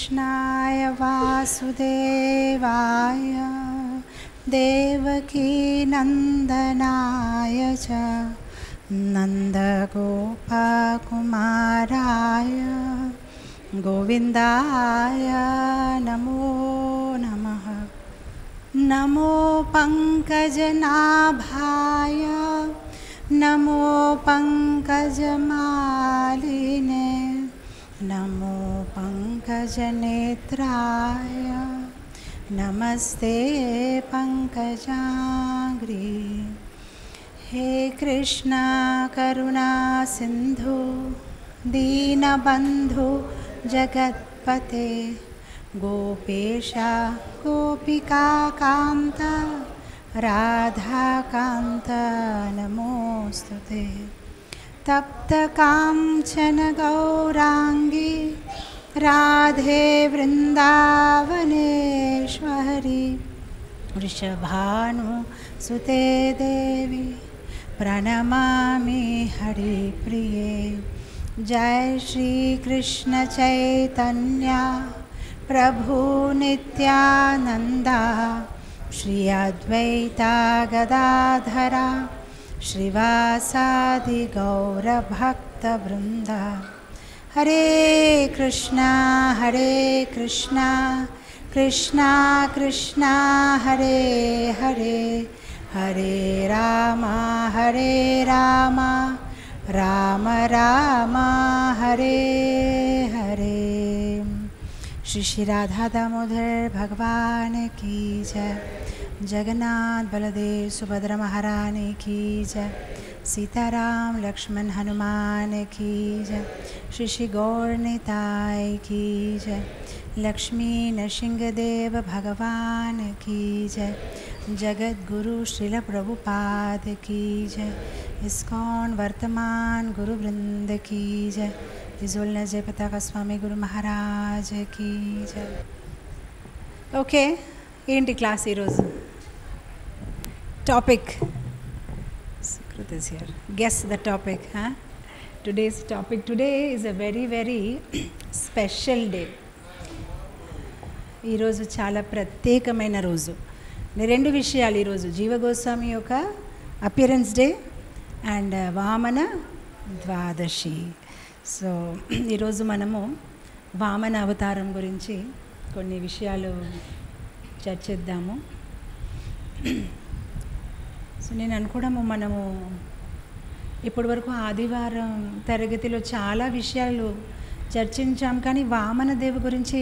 कृष्णाय वासुदेवाय देवकीनन्दनाय च नन्दगोपकुमाराय गोविन्दाय नमो नमः। नमो पङ्कजनाभाय नमो पङ्कजमालिने नमो पङ्कजनेत्राय नमस्ते पङ्कजाङ्घ्रि। हे कृष्णा करुणा सिन्धु दीनबन्धु जगत्पते गोपेश गोपिकान्त राधाकान्त नमोऽस्तुते। तप्तकाञ्चन गौराङ्गी राधे वृन्दावनेश्वरी वृषभानुसुते देवी प्रणमामि हरिप्रिये। जय श्री कृष्ण चैतन्य प्रभु नित्यानंदा श्री अद्वैता गदाधरा श्रीवासादि गौरभक्तवृंदा। हरे कृष्णा कृष्णा कृष्णा हरे हरे हरे राम राम राम हरे हरे। श्री श्री राधा दामोदर भगवान की जय। जगन्नाथ बलदेव सुभद्रा महारानी की जय। सीताराम लक्ष्मण हनुमान की जय। श्री श्री गौर निताय की जय। लक्ष्मी नृसिंहदेव भगवान की जय। जगत गुरु श्रील प्रभुपाद की जय। इस्कॉन वर्तमान गुरु वृंद की जय। तिजोल जय पताका स्वामी गुरु महाराज की जय। ओके ఏంటి క్లాస్ ఈరోజు topic Sukrit is here guess the topic today's topic today is a very very special day. ఈరోజు చాలా ప్రత్యేకమైన రోజు. రెండు విషయాలు ఈరోజు జీవగోస్వామి యొక్క appearance day and Vamana Dwadashi. So ఈరోజు మనము వామన అవతారం గురించి కొన్ని విషయాలు చర్చిద్దాము. సో నేను అనుకోవడము మనము ఇప్పటి వరకు ఆదివారం తరగతిలో చాలా విషయాలు చర్చించాం, కానీ వామనదేవు గురించి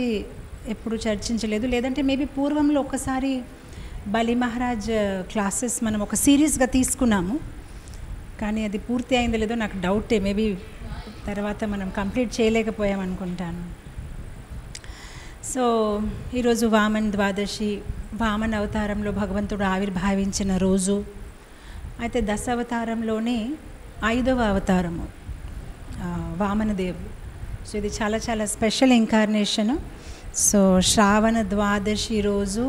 ఎప్పుడు చర్చించలేదు. లేదంటే మేబీ పూర్వంలో ఒకసారి బలి మహారాజ్ క్లాసెస్ మనం ఒక సిరీస్గా తీసుకున్నాము, కానీ అది పూర్తి అయిందో లేదో నాకు డౌటే. మేబీ తర్వాత మనం కంప్లీట్ చేయలేకపోయామనుకుంటాను. సో ఈరోజు వామన్ ద్వాదశి, వామన్ అవతారంలో భగవంతుడు ఆవిర్భావించిన రోజు. అయితే దశావతారంలోనే 5వ అవతారము వామనదేవు. సో ఇది చాలా చాలా స్పెషల్ ఇంకార్నేషను. సో శ్రావణ ద్వాదశి రోజు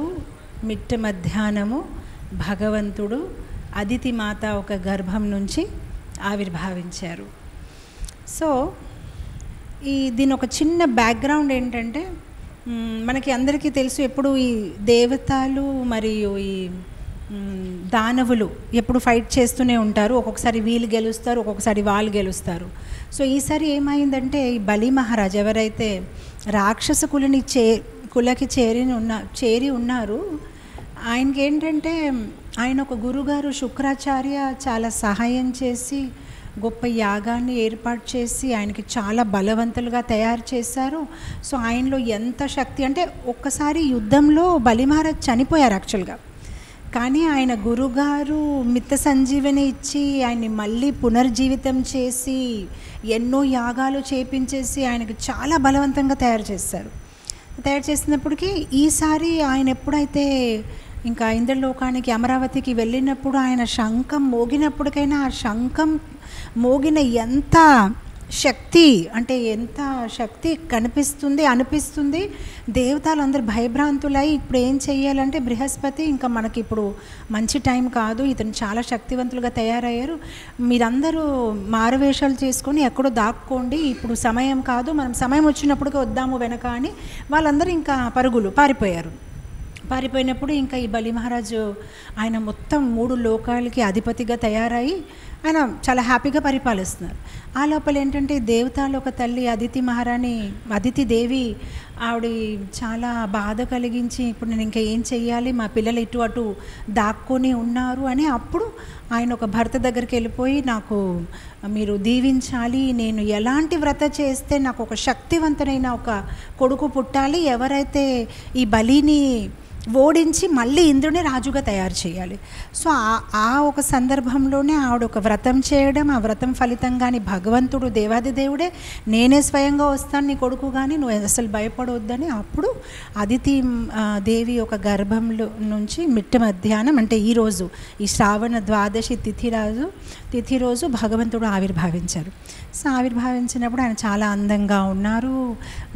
మిట్ట మధ్యాహ్నము భగవంతుడు అదితి మాత ఒక గర్భం నుంచి ఆవిర్భావించారు. సో దీని ఒక చిన్న బ్యాక్గ్రౌండ్ ఏంటంటే, మనకి అందరికీ తెలుసు ఎప్పుడు ఈ దేవతలు మరియు ఈ దానవులు ఎప్పుడు ఫైట్ చేస్తూనే ఉంటారు. ఒక్కొక్కసారి వీళ్ళు గెలుస్తారు, ఒక్కొక్కసారి వాళ్ళు గెలుస్తారు. సో ఈసారి ఏమైందంటే, ఈ బలి మహారాజ్ ఎవరైతే రాక్షస కులకి చేరి ఉన్నారు, ఆయనకి ఏంటంటే ఆయన ఒక గురుగారు శుక్రాచార్య చాలా సహాయం చేసి గొప్ప యాగాన్ని ఏర్పాటు చేసి ఆయనకి చాలా బలవంతులుగా తయారు చేశారు. సో ఆయనలో ఎంత శక్తి అంటే, ఒక్కసారి యుద్ధంలో బలి మహారాజ్ చనిపోయారు యాక్చువల్గా, కానీ ఆయన గురుగారు మిత్త సంజీవని ఇచ్చి ఆయన్ని మళ్ళీ పునర్జీవితం చేసి ఎన్నో యాగాలు చేపించేసి ఆయనకు చాలా బలవంతంగా తయారు చేసినప్పటికీ ఈసారి ఆయన ఎప్పుడైతే ఇంకా ఇంద్రలోకానికి అమరావతికి వెళ్ళినప్పుడు ఆయన శంఖం మోగినప్పటికైనా ఆ శంఖం మోగిన ఎంత శక్తి అంటే ఎంత శక్తి అనిపిస్తుంది. దేవతలందరూ భయభ్రాంతులై ఇప్పుడు ఏం చెయ్యాలంటే బృహస్పతి ఇంకా మనకి ఇప్పుడు మంచి టైం కాదు, ఇతను చాలా శక్తివంతులుగా తయారయ్యారు, మీరందరూ మారువేషాలు చేసుకొని ఎక్కడో దాక్కోండి, ఇప్పుడు సమయం కాదు, మనం సమయం వచ్చినప్పటికీ వద్దాము వెనక అని వాళ్ళందరూ ఇంకా పారిపోయినప్పుడు ఇంకా ఈ బలి మహారాజు ఆయన మొత్తం 3 లోకాలకి అధిపతిగా తయారై ఆయన చాలా హ్యాపీగా పరిపాలిస్తున్నారు. ఆ లోపల ఏంటంటే దేవతలు ఒక తల్లి అదితి దేవి ఆవిడ చాలా బాధ కలిగించి ఇప్పుడు నేను ఇంకా ఏం చెయ్యాలి, మా పిల్లలు ఇటు అటు దాక్కొని ఉన్నారు అని అప్పుడు ఆయన ఒక భర్త దగ్గరికి వెళ్ళిపోయి నాకు మీరు దీవించాలి, నేను ఎలాంటి వ్రత చేస్తే నాకు ఒక శక్తివంతమైన ఒక కొడుకు పుట్టాలి, ఎవరైతే ఈ బలిని ఓడించి మళ్ళీ ఇంద్రుని రాజుగా తయారు చేయాలి. సో ఆ ఒక సందర్భంలోనే ఆవిడ ఒక వ్రతం చేయడం, ఆ వ్రతం ఫలితంగాని భగవంతుడు దేవాదిదేవుడే నేనే స్వయంగా వస్తాను నీ కొడుకు, కానీ నువ్వు అసలు భయపడవద్దని అప్పుడు అదితి దేవి ఒక గర్భంలో నుంచి మిట్ట మధ్యాహ్నం అంటే ఈరోజు ఈ శ్రావణ ద్వాదశి తిథి రోజు భగవంతుడు ఆవిర్భావించారు. సో ఆవిర్భావించినప్పుడు ఆయన చాలా అందంగా ఉన్నారు,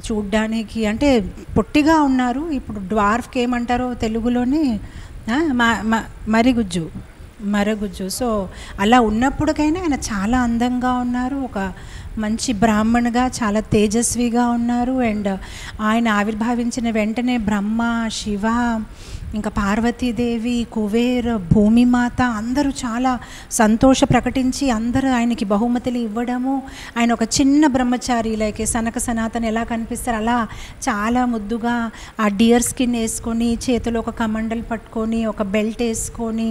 చూడ్డానికి అంటే పొట్టిగా ఉన్నారు. ఇప్పుడు డ్వార్ఫ్కి ఏమంటారో తెలుగులోని మరగుజ్జు. సో అలా ఉన్నప్పటికైనా ఆయన చాలా అందంగా ఉన్నారు, ఒక మంచి బ్రాహ్మణుగా చాలా తేజస్విగా ఉన్నారు. అండ్ ఆయన ఆవిర్భావించిన వెంటనే బ్రహ్మ, శివ, ఇంకా పార్వతీదేవి, కుబేర్, భూమిమాత అందరూ చాలా సంతోష ప్రకటించి అందరూ ఆయనకి బహుమతులు ఇవ్వడము, ఆయన ఒక చిన్న బ్రహ్మచారి లైక్ సనక సనాతన ఎలా కనిపిస్తారు అలా చాలా ముద్దుగా ఆ డియర్ స్కిన్ వేసుకొని చేతిలో ఒక కమండలు పట్టుకొని ఒక బెల్ట్ వేసుకొని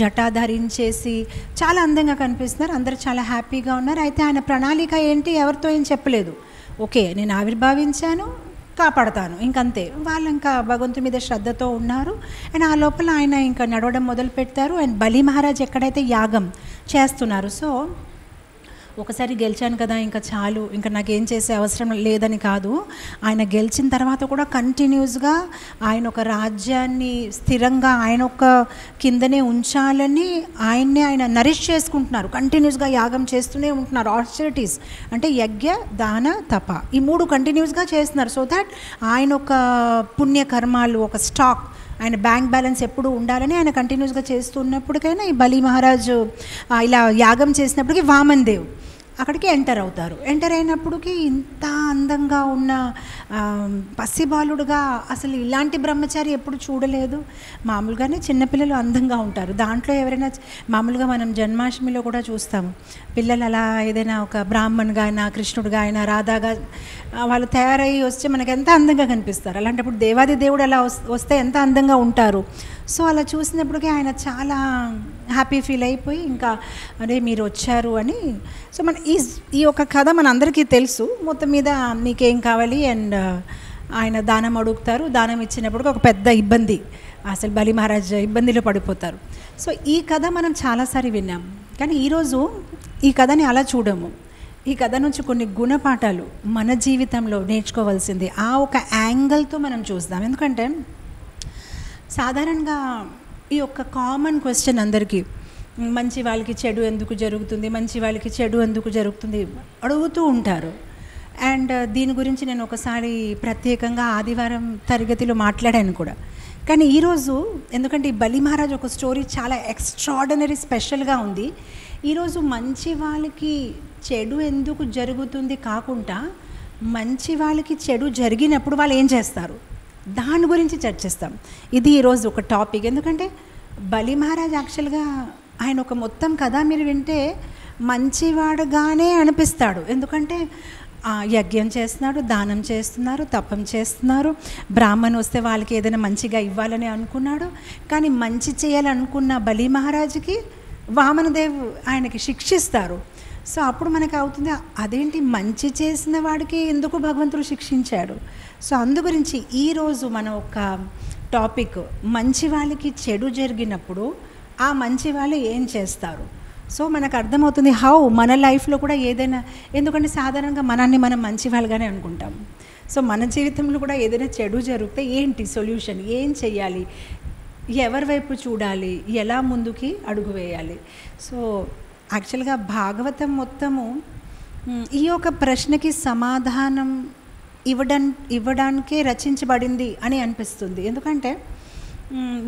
జటా ధరించేసి చాలా అందంగా కనిపిస్తున్నారు. అందరూ చాలా హ్యాపీగా ఉన్నారు. అయితే ఆయన ప్రణాళిక ఏంటి ఎవరితో ఏం చెప్పలేదు, ఓకే నేను ఆవిర్భావించాను కాపాడతాను ఇంకంతే. వాళ్ళు ఇంకా భగవంతుడి మీద శ్రద్ధతో ఉన్నారు. అండ్ ఆ లోపల ఆయన ఇంకా నడవడం మొదలు పెడతారు. అండ్ బలి మహారాజ్ ఎక్కడైతే యాగం చేస్తున్నారు, సో ఒకసారి గెలిచాను కదా ఇంకా చాలు, ఇంకా నాకేం చేసే అవసరం లేదని కాదు, ఆయన గెలిచిన తర్వాత కూడా కంటిన్యూస్గా ఆయన ఒక రాజ్యాన్ని స్థిరంగా ఆయన ఒక కిందనే ఉంచాలని ఆయన నరిష్ చేసుకుంటున్నారు, కంటిన్యూస్గా యాగం చేస్తూనే ఉంటున్నారు. ఆస్టరిటీస్ అంటే యజ్ఞ, దాన, తప ఈ 3 కంటిన్యూస్గా చేస్తున్నారు. సో దట్ ఆయన ఒక పుణ్యకర్మాలు ఒక స్టాక్ ఆయన బ్యాంక్ బ్యాలెన్స్ ఎప్పుడు ఉండాలని ఆయన కంటిన్యూస్గా చేస్తున్నప్పటికైనా ఈ బలి మహారాజు ఇలా యాగం చేసినప్పటికీ వామన్ దేవ్ అక్కడికి ఎంటర్ అవుతారు. ఎంటర్ అయినప్పటికీ ఇంత అందంగా ఉన్న పసిబాలుడుగా అసలు ఇలాంటి బ్రహ్మచారి ఎప్పుడు చూడలేదు. మామూలుగానే చిన్నపిల్లలు అందంగా ఉంటారు, దాంట్లో ఎవరైనా మామూలుగా మనం జన్మాష్టమిలో కూడా చూస్తాము పిల్లలు అలా ఏదైనా ఒక బ్రాహ్మణ్గా అయినా కృష్ణుడిగా అయినా రాధాగా వాళ్ళు తయారయ్యి వస్తే మనకు ఎంత అందంగా కనిపిస్తారు. అలాంటప్పుడు దేవాది దేవుడు అలా వస్తే ఎంత అందంగా ఉంటారు. సో అలా చూసినప్పటికీ ఆయన చాలా హ్యాపీ ఫీల్ అయిపోయి ఇంకా అరే మీరు వచ్చారు అని. సో ఈ ఒక కథ మన అందరికీ తెలుసు. మొత్తం మీద మీకేం కావాలి అండ్ ఆయన దానం అడుగుతారు. దానం ఇచ్చినప్పుడు ఒక పెద్ద ఇబ్బంది, అసలు బలి మహారాజ్ ఇబ్బందిలో పడిపోతారు. సో ఈ కథ మనం చాలాసారి విన్నాం, కానీ ఈరోజు ఈ కథని అలా చూడము. ఈ కథ నుంచి కొన్ని గుణపాఠాలు మన జీవితంలో నేర్చుకోవాల్సింది ఆ ఒక యాంగిల్తో మనం చూద్దాం. ఎందుకంటే సాధారణంగా ఈ యొక్క కామన్ క్వశ్చన్ అందరికీ, మంచి వాళ్ళకి చెడు ఎందుకు జరుగుతుంది, మంచి వాళ్ళకి చెడు ఎందుకు జరుగుతుంది అడుగుతూ ఉంటారు. అండ్ దీని గురించి నేను ఒకసారి ప్రత్యేకంగా ఆదివారం తరగతిలో మాట్లాడాను కూడా. కానీ ఈరోజు ఎందుకంటే ఈ బలి మహారాజ్ ఒక స్టోరీ చాలా ఎక్స్ట్రాడినరీ స్పెషల్గా ఉంది. ఈరోజు మంచి వాళ్ళకి చెడు ఎందుకు జరుగుతుంది కాకుండా మంచి వాళ్ళకి చెడు జరిగినప్పుడు వాళ్ళు ఏం చేస్తారు దాని గురించి చర్చిస్తాం. ఇది ఈరోజు ఒక టాపిక్. ఎందుకంటే బలి మహారాజ్ యాక్చువల్గా ఆయన ఒక మొత్తం కథ మీరు వింటే మంచివాడుగానే అనిపిస్తాడు. ఎందుకంటే యజ్ఞం చేస్తున్నాడు, దానం చేస్తున్నారు, తపం చేస్తున్నారు, బ్రాహ్మణ్ వస్తే వాళ్ళకి ఏదైనా మంచిగా ఇవ్వాలని అనుకున్నాడు. కానీ మంచి చేయాలనుకున్న బలి మహారాజుకి వామనదేవ్ ఆయనకి శిక్షిస్తారు. సో అప్పుడు మనకు అవుతుంది అదేంటి మంచి చేసిన వాడికి ఎందుకు భగవంతుడు శిక్షించాడు. సో అందు గురించి ఈరోజు మన ఒక టాపిక్ మంచి వాళ్ళకి చెడు జరిగినప్పుడు ఆ మంచి వాళ్ళు ఏం చేస్తారు. సో మనకు అర్థమవుతుంది హౌ మన లైఫ్లో కూడా ఏదైనా, ఎందుకంటే సాధారణంగా మనల్ని మనం మంచి వాళ్ళగానే అనుకుంటాం. సో మన జీవితంలో కూడా ఏదైనా చెడు జరిగితే ఏంటి సొల్యూషన్, ఏం చెయ్యాలి, ఎవరి వైపు చూడాలి, ఎలా ముందుకి అడుగు వేయాలి. సో యాక్చువల్గా భాగవతం మొత్తము ఈ యొక్క ప్రశ్నకి సమాధానం ఇవ్వడానికే రచించబడింది అని అనిపిస్తుంది. ఎందుకంటే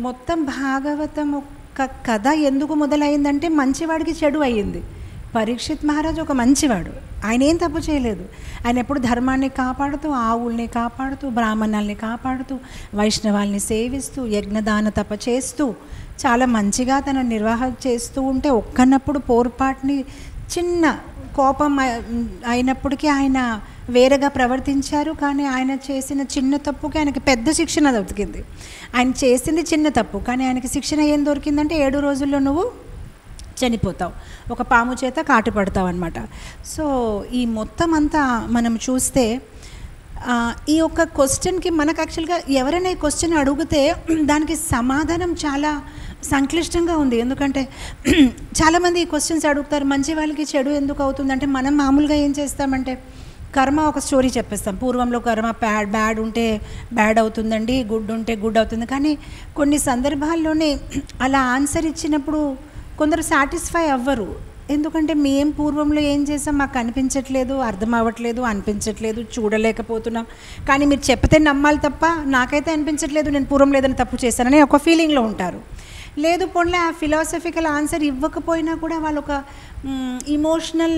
మొత్తం భాగవతం ఒక కథ ఎందుకు మొదలైందంటే మంచివాడికి చెడు అయ్యింది. పరీక్షిత్ మహారాజ్ ఒక మంచివాడు, ఆయన ఏం తప్పు చేయలేదు. ఆయన ఎప్పుడు ధర్మాన్ని కాపాడుతూ, ఆవుల్ని కాపాడుతూ, బ్రాహ్మణాల్ని కాపాడుతూ, వైష్ణవాల్ని సేవిస్తూ, యజ్ఞదాన తప చేస్తూ చాలా మంచిగా తన నిర్వాహం చేస్తూ ఉంటే ఒక్కనప్పుడు పోర్పాటుని చిన్న కోపం అయినప్పటికీ ఆయన వేరేగా ప్రవర్తించారు. కానీ ఆయన చేసిన చిన్న తప్పుకి ఆయనకి పెద్ద శిక్షణ దొరికింది. ఆయన చేసింది చిన్న తప్పు, కానీ ఆయనకి శిక్షణ ఏం దొరికిందంటే 7 రోజుల్లో నువ్వు చనిపోతావు, ఒక పాము చేత కాటు పడతావు అనమాట. సో ఈ మొత్తం అంతా మనం చూస్తే ఈ యొక్క క్వశ్చన్కి మనకు యాక్చువల్గా ఎవరైనా ఈ క్వశ్చన్ అడిగితే దానికి సమాధానం చాలా సంక్లిష్టంగా ఉంది. ఎందుకంటే చాలామంది ఈ క్వశ్చన్స్ అడుగుతారు, మంచి వాళ్ళకి చెడు ఎందుకు అవుతుందంటే మనం మామూలుగా ఏం చేస్తామంటే కర్మ ఒక స్టోరీ చెప్పేస్తాం. పూర్వంలో కర్మ బ్యాడ్ ఉంటే బ్యాడ్ అవుతుందండి, గుడ్ ఉంటే గుడ్ అవుతుంది. కానీ కొన్ని సందర్భాల్లోనే అలా ఆన్సర్ ఇచ్చినప్పుడు కొందరు సాటిస్ఫై అవ్వరు. ఎందుకంటే మేము పూర్వంలో ఏం చేసాం మాకు అనిపించట్లేదు, అర్థం అవ్వట్లేదు, అనిపించట్లేదు, చూడలేకపోతున్నాం. కానీ మీరు చెప్తే నమ్మాలి తప్ప నాకైతే అనిపించట్లేదు, నేను పూర్వం లేదని తప్పు చేశానని ఒక ఫీలింగ్లో ఉంటారు. లేదు పోన్లే ఆ ఫిలాసఫికల్ ఆన్సర్ ఇవ్వకపోయినా కూడా వాళ్ళు ఒక ఇమోషనల్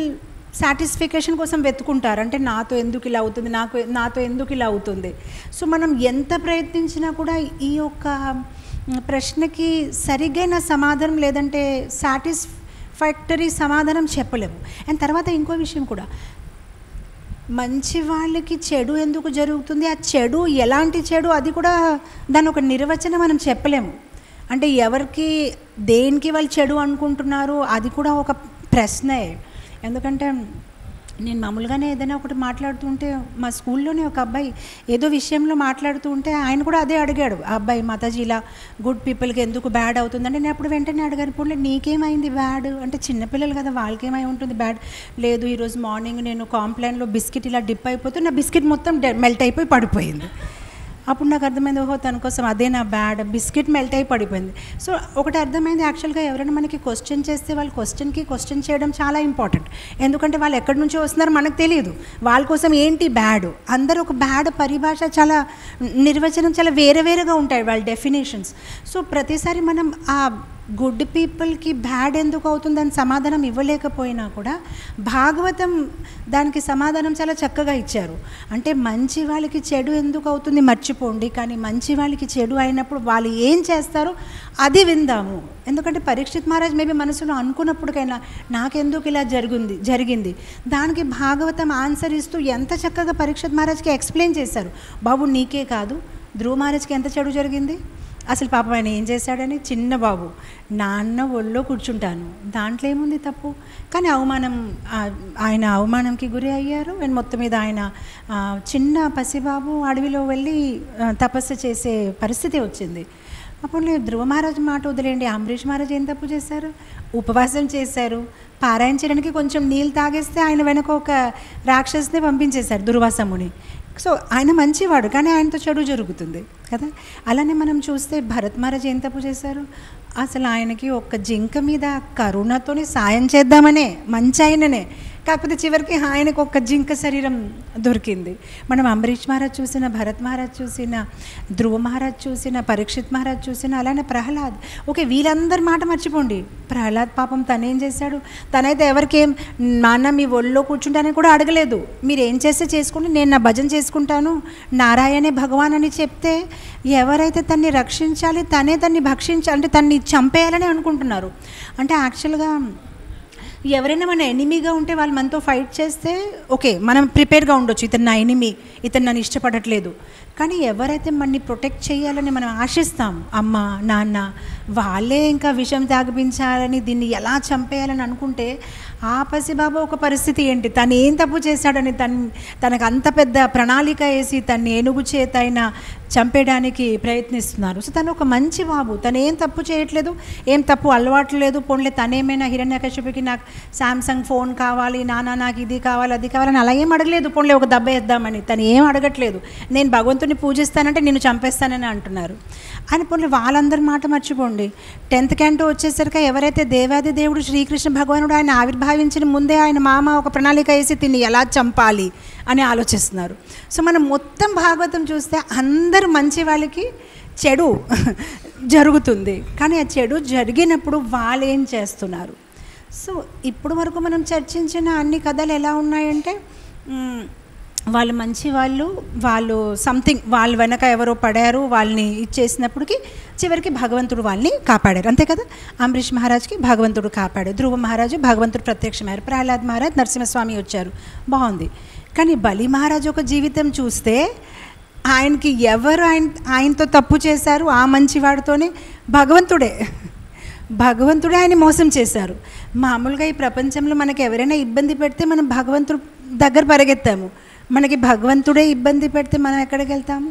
సాటిస్ఫికేషన్ కోసం వెతుకుంటారు. అంటే నాతో ఎందుకు ఇలా అవుతుంది, నాతో ఎందుకు ఇలా అవుతుంది. సో మనం ఎంత ప్రయత్నించినా కూడా ఈ యొక్క ప్రశ్నకి సరిగైన సమాధానం లేదంటే సాటిస్ఫాక్టరీ సమాధానం చెప్పలేము. అండ్ తర్వాత ఇంకో విషయం కూడా, మంచి వాళ్ళకి చెడు ఎందుకు జరుగుతుంది, ఆ చెడు ఎలాంటి చెడు, అది కూడా దాని ఒక నిర్వచనం మనం చెప్పలేము. అంటే ఎవరికి దేనికి వాళ్ళు చెడు అనుకుంటున్నారు అది కూడా ఒక ప్రశ్నే. ఎందుకంటే నేను మామూలుగానే ఏదైనా ఒకటి మాట్లాడుతుంటే మా స్కూల్లోనే ఒక అబ్బాయి ఏదో విషయంలో మాట్లాడుతూ ఉంటే ఆయన కూడా అదే అడిగాడు. ఆ అబ్బాయి మాతాజీ ఇలా గుడ్ పీపుల్కి ఎందుకు బ్యాడ్ అవుతుందంటే నేను అప్పుడు వెంటనే అడిగాను, పోన్లే నీకేమైంది బ్యాడ్ అంటే చిన్నపిల్లలు కదా వాళ్ళకేమై ఉంటుంది బ్యాడ్. లేదు ఈరోజు మార్నింగ్ నేను కాంప్లైన్లో బిస్కెట్ ఇలా డిప్ అయిపోతే నా బిస్కెట్ మొత్తం మెల్ట్ అయిపోయి పడిపోయింది. అప్పుడు నాకు అర్థమైంది, ఓహో తన కోసం అదే నా బ్యాడ్, బిస్కెట్ మెల్ట్ అయి పడిపోయింది. సో ఒకటి అర్థమైంది, యాక్చువల్గా ఎవరైనా మనకి క్వశ్చన్ చేస్తే వాళ్ళ క్వశ్చన్ చేయడం చాలా ఇంపార్టెంట్. ఎందుకంటే వాళ్ళు ఎక్కడి నుంచో వస్తున్నారో మనకు తెలియదు, వాళ్ళ కోసం ఏంటి బ్యాడ్. అందరూ ఒక బ్యాడ్ పరిభాష చాలా నిర్వచనం చాలా వేరేగా ఉంటాయి వాళ్ళ డెఫినేషన్స్. సో ప్రతిసారి మనం ఆ గుడ్ పీపుల్కి బ్యాడ్ ఎందుకు అవుతుందని సమాధానం ఇవ్వలేకపోయినా కూడా భాగవతం దానికి సమాధానం చాలా చక్కగా ఇచ్చారు. అంటే మంచి వాళ్ళకి చెడు ఎందుకు అవుతుంది మర్చిపోండి, కానీ మంచి వాళ్ళకి చెడు అయినప్పుడు వాళ్ళు ఏం చేస్తారో అది విందాము. ఎందుకంటే పరీక్షిత్ మహారాజ్ మేబీ మనసులో అనుకున్నప్పటికైనా నాకెందుకు ఇలా జరిగింది దానికి భాగవతం ఆన్సర్ ఇస్తూ ఎంత చక్కగా పరీక్షిత్ మహారాజ్కి ఎక్స్ప్లెయిన్ చేశారు. బాబు నీకే కాదు, ధ్రువ మహారాజ్కి ఎంత చెడు జరిగింది, అసలు పాపం ఆయన ఏం చేశాడని, చిన్న బాబు నాన్న ఒళ్ళో కూర్చుంటాను దాంట్లో ఏముంది తప్పు. కానీ ఆయన అవమానంకి గురి అయ్యారు. అండ్ మొత్తం మీద ఆయన చిన్న పసిబాబు అడవిలో వెళ్ళి తపస్సు చేసే పరిస్థితి వచ్చింది. అప్పుడు ధ్రువ మహారాజు మాట వదిలేండి, అంబరీష్ మహారాజు ఏం తప్పు చేశారు, ఉపవాసం చేశారు, పారాయణ చేయడానికి కొంచెం నీళ్ళు తాగేస్తే ఆయన వెనక ఒక రాక్షసుని పంపించేశారు దుర్వాసముని. సో ఆయన మంచివాడు కానీ ఆయనతో చెడు జరుగుతుంది కదా. అలానే మనం చూస్తే భరత్ మహారాజ్ ఏం తప్పు చేశారు, అసలు ఆయనకి ఒక్క జింక మీద కరుణతోని సాయం చేద్దామనే మంచి ఆయననే, కాకపోతే చివరికి ఆయనకు ఒక్క జింక శరీరం దొరికింది. మనం అంబరీష్ మహారాజ్ చూసిన, భరత్ మహారాజ్ చూసిన, ధ్రువ మహారాజ్ చూసిన, పరీక్షిత్ మహారాజ్ చూసిన, అలానే ప్రహ్లాద్. ఓకే వీళ్ళందరి మాట మర్చిపోండి, ప్రహ్లాద్ పాపం తనేం చేశాడు, తనైతే ఎవరికేం నాన్న మీ ఒళ్ళో కూర్చుంటానని కూడా అడగలేదు, మీరు ఏం చేస్తే చేసుకోండి నేను నా భజన చేసుకుంటాను, నారాయణే భగవాన్ అని చెప్తే ఎవరైతే తన్ని రక్షించాలి తనే తన్ని భక్షించాలి అంటే తన్ని చంపేయాలని అనుకుంటున్నారు. అంటే యాక్చువల్గా ఎవరైనా మన ఎనిమీగా ఉంటే వాళ్ళు మనతో ఫైట్ చేస్తే ఓకే మనం ప్రిపేర్గా ఉండొచ్చు, ఇతను నా ఎనిమీ, ఇతను నన్ను ఇష్టపడట్లేదు. కానీ ఎవరైతే మనని ప్రొటెక్ట్ చేయాలని మనం ఆశిస్తాం, అమ్మ నాన్న, వాళ్ళే ఇంకా విషం తాగిపించాలని దీన్ని ఎలా చంపేయాలని అనుకుంటే ఆ పసిబాబు ఒక పరిస్థితి ఏంటి, తను ఏం తప్పు చేశాడని తనకు అంత పెద్ద ప్రణాళిక వేసి తను ఏనుగు చేత అయినా చంపేయడానికి ప్రయత్నిస్తున్నారు. సో తను ఒక మంచి బాబు, తను ఏం తప్పు చేయట్లేదు, ఏం తప్పు అలవాటు లేదు. పోన్లే తనేమైనా హిరణ్యకశిపుకి నాకు శాంసంగ్ ఫోన్ కావాలి, నాన్న నాకు ఇది కావాలి అది కావాలని అలా ఏం అడగలేదు, పోన్లే ఒక దెబ్బ వేద్దామని తను ఏం అడగట్లేదు. నేను భగవంతుని భగవంతుని పూజిస్తానంటే నిన్ను చంపేస్తానని అంటున్నారు. అని పోనీ వాళ్ళందరి మాట మర్చిపోండి. 10th క్యాంటో వచ్చేసరికి ఎవరైతే దేవాది దేవుడు శ్రీకృష్ణ భగవానుడు ఆయన ఆవిర్భావించిన ముందే ఆయన మామ ఒక ప్రణాళిక వేసి తిని ఎలా చంపాలి అని ఆలోచిస్తున్నారు. సో మనం మొత్తం భాగవతం చూస్తే అందరు మంచి వాళ్ళకి చెడు జరుగుతుంది. కానీ ఆ చెడు జరిగినప్పుడు వాళ్ళు ఏం చేస్తున్నారు? సో ఇప్పుడు వరకు మనం చర్చించిన అన్ని కథలు ఎలా ఉన్నాయంటే వాళ్ళు మంచి వాళ్ళు సంథింగ్ వాళ్ళ వెనక ఎవరో పడారు, వాళ్ళని ఇచ్చేసినప్పటికీ చివరికి భగవంతుడు వాళ్ళని కాపాడారు, అంతే కదా. అంబరీష్ మహారాజ్కి భగవంతుడు కాపాడారు, ధ్రువ మహారాజు భగవంతుడు ప్రత్యక్షమయ్యారు, ప్రహ్లాద్ మహారాజ్ నరసింహస్వామి వచ్చారు, బాగుంది. కానీ బలి మహారాజు ఒక జీవితం చూస్తే ఆయనకి ఎవరు ఆయనతో తప్పు చేశారు, ఆ మంచివాడితోనే భగవంతుడే ఆయన మోసం చేశారు. మామూలుగా ఈ ప్రపంచంలో మనకి ఎవరైనా ఇబ్బంది పెడితే మనం భగవంతుడు దగ్గర పరిగెత్తాము. మనకి భగవంతుడే ఇబ్బంది పెడితే మనం ఎక్కడికి వెళ్తాము?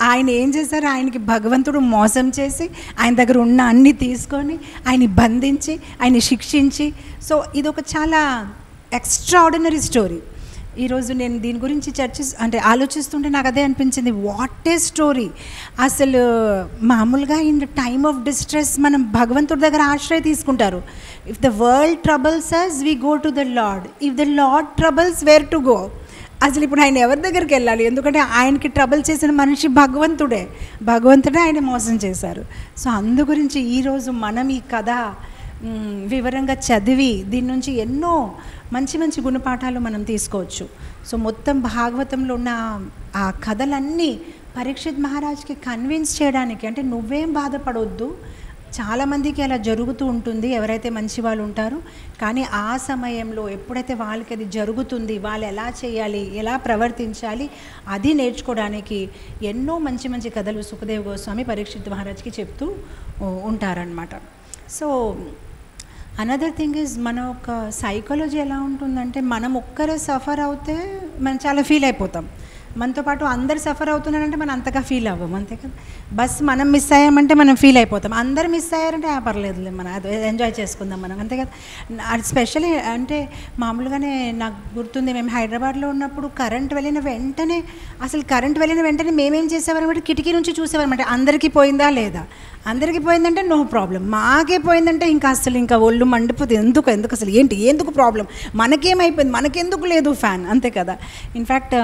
ఆయన ఏం చేశారు? ఆయనకి భగవంతుడు మోసం చేసి ఆయన దగ్గర ఉన్న అన్నీ తీసుకొని ఆయన్ని బంధించి ఆయన్ని శిక్షించి, సో ఇది ఒక చాలా ఎక్స్ట్రాఆర్డినరీ స్టోరీ. ఈరోజు నేను దీని గురించి ఆలోచిస్తుంటే నాకు అదే అనిపించింది, వాట్ ఏ స్టోరీ. అసలు మామూలుగా in the time of distress మనం భగవంతుడి దగ్గర ఆశ్రయ తీసుకుంటారు. If the world troubles us we go to the lord, if the lord troubles where to go. అసలు ఇప్పుడు ఆయన ఎవరి దగ్గరికి వెళ్ళాలి? ఎందుకంటే ఆయనకి ట్రబుల్ చేసిన మనిషి భగవంతుడే ఆయన మోసం చేశారు. సో అందు గురించి ఈరోజు మనం ఈ కథ వివరంగా చదివి దీని నుంచి ఎన్నో మంచి మంచి గుణపాఠాలు మనం తీసుకోవచ్చు. సో మొత్తం భాగవతంలో ఉన్న ఆ కథలన్నీ పరీక్షిత్ మహారాజ్కి కన్విన్స్ చేయడానికి, అంటే నువ్వేం బాధపడొద్దు, చాలామందికి అలా జరుగుతూ ఉంటుంది ఎవరైతే మంచి వాళ్ళు ఉంటారో, కానీ ఆ సమయంలో ఎప్పుడైతే వాళ్ళకి అది జరుగుతుంది వాళ్ళు ఎలా చేయాలి, ఎలా ప్రవర్తించాలి అది నేర్చుకోవడానికి ఎన్నో మంచి మంచి కథలు సుఖదేవ్ గోస్వామి పరీక్షిత్ మహారాజ్కి చెప్తూ ఉంటారనమాట. సో అనదర్ థింగ్ ఈజ్ మన ఒక సైకాలజీ ఎలా ఉంటుందంటే మనం ఒక్కరే సఫర్ అవుతే మనం చాలా ఫీల్ అయిపోతాం, మనతో పాటు అందరు సఫర్ అవుతున్నారంటే మనం అంతగా ఫీల్ అవ్వం, అంతే కదా. బస్ మనం మిస్ అయ్యామంటే మనం ఫీల్ అయిపోతాం, అందరు మిస్ అయ్యారంటే పర్లేదులే మనం అది ఎంజాయ్ చేసుకుందాం మనం, అంతే కదా. అది స్పెషల్లీ అంటే మామూలుగానే నాకు గుర్తుంది, మేము హైదరాబాద్లో ఉన్నప్పుడు కరెంట్ వెళ్ళిన వెంటనే మేమేం చేసేవారమంటే కిటికీ నుంచి చూసేవారమంటే అందరికీ పోయిందా లేదా, అందరికీ పోయిందంటే నో ప్రాబ్లం, మాకే పోయిందంటే ఇంకా అసలు ఇంకా ఒళ్ళు మండిపోతుంది, ఎందుకు అసలు ఎందుకు ప్రాబ్లం, మనకేమైపోయింది, మనకెందుకు లేదు ఫ్యాన్, అంతే కదా. ఇన్ఫ్యాక్ట్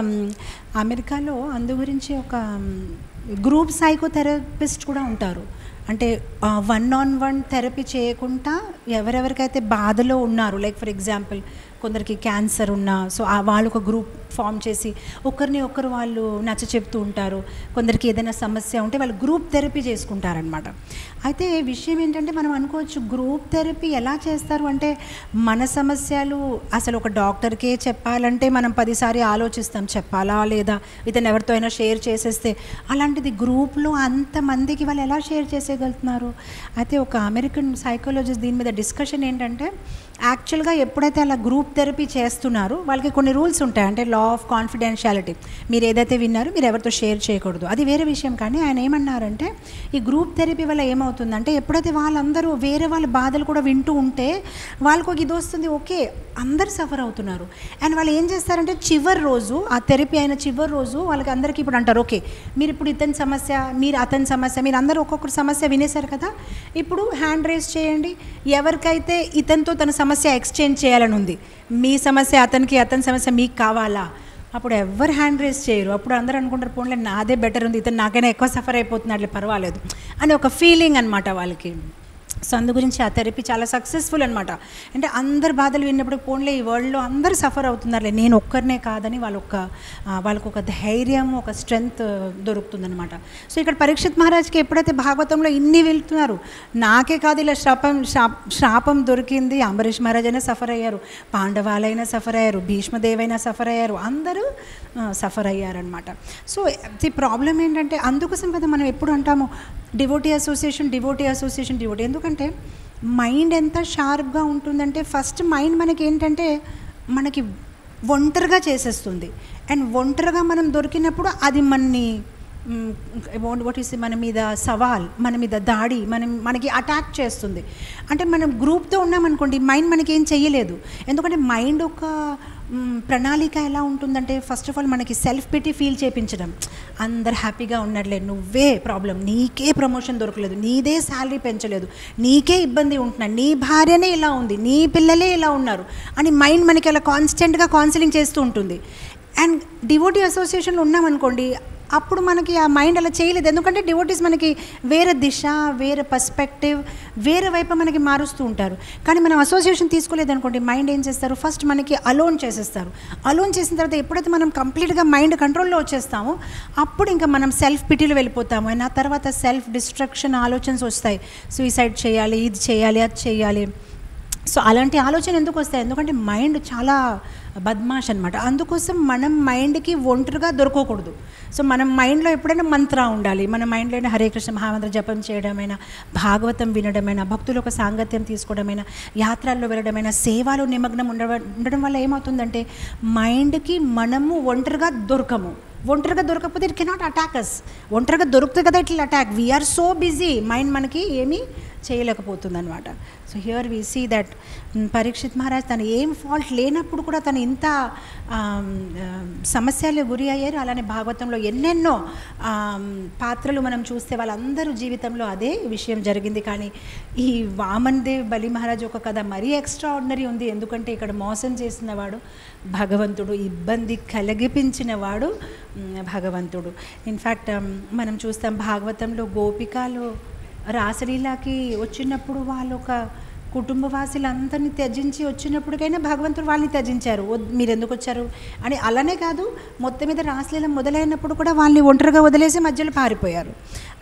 అమెరికాలో అందు గురించి ఒక గ్రూప్ సైకోథెరపిస్ట్ కూడా ఉంటారు. అంటే 1-on-1 థెరపీ చేయకుండా ఎవరెవరికైతే బాధలో ఉన్నారు, లైక్ ఫర్ ఎగ్జాంపుల్ కొందరికి క్యాన్సర్ ఉన్నా, సో వాళ్ళు ఒక గ్రూప్ ఫామ్ చేసి ఒకరు వాళ్ళు నచ్చ చెప్తూ ఉంటారు, కొందరికి ఏదైనా సమస్య ఉంటే వాళ్ళు గ్రూప్ థెరపీ చేసుకుంటారనమాట. అయితే విషయం ఏంటంటే మనం అనుకోవచ్చు గ్రూప్ థెరపీ ఎలా చేస్తారు అంటే మన సమస్యలు అసలు ఒక డాక్టర్కే చెప్పాలంటే మనం 10 సార్లు ఆలోచిస్తాం, చెప్పాలా లేదా, ఇతను ఎవరితో అయినా షేర్ చేసేస్తే, అలాంటిది గ్రూప్లో అంతమందికి వాళ్ళు ఎలా షేర్ చేసేయగలుగుతున్నారు. అయితే ఒక అమెరికన్ సైకాలజిస్ట్ దీని మీద డిస్కషన్ ఏంటంటే యాక్చువల్గా ఎప్పుడైతే అలా గ్రూప్ థెరపీ చేస్తున్నారో వాళ్ళకి కొన్ని రూల్స్ ఉంటాయి, అంటే లా ఆఫ్ కాన్ఫిడెన్షియాలిటీ, మీరు ఏదైతే విన్నారో మీరు ఎవరితో షేర్ చేయకూడదు, అది వేరే విషయం. కానీ ఆయన ఏమన్నారంటే ఈ గ్రూప్ థెరపీ వల్ల ఏమవుతుందంటే ఎప్పుడైతే వాళ్ళందరూ వేరే వాళ్ళ బాధలు కూడా వింటూ ఉంటే వాళ్ళకు ఒక ఇది వస్తుంది, ఓకే అందరు సఫర్ అవుతున్నారు, అండ్ వాళ్ళు ఏం చేస్తారంటే చివరి రోజు ఆ థెరపీ అయిన చివరి రోజు వాళ్ళకి అందరికీ ఇప్పుడు అంటారు, ఓకే మీరు ఇప్పుడు ఇతని సమస్య, మీరు అతని సమస్య, మీరు అందరూ ఒక్కొక్కరు సమస్య వినేశారు కదా, ఇప్పుడు హ్యాండ్ రేస్ చేయండి, ఎవరికైతే ఇతనితో తన సమస్య ఎక్స్చేంజ్ చేయాలని ఉంది, మీ సమస్య అతనికి, అతని సమస్య మీకు కావాలా, అప్పుడు ఎవరు హ్యాండ్ రేస్ చేయరు. అప్పుడు అందరూ అనుకుంటారు పోన్లే నాదే బెటర్ ఉంది, ఇతను నాకైనా ఎక్కువ సఫర్ అయిపోతున్నట్లే పర్వాలేదు అని ఒక ఫీలింగ్ అనమాట వాళ్ళకి. సో అందు గురించి ఆ థెరపీ చాలా సక్సెస్ఫుల్ అనమాట. అంటే అందరు బాధలు విన్నప్పుడు పోన్లే ఈ వరల్డ్లో అందరూ సఫర్ అవుతున్నారులే, నేను ఒక్కరినే కాదని వాళ్ళకు ఒక ధైర్యం, ఒక స్ట్రెంగ్త్ దొరుకుతుందనమాట. సో ఇక్కడ పరీక్షిత్ మహారాజ్కి ఎప్పుడైతే భాగవతంలో ఇన్ని వెళ్తున్నారు, నాకే కాదు ఇలా శాపం దొరికింది, అంబరీష్ మహారాజ్ అయినా సఫర్ అయ్యారు, పాండవాలైనా సఫర్ అయ్యారు, భీష్మదేవైనా సఫర్ అయ్యారు, అందరూ సఫర్ అయ్యారనమాట. సో ది ప్రాబ్లం ఏంటంటే అందుకోసం కదా మనం ఎప్పుడు అంటాము డివోటీ అసోసియేషన్, ఎందుకంటే మైండ్ ఎంత షార్ప్గా ఉంటుందంటే ఫస్ట్ మైండ్ మనకి ఏంటంటే మనకి ఒంటరిగా చేసేస్తుంది, అండ్ ఒంటరిగా మనం దొరికినప్పుడు అది మన మీద సవాల్, మన మీద దాడి, మనకి అటాక్ చేస్తుంది. అంటే మనం గ్రూప్తో ఉన్నామనుకోండి మైండ్ మనకి ఏం చెయ్యలేదు, ఎందుకంటే మైండ్ ప్రణాళిక ఎలా ఉంటుందంటే ఫస్ట్ ఆఫ్ ఆల్ మనకి సెల్ఫ్ పిటీ ఫీల్ చేయించడం. అందరు హ్యాపీగా ఉన్నారులే, నువ్వే ప్రాబ్లం, నీకే ప్రమోషన్ దొరకలేదు, నీదే శాలరీ పెంచలేదు, నీకే ఇబ్బంది ఉంటున్నాడు, నీ భార్యనే ఇలా ఉంది, నీ పిల్లలే ఇలా ఉన్నారు అని మైండ్ మనకి అలా కాన్స్టెంట్గా కౌన్సిలింగ్ చేస్తూ ఉంటుంది. అండ్ డివోటీ అసోసియేషన్లో ఉన్నామనుకోండి, అప్పుడు మనకి ఆ మైండ్ అలా చేయలేదు. ఎందుకంటే డివోటీస్ మనకి వేరే దిశ, వేరే పర్స్పెక్టివ్, వేరే వైపు మనకి మారుస్తూ ఉంటారు. కానీ మనం అసోసియేషన్ తీసుకోలేదు అనుకోండి, మైండ్ ఏం చేస్తారు, ఫస్ట్ మనకి అలోన్ చేసేస్తారు. అలోన్ చేసిన తర్వాత ఎప్పుడైతే మనం కంప్లీట్గా మైండ్ కంట్రోల్లో వచ్చేస్తామో అప్పుడు ఇంకా మనం సెల్ఫ్ పిటీలో వెళ్ళిపోతాము. అండ్ ఆ తర్వాత సెల్ఫ్ డిస్ట్రక్షన్ ఆలోచనస్ వస్తాయి. సూసైడ్ చేయాలి, ఇది చేయాలి, అది చేయాలి. సో అలాంటి ఆలోచన ఎందుకు వస్తాయి? ఎందుకంటే మైండ్ చాలా బద్మాష్ అనమాట. అందుకోసం మనం మైండ్కి ఒంటరిగా దొరకకూడదు. సో మనం మైండ్లో ఎప్పుడైనా మంత్ర ఉండాలి. మన మైండ్లో అయినా హరే కృష్ణ మహామంత్ర జపం చేయడమైనా, భాగవతం వినడమైనా, భక్తుల ఒక సాంగత్యం తీసుకోవడమైనా, యాత్రల్లో వెళ్ళడమైనా, సేవలో నిమగ్నం ఉండడం వల్ల ఏమవుతుందంటే మైండ్కి మనము ఒంటరిగా దొరకము. ఒంటరిగా దొరకకపోతే ఇట్ కెనాట్ అటాక్ అస్. ఒంటరిగా దొరుకుతుంది కదా ఇట్లా attack. We are so busy, mind మనకి ఏమీ చేయలేకపోతుంది అనమాట. So here we see that Parikshit Maharaj తను ఏం ఫాల్ట్ లేనప్పుడు కూడా తను ఇంత సమస్యలు గురి అయ్యారు. అలానే భాగవతంలో ఎన్నెన్నో పాత్రలు మనం చూస్తే వాళ్ళందరూ జీవితంలో అదే విషయం జరిగింది. కానీ ఈ వామన్ దేవ్ బలి మహారాజ్ ఒక కథ మరీ ఎక్స్ట్రా ఆర్డినరీ ఉంది. ఎందుకంటే ఇక్కడ మోసం చేసినవాడు భగవంతుడు, ఇబ్బంది కలిగించిన వాడు భగవంతుడు. ఇన్ఫ్యాక్ట్ మనం చూస్తాం భాగవతంలో గోపికలు రాసలీలకి వచ్చినప్పుడు వాళ్ళు ఒక కుటుంబవాసులందరినీ త్యజించి వచ్చినప్పటికైనా భగవంతుడు వాళ్ళని త్యజించారు. మీరు ఎందుకు వచ్చారు అని. అలానే కాదు, మొత్తం మీద రాసలీల మొదలైనప్పుడు కూడా వాళ్ళని ఒంటరిగా వదిలేసి మధ్యలో పారిపోయారు.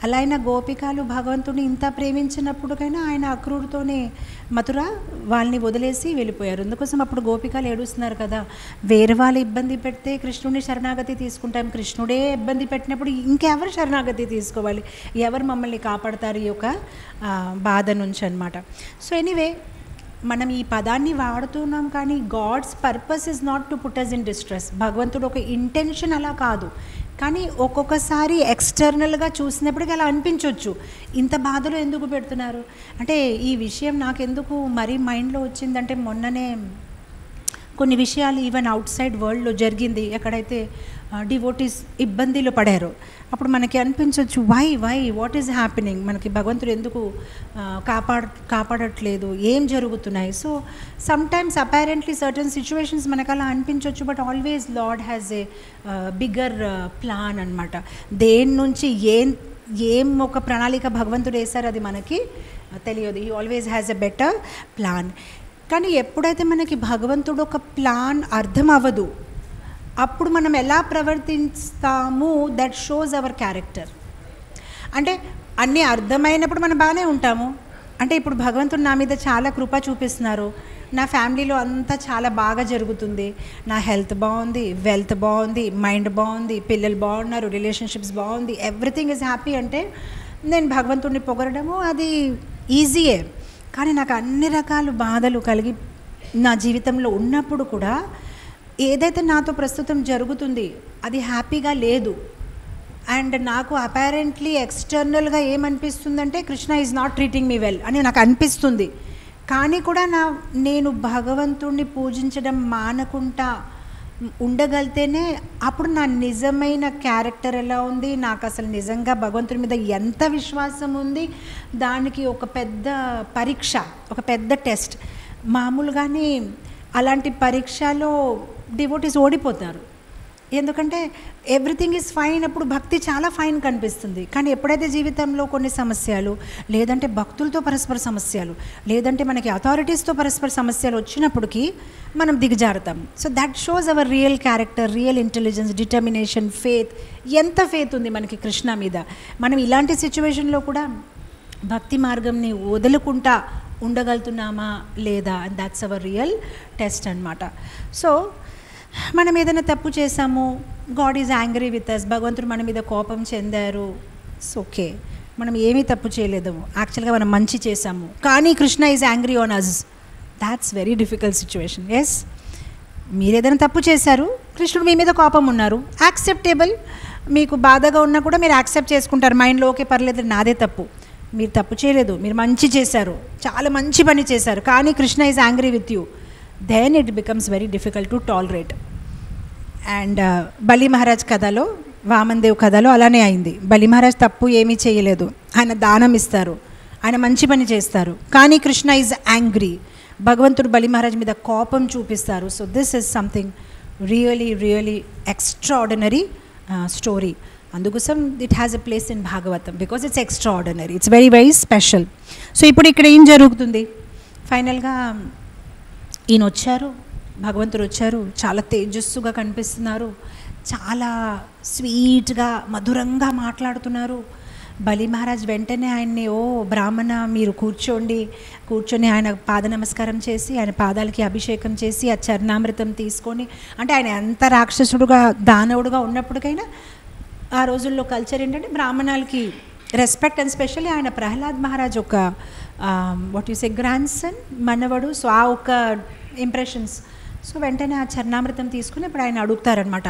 అలా అయినా గోపికలు భగవంతుడిని ఇంత ప్రేమించినప్పటికైనా ఆయన అక్రూరుతోనే మథుర వాళ్ళని వదిలేసి వెళ్ళిపోయారు. అందుకోసం అప్పుడు గోపికలు ఏడుస్తున్నారు కదా, వేరే వాళ్ళు ఇబ్బంది పెడితే కృష్ణుడిని శరణాగతి తీసుకుంటాం, కృష్ణుడే ఇబ్బంది పెట్టినప్పుడు ఇంకెవరు శరణాగతి తీసుకోవాలి, ఎవరు మమ్మల్ని కాపాడతారు ఈ యొక్క బాధ నుంచి అనమాట. సో ఎనీవే మనం ఈ పదాన్ని వాడుతున్నాం, కానీ God's purpose is not to put us in distress. భగవంతుడు ఒక ఇంటెన్షన్ అలా కాదు. కానీ ఒక్కొక్కసారి ఎక్స్టర్నల్గా చూసినప్పటికీ అలా అనిపించవచ్చు, ఇంత బాధలో ఎందుకు పెడుతున్నారు అంటే. ఈ విషయం నాకెందుకు మరీ మైండ్లో వచ్చిందంటే, మొన్ననే కొన్ని విషయాలు ఈవెన్ అవుట్ సైడ్ వరల్డ్లో జరిగింది. ఎక్కడైతే డివోటీస్ ఇబ్బందిలో పడారు, అప్పుడు మనకి అనిపించవచ్చు వై వాట్ ఈజ్ హ్యాపెనింగ్, మనకి భగవంతుడు ఎందుకు కాపాడట్లేదు, ఏం జరుగుతున్నాయి. So sometimes apparently certain situations మనకు అలా అనిపించవచ్చు, but always lord has a bigger plan అనమాట. దేని నుంచి ఏం ఒక ప్రణాళిక భగవంతుడు వేశారు అది మనకి తెలియదు. He always has a better plan. కానీ ఎప్పుడైతే మనకి భగవంతుడు ఒక ప్లాన్ అర్థం అవ్వదు, అప్పుడు మనం ఎలా ప్రవర్తిస్తాము, దట్ షోస్ అవర్ క్యారెక్టర్. అంటే అన్నీ అర్థమైనప్పుడు మనం బాగానే ఉంటాము. అంటే ఇప్పుడు భగవంతుడు నా మీద చాలా కృప చూపిస్తున్నారు, నా ఫ్యామిలీలో అంతా చాలా బాగా జరుగుతుంది, నా హెల్త్ బాగుంది, వెల్త్ బాగుంది, మైండ్ బాగుంది, పిల్లలు బాగున్నారు, రిలేషన్షిప్స్ బాగుంది, ఎవ్రీథింగ్ ఈజ్ హ్యాపీ అంటే నేను భగవంతుడిని పొగడము అది ఈజీయే. కానీ నాకు అన్ని రకాల బాధలు కలిగి నా జీవితంలో ఉన్నప్పుడు కూడా ఏదైతే నాతో ప్రస్తుతం జరుగుతుంది అది హ్యాపీగా లేదు. అండ్ నాకు అపారెంట్లీ ఎక్స్టర్నల్గా ఏమనిపిస్తుందంటే Krishna is not treating me well అని నాకు అనిపిస్తుంది. కానీ కూడా నేను భగవంతుడిని పూజించడం మానకుండా ఉండగలితేనే అప్పుడు నా నిజమైన క్యారెక్టర్ ఎలా ఉంది, నాకు అసలు నిజంగా భగవంతుడి మీద ఎంత విశ్వాసం ఉంది, దానికి ఒక పెద్ద పరీక్ష, ఒక పెద్ద టెస్ట్. మామూలుగానే అలాంటి పరీక్షలో డివోటీస్ ఓడిపోతారు. ఎందుకంటే ఎవ్రీథింగ్ ఈజ్ ఫైన్, అప్పుడు భక్తి చాలా ఫైన్ కనిపిస్తుంది. కానీ ఎప్పుడైతే జీవితంలో కొన్ని సమస్యలు, లేదంటే భక్తులతో పరస్పర సమస్యలు, లేదంటే మనకి అథారిటీస్తో పరస్పర సమస్యలు వచ్చినప్పటికీ మనం దిగజారుతాం. So that shows our real character, real intelligence, determination, faith. ఎంత ఫేత్ ఉంది మనకి కృష్ణ మీద. మనం ఇలాంటి సిచ్యువేషన్లో కూడా భక్తి మార్గంని వదులుకుంటా ఉండగలుగుతున్నామా లేదా, and that's our real test అనమాట. సో మనం ఏదైనా తప్పు చేసాము, God is angry with us, భగవంతుడు మన మీద కోపం చెందారు, ఇట్స్ ఓకే, మనం ఏమీ తప్పు చేయలేదు, యాక్చువల్గా మనం మంచి చేసాము, కానీ Krishna is angry on us, that's very difficult situation. Yes, మీరు ఏదైనా తప్పు చేశారు, కృష్ణుడు మీ మీద కోపం ఉన్నారు, యాక్సెప్టేబుల్. మీకు బాధగా ఉన్నా కూడా మీరు యాక్సెప్ట్ చేసుకుంటారు మైండ్లో, ఓకే పర్లేదు నాదే తప్పు, మీరు తప్పు చేయలేదు, మీరు మంచి చేశారు, చాలా మంచి పని చేశారు, కానీ Krishna is angry with you, then it becomes very difficult to tolerate. And Bali Maharaj కథలో, వామన్ దేవ్ కథలో అలానే అయింది. బలి మహారాజ్ తప్పు ఏమీ చేయలేదు, ఆయన దానం ఇస్తారు, ఆయన మంచి పని చేస్తారు, కానీ కృష్ణ ఈజ్ యాంగ్రీ, భగవంతుడు బలి మహారాజ్ మీద కోపం చూపిస్తారు. So this is something really really extraordinary story. అందుకోసం it has a place in Bhagavatam because it's extraordinary, it's very very special. So ఇప్పుడు ఇక్కడ ఏం జరుగుతుంది, ఫైనల్గా ఈయన వచ్చారు, భగవంతుడు వచ్చారు, చాలా తేజస్సుగా కనిపిస్తున్నారు, చాలా స్వీట్గా మధురంగా మాట్లాడుతున్నారు. బలి మహారాజ్ వెంటనే ఆయన్ని, ఓ బ్రాహ్మణ మీరు కూర్చొని ఆయన పాద నమస్కారం చేసి ఆయన పాదాలకి అభిషేకం చేసి ఆ చరణామృతం తీసుకొని, అంటే ఆయన ఎంత రాక్షసుడుగా దానవుడుగా ఉన్నప్పటికైనా ఆ రోజుల్లో కల్చర్ ఏంటంటే బ్రాహ్మణాలకి రెస్పెక్ట్, అండ్ స్పెషల్లీ ఆయన ప్రహ్లాద్ మహారాజ్ ఒక what you say grand son, మనవడు. సో ఆ ఒక ఇంప్రెషన్స్. సో వెంటనే ఆ చరణామృతం తీసుకుని ఇప్పుడు ఆయన అడుగుతారనమాట,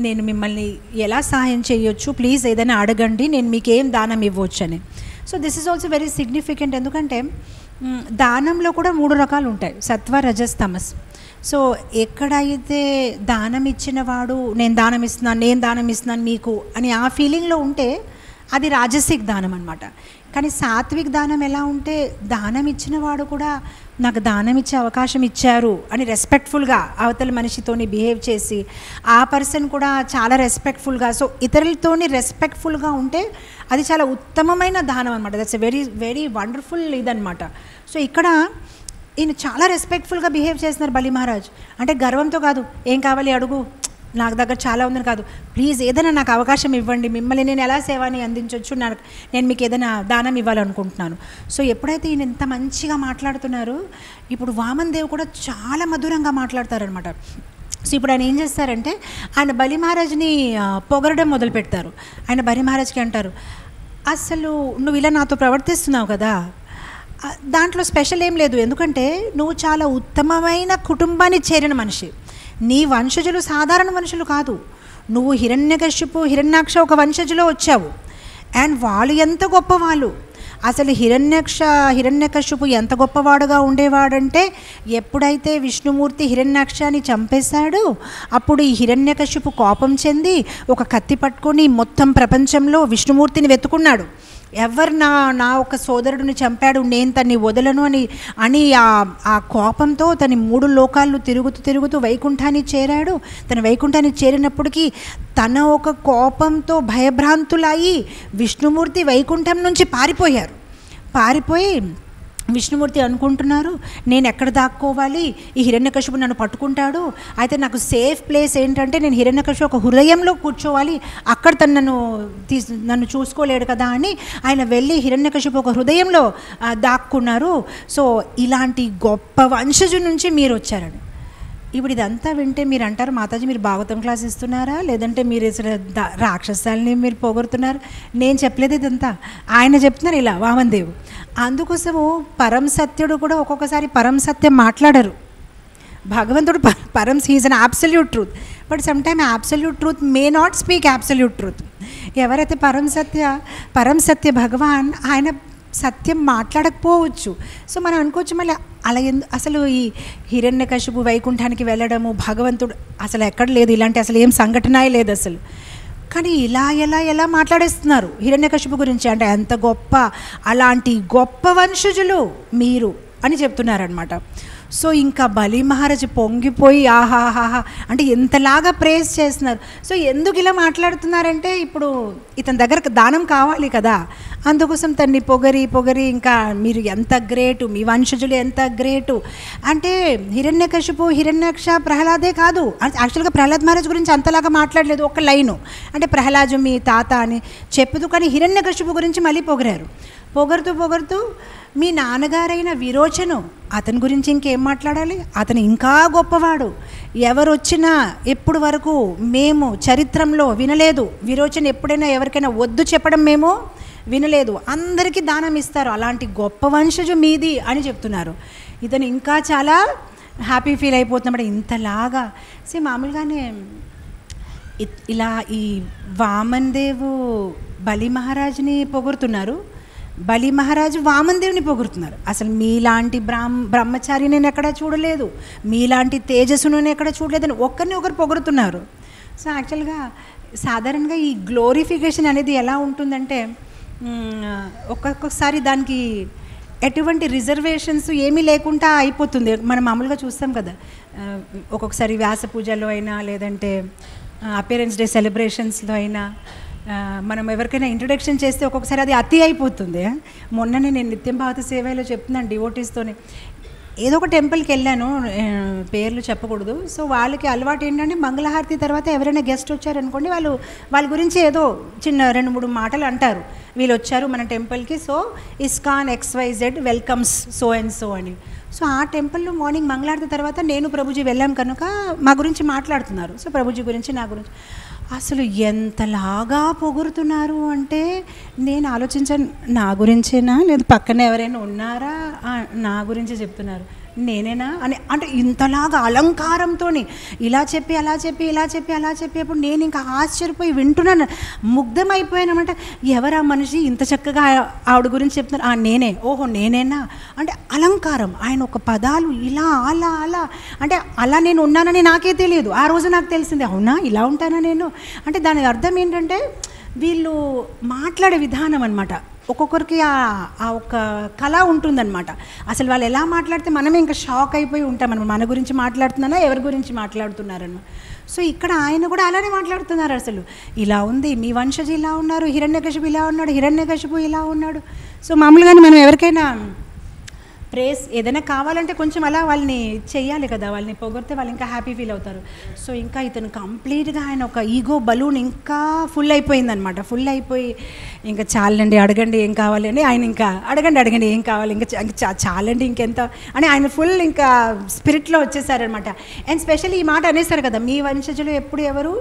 నేను మిమ్మల్ని ఎలా సహాయం చేయొచ్చు, ప్లీజ్ ఏదైనా అడగండి, నేను మీకు ఏం దానం ఇవ్వచ్చు అని. So this is also very significant, ఎందుకంటే దానంలో కూడా 3 రకాలు ఉంటాయి, సత్వ, రజస్, తమస్. సో ఎక్కడైతే దానం ఇచ్చిన వాడు నేను దానం ఇస్తున్నాను మీకు అని ఆ ఫీలింగ్లో ఉంటే అది రాజసిక్ దానం అనమాట. కానీ సాత్విక్ దానం ఎలా ఉంటే దానం ఇచ్చిన వాడు కూడా నాకు దానం ఇచ్చే అవకాశం ఇచ్చారు అని రెస్పెక్ట్ఫుల్గా అవతల మనిషితోని బిహేవ్ చేసి, ఆ పర్సన్ కూడా చాలా రెస్పెక్ట్ఫుల్గా, సో ఇతరులతోని రెస్పెక్ట్ఫుల్గా ఉంటే అది చాలా ఉత్తమమైన దానం అనమాట. That's a very very wonderful ఇదనమాట. సో ఇక్కడ ఈయన చాలా రెస్పెక్ట్ఫుల్గా బిహేవ్ చేస్తున్నారు బలి మహారాజ్. అంటే గర్వంతో కాదు, ఏం కావాలి అడుగు, నాకు దగ్గర చాలా ఉందని కాదు, ప్లీజ్ ఏదైనా నాకు అవకాశం ఇవ్వండి, మిమ్మల్ని నేను ఎలా సేవని అందించవచ్చు, నేను మీకు ఏదైనా దానం ఇవ్వాలనుకుంటున్నాను. సో ఎప్పుడైతే ఈయన ఇంత మంచిగా మాట్లాడుతున్నారో, ఇప్పుడు వామన్ దేవ్ కూడా చాలా మధురంగా మాట్లాడతారనమాట. సో ఇప్పుడు ఆయన ఏం చేస్తారంటే ఆయన బలి మహారాజ్ని పొగరడం మొదలు పెడతారు. ఆయన బలి మహారాజ్కి అంటారు, అసలు నువ్వు ఇలా నాతో ప్రవర్తిస్తున్నావు కదా, దాంట్లో స్పెషల్ ఏం లేదు, ఎందుకంటే నువ్వు చాలా ఉత్తమమైన కుటుంబానికి చేరిన మనిషి, నీ వంశజులు సాధారణ మనుషులు కాదు, నువ్వు హిరణ్యకశిపు హిరణ్యాక్ష ఒక వంశజులో వచ్చావు, అండ్ వాళ్ళు ఎంత గొప్పవాళ్ళు. అసలు హిరణ్యకశిపు ఎంత గొప్పవాడుగా ఉండేవాడంటే, ఎప్పుడైతే విష్ణుమూర్తి హిరణ్యాక్షాన్ని చంపేశాడో అప్పుడు ఈ హిరణ్యకశిపు కోపం చెంది ఒక కత్తి పట్టుకొని మొత్తం ప్రపంచంలో విష్ణుమూర్తిని వెతుకున్నాడు. ఎవరు నా ఒక సోదరుడిని చంపాడు, నేను తన్ని వదలను అని ఆ కోపంతో తన 3 లోకాలు తిరుగుతూ వైకుంఠాన్ని చేరాడు. తన వైకుంఠాన్ని చేరినప్పటికీ తన ఒక కోపంతో భయభ్రాంతులయ్యి విష్ణుమూర్తి వైకుంఠం నుంచి పారిపోయి విష్ణుమూర్తి అనుకుంటున్నారు, నేను ఎక్కడ దాక్కోవాలి, ఈ హిరణ్యకశిపు నన్ను పట్టుకుంటాడు, అయితే నాకు సేఫ్ ప్లేస్ ఏంటంటే నేను హిరణ్యకశిపు ఒక హృదయంలో కూర్చోవాలి, అక్కడ తను నన్ను చూసుకోలేడు కదా అని ఆయన వెళ్ళి హిరణ్యకశిపు ఒక హృదయంలో దాక్కున్నారు. సో ఇలాంటి గొప్ప వంశజు నుంచి మీరు వచ్చారని. ఇప్పుడు ఇదంతా వింటే మీరు అంటారు, మాతాజీ మీరు భాగవతం క్లాస్ ఇస్తున్నారా, లేదంటే మీరు రాక్షసాలని మీరు పొగుడుతున్నారు. నేను చెప్పలేదు ఇదంతా, ఆయన చెప్తున్నారు ఇలా వామన్ దేవ్. అందుకోసము పరం సత్యుడు కూడా ఒక్కొక్కసారి పరం సత్యం మాట్లాడరు. భగవంతుడు he's an absolute truth, but sometime absolute truth may not speak absolute truth. ఎవరైతే పరం సత్య భగవాన్, ఆయన సత్యం మాట్లాడకపోవచ్చు. సో మనం అనుకోవచ్చు మళ్ళీ అలా అసలు ఈ హిరణ్యకశిపు వైకుంఠానికి వెళ్ళడము, భగవంతుడు అసలు ఎక్కడ లేదు, ఇలాంటి అసలు ఏం సంఘటన లేదు అసలు. కానీ ఎలా మాట్లాడేస్తున్నారు హిరణ్యకశిపు గురించి, అంటే ఎంత గొప్ప, అలాంటి గొప్ప వంశజులు మీరు అని చెప్తున్నారనమాట. సో ఇంకా బలి మహారాజ్ పొంగిపోయి ఆహాహాహా అంటే ఎంతలాగా ప్రేజ్ చేస్తున్నారు. సో ఎందుకు ఇలా మాట్లాడుతున్నారంటే, ఇప్పుడు ఇతని దగ్గర దానం కావాలి కదా, అందుకోసం తన్ని పొగరి ఇంకా మీరు ఎంత గ్రేటు, మీ వంశజులు ఎంత గ్రేటు అంటే, హిరణ్యకశిపు హిరణ్యాక్ష ప్రహ్లాదే కాదు, యాక్చువల్గా ప్రహ్లాద్ మహారాజ్ గురించి అంతలాగా మాట్లాడలేదు, ఒక లైను అంటే ప్రహ్లాదు మీ తాత అని చెప్పుదు, కానీ హిరణ్యకశిపు గురించి మళ్ళీ పొగరుతూ మీ నాన్నగారైన విరోచను, అతని గురించి ఇంకేం మాట్లాడాలి, అతను ఇంకా గొప్పవాడు, ఎవరు వచ్చినా ఎప్పుడు వరకు మేము చరిత్రలో వినలేదు, విరోచన ఎప్పుడైనా ఎవరికైనా వద్దు చెప్పడం మేము వినలేదు, అందరికీ దానం ఇస్తారు, అలాంటి గొప్ప వంశజు మీది అని చెప్తున్నారు. ఇతను ఇంకా చాలా హ్యాపీ ఫీల్ అయిపోతున్నమాట ఇంతలాగా. మామూలుగానే ఇలా ఈ వామన్ దేవ్ బలి మహారాజ్ని పొగుడుతున్నారు, బలి మహారాజు వామన్ దేవుని పొగుడుతున్నారు. అసలు మీలాంటి బ్రహ్మచారి నేను ఎక్కడా చూడలేదు, మీలాంటి తేజస్సు నేను ఎక్కడ చూడలేదని ఒకరిని ఒకరు పొగుడుతున్నారు. సో యాక్చువల్గా సాధారణంగా ఈ గ్లోరిఫికేషన్ అనేది ఎలా ఉంటుందంటే ఒక్కొక్కసారి దానికి ఎటువంటి రిజర్వేషన్స్ ఏమీ లేకుండా అయిపోతుంది. మనం మామూలుగా చూస్తాం కదా, ఒక్కొక్కసారి వ్యాస పూజలో అయినా లేదంటే అపియరెన్స్ డే సెలబ్రేషన్స్లో అయినా మనం ఎవరికైనా ఇంట్రొడక్షన్ చేస్తే ఒక్కొక్కసారి అది అతి అయిపోతుంది. మొన్ననే నేను నిత్యం భారత సేవలో చెప్తున్నాను డివోటీస్తోనే, ఏదో ఒక టెంపుల్కి వెళ్ళాను, పేర్లు చెప్పకూడదు. సో వాళ్ళకి అలవాటు ఏంటంటే మంగళహారతి తర్వాత ఎవరైనా గెస్ట్ వచ్చారనుకోండి, వాళ్ళ గురించి ఏదో చిన్న 2-3 మాటలు అంటారు. వీళ్ళు వచ్చారు మన టెంపుల్కి, so ISKCON XYZ welcomes so and so అని. సో ఆ టెంపుల్లో మార్నింగ్ మంగళహారతి తర్వాత నేను ప్రభుజీ వెళ్ళాం కనుక మా గురించి మాట్లాడుతున్నారు. సో ప్రభుజీ గురించి నా గురించి అసలు ఎంతలాగా పొగుడుతున్నారు అంటే నేను ఆలోచించాను, నా గురించేనా లేదు పక్కన ఎవరైనా ఉన్నారా, నా గురించి చెప్తున్నారు నేనేనా అని. అంటే ఇంతలాగా అలంకారంతో ఇలా చెప్పి అలా చెప్పి ఇలా చెప్పి అలా చెప్పేప్పుడు నేను ఇంకా ఆశ్చర్యపోయి వింటున్నాను, ముగ్ధమైపోయానమాట. ఎవరా మనిషి ఇంత చక్కగా ఆవిడ గురించి చెప్తున్నారు, నేనే, ఓహో నేనేనా అంటే అలంకారం. ఆయన ఒక పదాలు ఇలా అలా అలా అంటే అలా నేను ఉన్నానని నాకే తెలియదు. ఆ రోజు నాకు తెలిసింది, అవునా ఇలా ఉంటానా నేను అంటే. దాని అర్థం ఏంటంటే వీళ్ళు మాట్లాడే విధానం అనమాట. ఒక్కొక్కరికి ఆ ఒక కళ ఉంటుందన్నమాట. అసలు వాళ్ళు ఎలా మాట్లాడితే మనమే ఇంకా షాక్ అయిపోయి ఉంటాం అనమాట, మన గురించి మాట్లాడుతున్నానా ఎవరి గురించి మాట్లాడుతున్నారన్న. సో ఇక్కడ ఆయన కూడా అలానే మాట్లాడుతున్నారు. అసలు ఇలా ఉంది, మీ వంశజి ఇలా ఉన్నారు, హిరణ్యకశిపు ఇలా ఉన్నాడు, హిరణ్యకశిపు ఇలా ఉన్నాడు. సో మామూలుగానే మనం ఎవరికైనా ప్రేస్ ఏదైనా కావాలంటే కొంచెం అలా వాళ్ళని చెయ్యాలి కదా, వాళ్ళని పొగిడితే వాళ్ళు ఇంకా హ్యాపీ ఫీల్ అవుతారు. సో ఇంకా ఇతను కంప్లీట్గా ఆయన ఒక ఈగో బలూన్ ఇంకా ఫుల్ అయిపోయిందనమాట. ఫుల్ అయిపోయి ఇంకా చాలండి అడగండి ఏం కావాలి అని ఆయన ఇంకా అడగండి ఏం కావాలి ఇంకా చాలండి ఇంకెంత అని ఆయన ఫుల్ ఇంకా స్పిరిట్లో వచ్చేసారనమాట. అండ్ స్పెషల్లీ ఈ మాట అనేసారు కదా, మీ వంశజులు ఎప్పుడు ఎవరు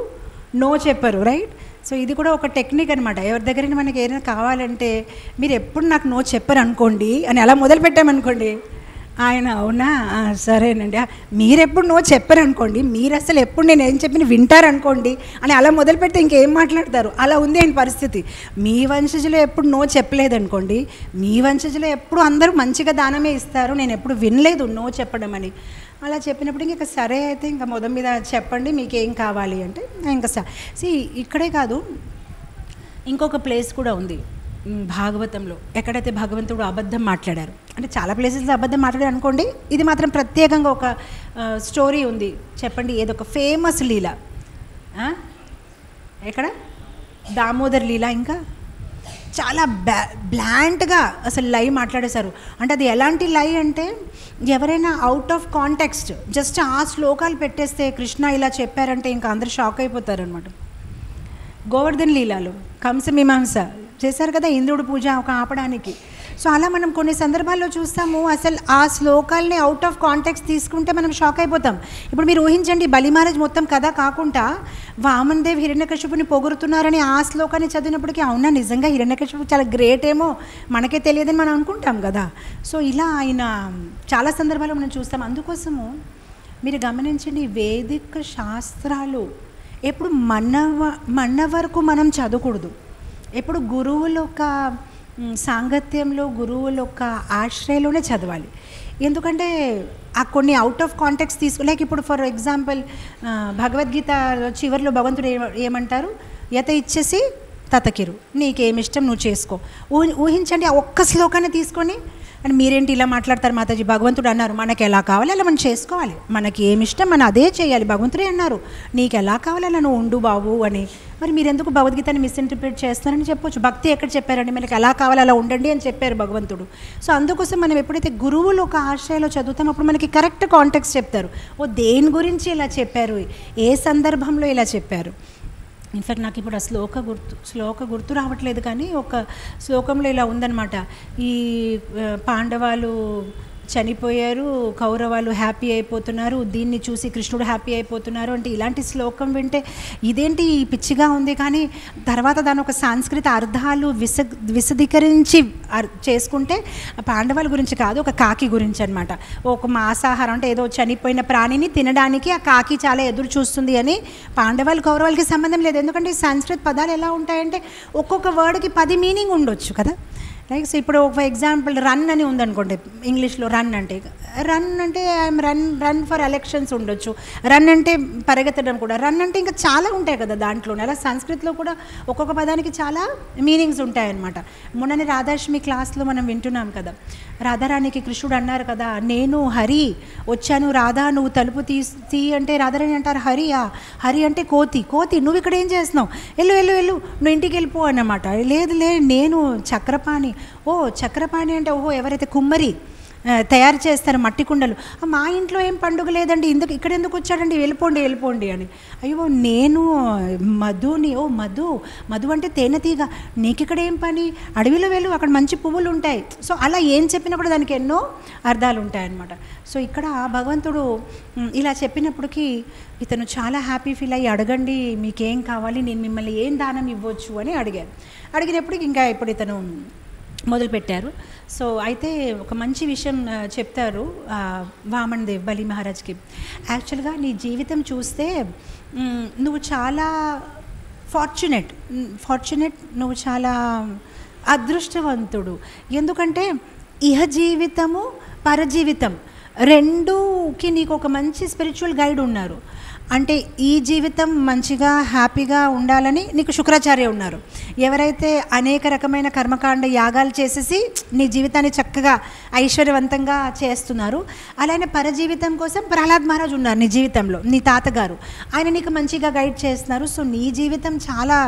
నో చెప్పరు, రైట్. సో ఇది కూడా ఒక టెక్నిక్ అనమాట. ఎవరి దగ్గర మనకి ఏదైనా కావాలంటే మీరు ఎప్పుడు నాకు నో చెప్పరు అనుకోండి అని అలా మొదలు పెట్టామనుకోండి, ఆయన అవునా సరేనండి, మీరు ఎప్పుడు నో చెప్పరు అనుకోండి, మీరు అసలు ఎప్పుడు నేను ఏం చెప్పిన వింటారనుకోండి అని అలా మొదలుపెడితే ఇంకేం మాట్లాడతారు. అలా ఉంది ఆయన పరిస్థితి. మీ వంశజులు ఎప్పుడు నో చెప్పలేదనుకోండి, మీ వంశజులు ఎప్పుడు అందరూ మంచిగా దానమే ఇస్తారు, నేను ఎప్పుడు వినలేదు నో చెప్పడం అని. అలా చెప్పినప్పుడు ఇంకా సరే అయితే ఇంకా మొదటి మీద చెప్పండి మీకేం కావాలి అంటే ఇంకా ఇక్కడే కాదు, ఇంకొక ప్లేస్ కూడా ఉంది భాగవతంలో, ఎక్కడైతే భగవంతుడు అబద్ధం మాట్లాడారు అంటే చాలా ప్లేసెస్లో అబద్ధం మాట్లాడారు అనుకోండి, ఇది మాత్రం ప్రత్యేకంగా ఒక స్టోరీ ఉంది. చెప్పండి ఏదో ఒక ఫేమస్ లీల, ఎక్కడ దామోదర్ లీల, ఇంకా చాలా బ్లాంట్గా అసలు లై మాట్లాడేశారు. అంటే అది ఎలాంటి లై అంటే ఎవరైనా అవుట్ ఆఫ్ కాంటెక్స్ట్ జస్ట్ ఆ శ్లోకాలు పెట్టేస్తే కృష్ణ ఇలా చెప్పారంటే ఇంకా అందరూ షాక్ అయిపోతారనమాట. గోవర్ధన్ లీలాలు కంసమీమాంస చేశారు కదా, ఇంద్రుడు పూజ ఒక ఆపడానికి. సో అలా మనం కొన్ని సందర్భాల్లో చూస్తాము, అసలు ఆ శ్లోకాలని అవుట్ ఆఫ్ కాంటెక్స్ట్ తీసుకుంటే మనం షాక్ అయిపోతాం. ఇప్పుడు మీరు ఊహించండి, బలి మహారాజ్ మొత్తం కథ కాకుండా వామన్ దేవ్ హిరణ్యకశిపుని పొగుడుతున్నారని ఆ శ్లోకాన్ని చదివినప్పటికీ అవునా నిజంగా హిరణ్యకశిపు చాలా గ్రేట్ ఏమో మనకే తెలియదని మనం అనుకుంటాం కదా. సో ఇలా ఆయన చాలా సందర్భాల్లో మనం చూస్తాం. అందుకోసము మీరు గమనించండి, వేదిక శాస్త్రాలు ఎప్పుడు మన వరకు మనం చదవకూడదు. ఎప్పుడు గురువుల యొక్క సాంగత్యంలో, గురువుల యొక్క ఆశ్రయంలోనే చదవాలి. ఎందుకంటే ఆ కొన్ని అవుట్ ఆఫ్ కాంటెక్స్ట్ లైక్ ఇప్పుడు ఫర్ ఎగ్జాంపుల్ భగవద్గీత చివరిలో భగవంతుడు ఏమంటారు, యత ఇచ్చేసి తతకిరు, నీకేమిష్టం నువ్వు చేసుకో. ఊహించండి, ఆ ఒక్క శ్లోకాన్ని తీసుకొని అని మీరేంటి ఇలా మాట్లాడతారు మాతాజీ, భగవంతుడు అన్నారు మనకి ఎలా కావాలి అలా మనం చేసుకోవాలి, మనకి ఏమిష్టం మనం అదే చేయాలి, భగవంతుడే అన్నారు నీకు ఎలా కావాలి అలా నువ్వు ఉండు బాబు అని. మరి మీరు ఎందుకు భగవద్గీతని మిస్ఇంటర్ప్రిట్ చేస్తారని చెప్పొచ్చు. భక్తి ఎక్కడ చెప్పారండి, మనకి ఎలా కావాలి అలా ఉండండి అని చెప్పారు భగవంతుడు. సో అందుకోసం మనం ఎప్పుడైతే గురువులు ఒక ఆశ్రయంలో చదువుతామో అప్పుడు మనకి కరెక్ట్ కాంటెక్స్ట్ చెప్తారు. దేని గురించి ఇలా చెప్పారు, ఏ సందర్భంలో ఇలా చెప్పారు. ఇన్ఫ్యాక్ట్ నాకు ఇప్పుడు ఆ శ్లోక గుర్తు రావట్లేదు, కానీ ఒక శ్లోకంలో ఇలా ఉందన్నమాట, ఈ పాండవాలు చనిపోయారు, కౌరవాలు హ్యాపీ అయిపోతున్నారు, దీన్ని చూసి కృష్ణుడు హ్యాపీ అయిపోతున్నారు అంటే ఇలాంటి శ్లోకం వింటే ఇదేంటి పిచ్చిగా ఉంది. కానీ తర్వాత దాని ఒక సాంస్కృతిక అర్థాలు విశదీకరించి చేసుకుంటే పాండవాల గురించి కాదు, ఒక కాకి గురించి అనమాట. ఒక మాంసాహారం అంటే ఏదో చనిపోయిన ప్రాణిని తినడానికి ఆ కాకి చాలా ఎదురు చూస్తుంది అని. పాండవాలు కౌరవాలకి సంబంధం లేదు, ఎందుకంటే సాంస్కృతిక పదాలు ఎలా ఉంటాయంటే ఒక్కొక్క వర్డ్కి 10 మీనింగ్ ఉండొచ్చు కదా. లైక్ ఇప్పుడు ఫర్ ఎగ్జాంపుల్ రన్ అని ఉందనుకోండి, ఇంగ్లీష్లో రన్ అంటే ఐఎమ్ రన్ ఫర్ ఎలక్షన్స్ ఉండొచ్చు, రన్ అంటే పరిగెత్తడం కూడా, రన్ అంటే ఇంకా చాలా ఉంటాయి కదా దాంట్లోనే. అలా సంస్కృతిలో కూడా ఒక్కొక్క పదానికి చాలా మీనింగ్స్ ఉంటాయన్నమాట. మొన్ననే రాధాష్మి క్లాస్లో మనం వింటున్నాం కదా, రాధారాణికి కృష్ణుడు అన్నారు కదా, నేను హరి వచ్చాను రాధా నువ్వు తలుపు తీ అంటే రాధారాణి అంటారు హరియా, హరి అంటే కోతి, నువ్వు ఇక్కడ ఏం చేస్తున్నావు, వెళ్ళు నువ్వు ఇంటికి వెళ్ళిపో అన్నమాట. లేదు నేను చక్రపాణి. చక్రపాణి అంటే ఎవరైతే కుమ్మరి తయారు చేస్తారు మట్టి కుండలు, మా ఇంట్లో ఏం పండుగ లేదండి, ఇక్కడ ఎందుకు వచ్చాడండి, వెళ్ళిపోండి అని. అయ్యో నేను మధుని. మధు అంటే తేనెతీగ, నీకు ఇక్కడ ఏం పని, అడవిలో వెళ్ళు అక్కడ మంచి పువ్వులు ఉంటాయి. సో అలా ఏం చెప్పినా కూడా దానికి ఎన్నో అర్థాలు ఉంటాయన్నమాట. సో ఇక్కడ భగవంతుడు ఇలా చెప్పినప్పటికీ ఇతను చాలా హ్యాపీ ఫీల్ అయ్యి, అడగండి మీకేం కావాలి, నేను మిమ్మల్ని ఏం దానం ఇవ్వచ్చు అని అడిగినప్పటికి ఇంకా ఇప్పుడు ఇతను మొదలుపెట్టారు. సో అయితే ఒక మంచి విషయం చెప్తారు వామన్ దేవ్ బలి మహారాజ్కి. యాక్చువల్గా నీ జీవితం చూస్తే నువ్వు చాలా ఫార్చునేట్, నువ్వు చాలా అదృష్టవంతుడు. ఎందుకంటే ఇహ జీవితము పరజీవితం రెండుకి నీకు ఒక మంచి స్పిరిచువల్ గైడ్ ఉన్నారు. అంటే ఈ జీవితం మంచిగా హ్యాపీగా ఉండాలని నీకు శుక్రాచార్య ఉన్నారు. ఎవరైతే అనేక రకమైన కర్మకాండ యాగాలు చేసేసి నీ జీవితాన్ని చక్కగా ఐశ్వర్యవంతంగా చేస్తున్నారు, అలానే పరజీవితం కోసం ప్రహ్లాద్ మహారాజ్ ఉన్నారు నీ జీవితంలో, నీ తాతగారు, ఆయన నీకు మంచిగా గైడ్ చేస్తున్నారు. సో నీ జీవితం చాలా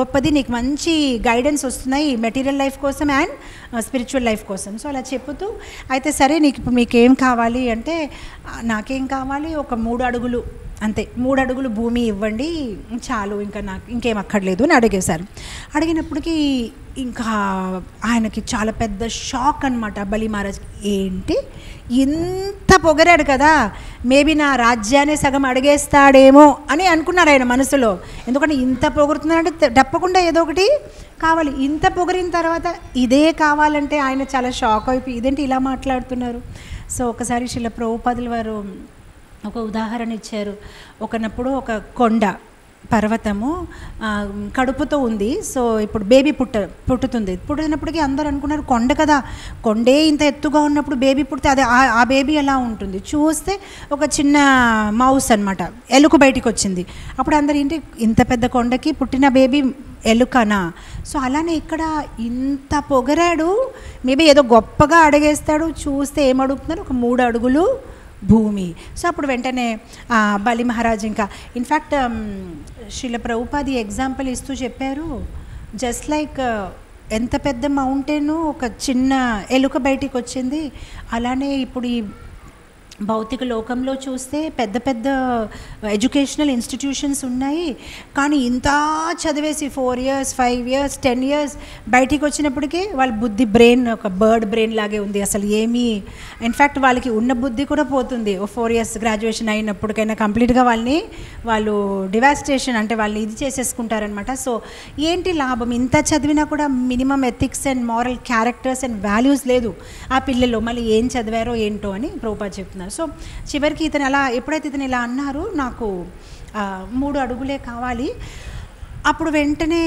గొప్పది, నీకు మంచి గైడెన్స్ వస్తున్నాయి మెటీరియల్ లైఫ్ కోసం అండ్ స్పిరిచువల్ లైఫ్ కోసం. సో అలా చెప్పుతూ అయితే సరే మీకేం కావాలి అంటే, నాకేం కావాలి, ఒక 3 అడుగులు అంతే, 3 అడుగులు భూమి ఇవ్వండి చాలు, ఇంకా నాకు ఇంకేం అక్కర్లేదు అని అడిగేశారు. అడిగినప్పటికీ ఇంకా ఆయనకి చాలా పెద్ద షాక్ అనమాట బలి మహారాజ్. ఏంటి ఇంత పొగరాడు కదా, మేబీ నా రాజ్యాన్ని సగం అడిగేస్తాడేమో అని అనుకున్నారు ఆయన మనసులో. ఎందుకంటే ఇంత పొగురుతున్నాడంటే తప్పకుండా ఏదో ఒకటి కావాలి. ఇంత పొగిరిన తర్వాత ఇదే కావాలంటే ఆయన చాలా షాక్ అయిపోయి ఇదేంటి ఇలా మాట్లాడుతున్నారు. సో ఒకసారి శ్రీల ప్రభుపాదుల వారు ఒక ఉదాహరణ ఇచ్చారు. ఒకనప్పుడు ఒక కొండ పర్వతము కడుపుతో ఉంది. సో ఇప్పుడు బేబీ పుట్టినప్పటికీ అందరూ అనుకున్నారు కొండ కదా, కొండే ఇంత ఎత్తుగా ఉన్నప్పుడు బేబీ పుడితే అదే ఆ బేబీ ఎలా ఉంటుంది. చూస్తే ఒక చిన్న మౌస్ అనమాట, ఎలుక బయటికి వచ్చింది. అప్పుడు అందరు ఏంటి ఇంత పెద్ద కొండకి పుట్టిన బేబీ ఎలుకనా. సో అలానే ఇక్కడ ఇంత పొగరాడు, మేబీ ఏదో గొప్పగా అడిగేస్తాడు. చూస్తే ఏమడుగుతున్నారు, ఒక 3 అడుగులు భూమి. సో అప్పుడు వెంటనే బలి మహారాజ్ ఇంకా ఇన్ఫ్యాక్ట్ శ్రీల ప్రభుపాది ఎగ్జాంపుల్ ఇస్తూ చెప్పారు, జస్ట్ లైక్ ఎంత పెద్ద మౌంటైను ఒక చిన్న ఎలుక బయటికి వచ్చింది, అలానే ఇప్పుడు ఈ భౌతిక లోకంలో చూస్తే పెద్ద పెద్ద ఎడ్యుకేషనల్ ఇన్స్టిట్యూషన్స్ ఉన్నాయి, కానీ ఇంత చదివేసి 4 years 5 years 10 years బయటికి వచ్చినప్పటికీ వాళ్ళ బుద్ధి బ్రెయిన్ ఒక బర్డ్ బ్రెయిన్ లాగే ఉంది. అసలు ఏమీ ఇన్ఫ్యాక్ట్ వాళ్ళకి ఉన్న బుద్ధి కూడా పోతుంది. 4 years గ్రాడ్యుయేషన్ అయినప్పటికైనా కంప్లీట్గా వాళ్ళు డివాస్టేషన్ అంటే వాళ్ళని ఇది చేసేసుకుంటారనమాట. సో ఏంటి లాభం, ఇంత చదివినా కూడా minimum ethics and moral characters and values లేదు ఆ పిల్లలు, మళ్ళీ ఏం చదివారో ఏంటో అని ప్రభుపాద చెప్తున్నారు. సో చివరికి ఎప్పుడైతే ఇతను ఇలా అన్నారు, నాకు 3 అడుగులే కావాలి, అప్పుడు వెంటనే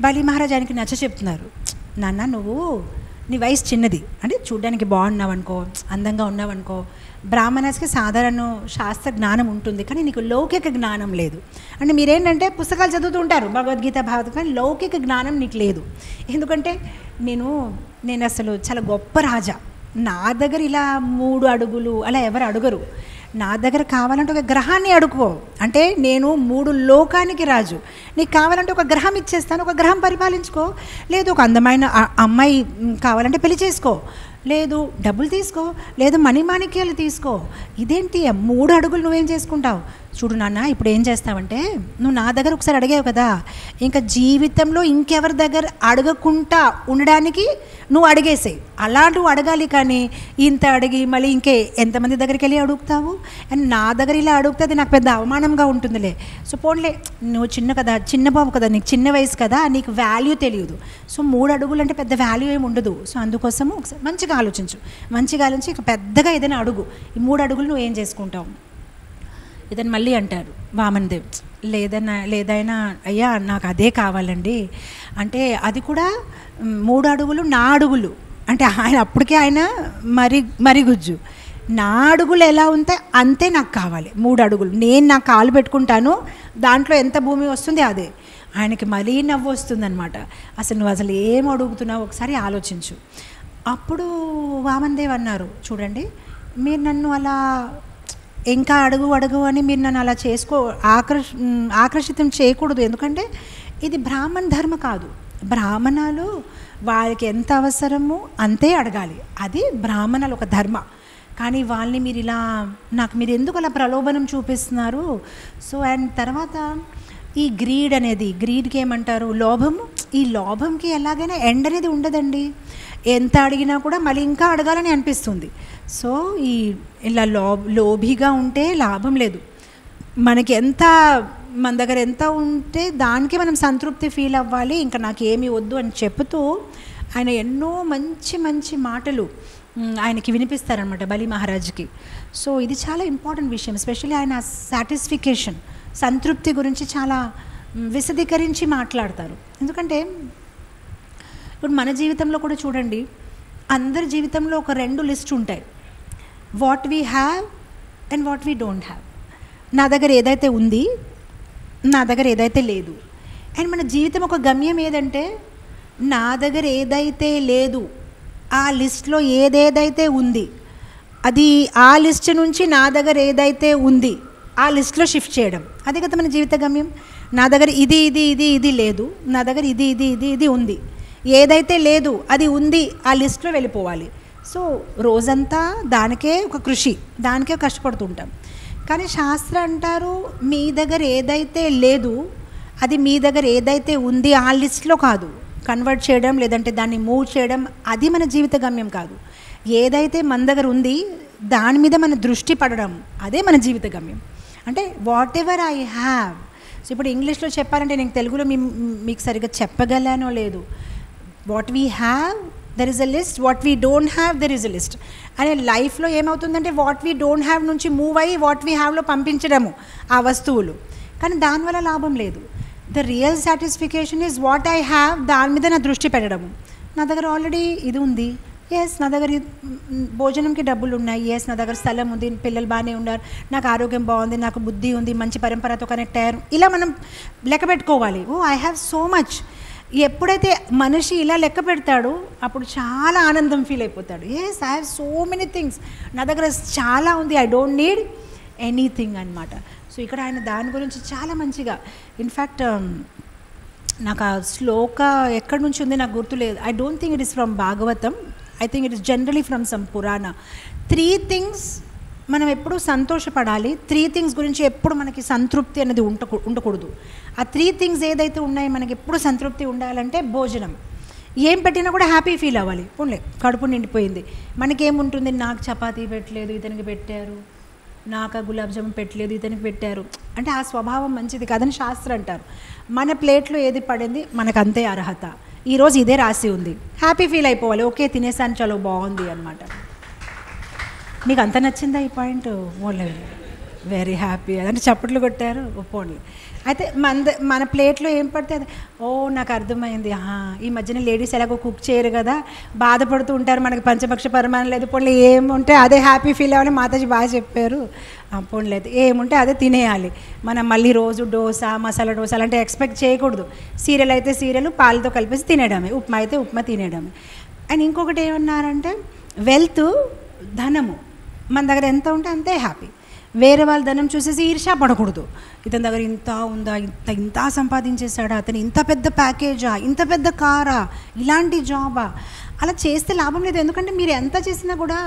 బలి మహారాజ్ ఆయనకి నచ్చ చెప్తున్నారు, నాన్న నువ్వు నీ వయసు చిన్నది అంటే చూడ్డానికి బాగున్నావనుకో, అందంగా ఉన్నావనుకో, బ్రాహ్మణస్కి సాధారణ శాస్త్ర జ్ఞానం ఉంటుంది, కానీ నీకు లౌకిక జ్ఞానం లేదు. అంటే మీరేంటంటే పుస్తకాలు చదువుతూ ఉంటారు భగవద్గీత భాగవతం, కానీ లౌకిక జ్ఞానం నీకు లేదు. ఎందుకంటే నేను అసలు చాలా గొప్ప రాజా, నా దగ్గర ఇలా 3 అడుగులు అలా ఎవరు అడగరు. నా దగ్గర కావాలంటే ఒక గ్రహాన్ని అడుకో, అంటే నేను 3 లోకానికి రాజు, నీకు కావాలంటే ఒక గ్రహం ఇచ్చేస్తాను, ఒక గ్రహం పరిపాలించుకో, లేదు ఒక అందమైన అమ్మాయి కావాలంటే పెళ్లి చేసుకో, లేదు డబ్బులు తీసుకో, లేదు మణిమాణిక్యాలు తీసుకో. ఇదేంటి 3 అడుగులు నువ్వేం చేసుకుంటావు? చూడు నాన్న, ఇప్పుడు ఏం చేస్తావంటే నువ్వు నా దగ్గర ఒకసారి అడిగావు కదా, ఇంకా జీవితంలో ఇంకెవరి దగ్గర అడగకుండా ఉండడానికి నువ్వు అడిగేసేయి. అలా నువ్వు అడగాలి, కానీ ఇంత అడిగి మళ్ళీ ఎంతమంది దగ్గరికి వెళ్ళి అడుగుతావు? అండ్ నా దగ్గర ఇలా అడిగితే అది నాకు పెద్ద అవమానంగా ఉంటుందిలే. సో పోన్లే, నువ్వు చిన్న బాబు కదా, నీకు చిన్న వయసు కదా, నీకు వాల్యూ తెలియదు. సో 3 అడుగులు అంటే పెద్ద వాల్యూ ఏమి ఉండదు. సో అందుకోసము ఒకసారి మంచిగా ఆలోచించి ఇక పెద్దగా ఏదైనా అడుగు, ఈ 3 అడుగులు నువ్వు ఏం చేసుకుంటావు? ఇతను మళ్ళీ అంటారు వామనదేవ్, లేదైనా అయ్యా నాకు అదే కావాలండి అంటే అది కూడా 3 అడుగులు నా అడుగులు అంటే ఆయన అప్పటికే ఆయన మరిగుజ్జు, నా అడుగులు ఎలా ఉంటే అంతే నాకు కావాలి, 3 అడుగులు నేను నా కాలు పెట్టుకుంటాను, దాంట్లో ఎంత భూమి వస్తుంది అదే. ఆయనకి మరీ నవ్వు వస్తుందన్నమాట. నువ్వు అసలు ఏం అడుగుతున్నావు ఒకసారి ఆలోచించు. అప్పుడు వామనదేవ్ అన్నారు, చూడండి మీరు నన్ను అలా ఇంకా అడుగు అని మీరు నన్ను అలా ఆకర్షితం చేయకూడదు, ఎందుకంటే ఇది బ్రాహ్మణ ధర్మ కాదు. బ్రాహ్మణాలు వాళ్ళకి ఎంత అవసరమో అంతే అడగాలి, అది బ్రాహ్మణాలు ఒక ధర్మ. కానీ వాళ్ళని మీరు ఇలా మీరు ఎందుకు అలా ప్రలోభనం చూపిస్తున్నారు? సో అండ్ తర్వాత ఈ గ్రీడ్కి ఏమంటారు, లోభము. ఈ లోభంకి ఎలాగైనా ఎండ్ అనేది ఉండదండి, ఎంత అడిగినా కూడా మళ్ళీ ఇంకా అడగాలని అనిపిస్తుంది. సో ఇలా లోభిగా ఉంటే లాభం లేదు. మన దగ్గర ఎంత ఉంటే దానికి మనం సంతృప్తి ఫీల్ అవ్వాలి, ఇంకా నాకు ఏమీ వద్దు అని చెప్తూ ఆయన ఎన్నో మంచి మంచి మాటలు ఆయనకి వినిపిస్తారనమాట బలి మహారాజ్కి. సో ఇది చాలా ఇంపార్టెంట్ విషయం. ఎస్పెషల్లీ ఆయన సాటిస్ఫికేషన్, సంతృప్తి గురించి చాలా విశదీకరించి మాట్లాడతారు. ఎందుకంటే ఇప్పుడు మన జీవితంలో కూడా చూడండి, అందరి జీవితంలో ఒక 2 లిస్ట్ ఉంటాయి, what we have and what we don't have. నా దగ్గర ఏదైతే ఉంది, నా దగ్గర ఏదైతే లేదు. అండ్ మన జీవితం ఒక గమ్యం ఏదంటే, నా దగ్గర ఏదైతే లేదు ఆ లిస్ట్లో ఏదేదైతే ఉంది అది ఆ లిస్ట్ నుంచి నా దగ్గర ఏదైతే ఉంది ఆ లిస్ట్లో షిఫ్ట్ చేయడం, అదే కదా మన జీవిత గమ్యం. నా దగ్గర ఇది లేదు, నా దగ్గర ఇది ఉంది, ఏదైతే లేదు అది ఉంది ఆ లిస్ట్లో వెళ్ళిపోవాలి. సో రోజంతా దానికే ఒక కృషి, దానికే కష్టపడుతుంటాం. కానీ శాస్త్రం అంటారు, మీ దగ్గర ఏదైతే లేదు అది మీ దగ్గర ఏదైతే ఉంది ఆ లిస్ట్లో కాదు కన్వర్ట్ చేయడం, లేదంటే దాన్ని మూవ్ చేయడం, అది మన జీవిత గమ్యం కాదు. ఏదైతే మన దగ్గర ఉంది దాని మీద మన దృష్టి పడడం, అదే మన జీవిత గమ్యం. అంటే what ever I have. So ఇప్పుడు ఇంగ్లీష్లో చెప్పాలంటే నేను తెలుగులో మీకు సరిగ్గా చెప్పగలనో లేదు. What we have there is a list, what we don't have there is a list. అనే లైఫ్లో ఏమవుతుందంటే వాట్ వీ డోంట్ హ్యావ్ నుంచి మూవ్ అయ్యి వాట్ వీ హ్యావ్లో పంపించడము ఆ వస్తువులు, కానీ దానివల్ల లాభం లేదు. The real satisfaction is what I have, దాని మీద నా దృష్టి పెట్టడము. నా దగ్గర ఆల్రెడీ ఇది ఉంది, ఎస్ నా దగ్గర భోజనంకి డబ్బులు ఉన్నాయి, ఎస్ నా దగ్గర స్థలం ఉంది, పిల్లలు బాగానే ఉన్నారు, నాకు ఆరోగ్యం బాగుంది, నాకు బుద్ధి ఉంది, మంచి పరంపరతో కనెక్ట్ అయ్యారు, ఇలా మనం లెక్క పెట్టుకోవాలి. ఓ ఐ హ్యావ్ సో మచ్. ఎప్పుడైతే మనిషి ఇలా లెక్క పెడతాడో అప్పుడు చాలా ఆనందం ఫీల్ అయిపోతాడు. Yes I have so many things, నా దగ్గర చాలా ఉంది, ఐ డోంట్ నీడ్ ఎనీథింగ్ అనమాట. సో ఇక్కడ ఆయన దాని గురించి చాలా మంచిగా, ఇన్ఫ్యాక్ట్ నాకు ఆ శ్లోక ఎక్కడి నుంచి ఉంది నాకు గుర్తులేదు. I don't think it is from Bhagavatam, I think it is generally from some పురాణ. 3 things మనం ఎప్పుడు సంతోషపడాలి, 3 things గురించి ఎప్పుడు మనకి సంతృప్తి అనేది ఉండకూడదు. ఆ 3 things ఏదైతే ఉన్నాయో మనకి ఎప్పుడు సంతృప్తి ఉండాలంటే, భోజనం ఏం పెట్టినా కూడా హ్యాపీ ఫీల్ అవ్వాలి. పోన్లే కడుపు నిండిపోయింది, మనకేముంటుంది, నాకు చపాతీ పెట్టలేదు ఇతనికి పెట్టారు, నాకు గులాబ్ జామున్ పెట్టలేదు ఇతనికి పెట్టారు అంటే ఆ స్వభావం మంచిది కాదని శాస్త్రం అంటారు. మన ప్లేట్లో ఏది పడింది మనకు అంతే అర్హత, ఈరోజు ఇదే రాసి ఉంది, హ్యాపీ ఫీల్ అయిపోవాలి, ఓకే తినేసాను చాలా బాగుంది అనమాట. మీకు అంత నచ్చిందా ఈ పాయింట్? ఓన్లీ వెరీ హ్యాపీ అంటే చప్పట్లు కొట్టారు, ఒప్పుకోండి. అయితే మన ప్లేట్లో ఏం పడితే అది, ఓ నాకు అర్థమైంది, ఈ మధ్యన లేడీస్ ఎలాగో కుక్ చేయరు కదా, బాధపడుతూ ఉంటారు, మనకి పంచపక్ష పరిమాణం లేదు, పోన్లే ఏముంటే అదే హ్యాపీ ఫీల్ అవ్వాలి, మాతాజీ బాగా చెప్పారు, పోన్లేదు ఏముంటే అదే తినేయాలి. మనం మళ్ళీ రోజు దోశ మసాలా దోశ అలాంటి ఎక్స్పెక్ట్ చేయకూడదు. సీరియల్ అయితే సీరియల్ పాలతో కలిపేసి తినేయడమే, ఉప్మా అయితే ఉప్మా తినేయడమే. అండ్ ఇంకొకటి ఏమన్నారంటే, వెల్త్ ధనము మన దగ్గర ఎంత ఉంటే అంతే హ్యాపీ. వేరే వాళ్ళ ధనం చూసేసి ఈర్ష్య పడకూడదు, ఇతని దగ్గర ఇంత ఉందా, ఇంత సంపాదించేశాడా, అతను ఇంత పెద్ద ప్యాకేజా, ఇంత పెద్ద కారా, ఇలాంటి జాబా, అలా చేస్తే లాభం లేదు. ఎందుకంటే మీరు ఎంత చేసినా కూడా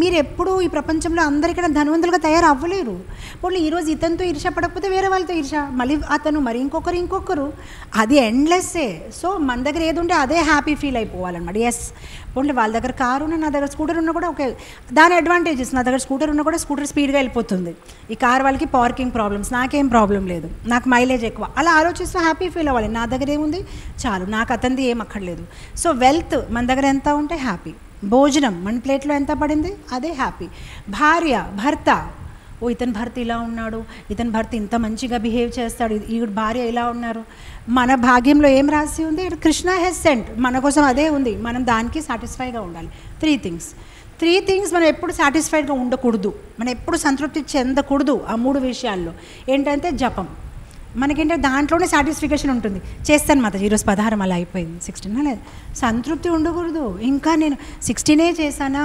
మీరు ఎప్పుడు ఈ ప్రపంచంలో అందరికీ ధనవంతులుగా తయారు అవ్వలేరు. పోనీ ఈరోజు ఇతనితో ఈర్ష్య పడకపోతే వేరే వాళ్ళతో ఈర్ష్య, మళ్ళీ అతను మరి ఇంకొకరు, అది ఎండ్లెస్సే. సో మన దగ్గర ఏది ఉంటే అదే హ్యాపీ ఫీల్ అయిపోవాలన్నమాట. ఎస్ పోనీ వాళ్ళ దగ్గర కారు ఉన్నా నా దగ్గర స్కూటర్ ఉన్నా కూడా ఓకే, దాని అడ్వాంటేజెస్, నా దగ్గర స్కూటర్ ఉన్నా కూడా స్కూటర్ స్పీడ్గా వెళ్ళిపోతుంది, ఈ కార్ వాళ్ళకి పార్కింగ్ ప్రాబ్లమ్స్, నాకేం ప్రాబ్లం లేదు, నాకు మైలేజ్ ఎక్కువ, అలా ఆలోచిస్తూ హ్యాపీ ఫీల్ అవ్వాలి. నా దగ్గర ఏముంది చాలు, నాకు అతనిది ఏం అక్కర్లేదు. సో వెల్త్ మన దగ్గర ఎంత ఉంటే హ్యాపీ, భోజనం మన ప్లేట్లో ఎంత పడింది అదే హ్యాపీ, భార్య భర్త ఓ ఇతని భర్త ఇలా ఉన్నాడు, ఇతని భర్త ఇంత మంచిగా బిహేవ్ చేస్తాడు, ఈవిడ భార్య ఇలా ఉన్నారు. మన భాగ్యంలో ఏం రాసి ఉంది? కృష్ణ హెస్ సెంట్, మన కోసం అదే ఉంది. మనం దానికి సాటిస్ఫైగా ఉండాలి. త్రీ థింగ్స్ మనం ఎప్పుడు సాటిస్ఫైడ్గా ఉండకూడదు, మనం ఎప్పుడు సంతృప్తి చెందకూడదు. ఆ 3 విషయాల్లో ఏంటంటే జపం, మనకేంటంటే దాంట్లోనే సాటిస్ఫికేషన్ ఉంటుంది. చేస్తాను మాతాజీ, ఈరోజు 16 అలా అయిపోయింది, 16 లేదు, సంతృప్తి ఉండకూడదు. ఇంకా నేను 16 చేశానా,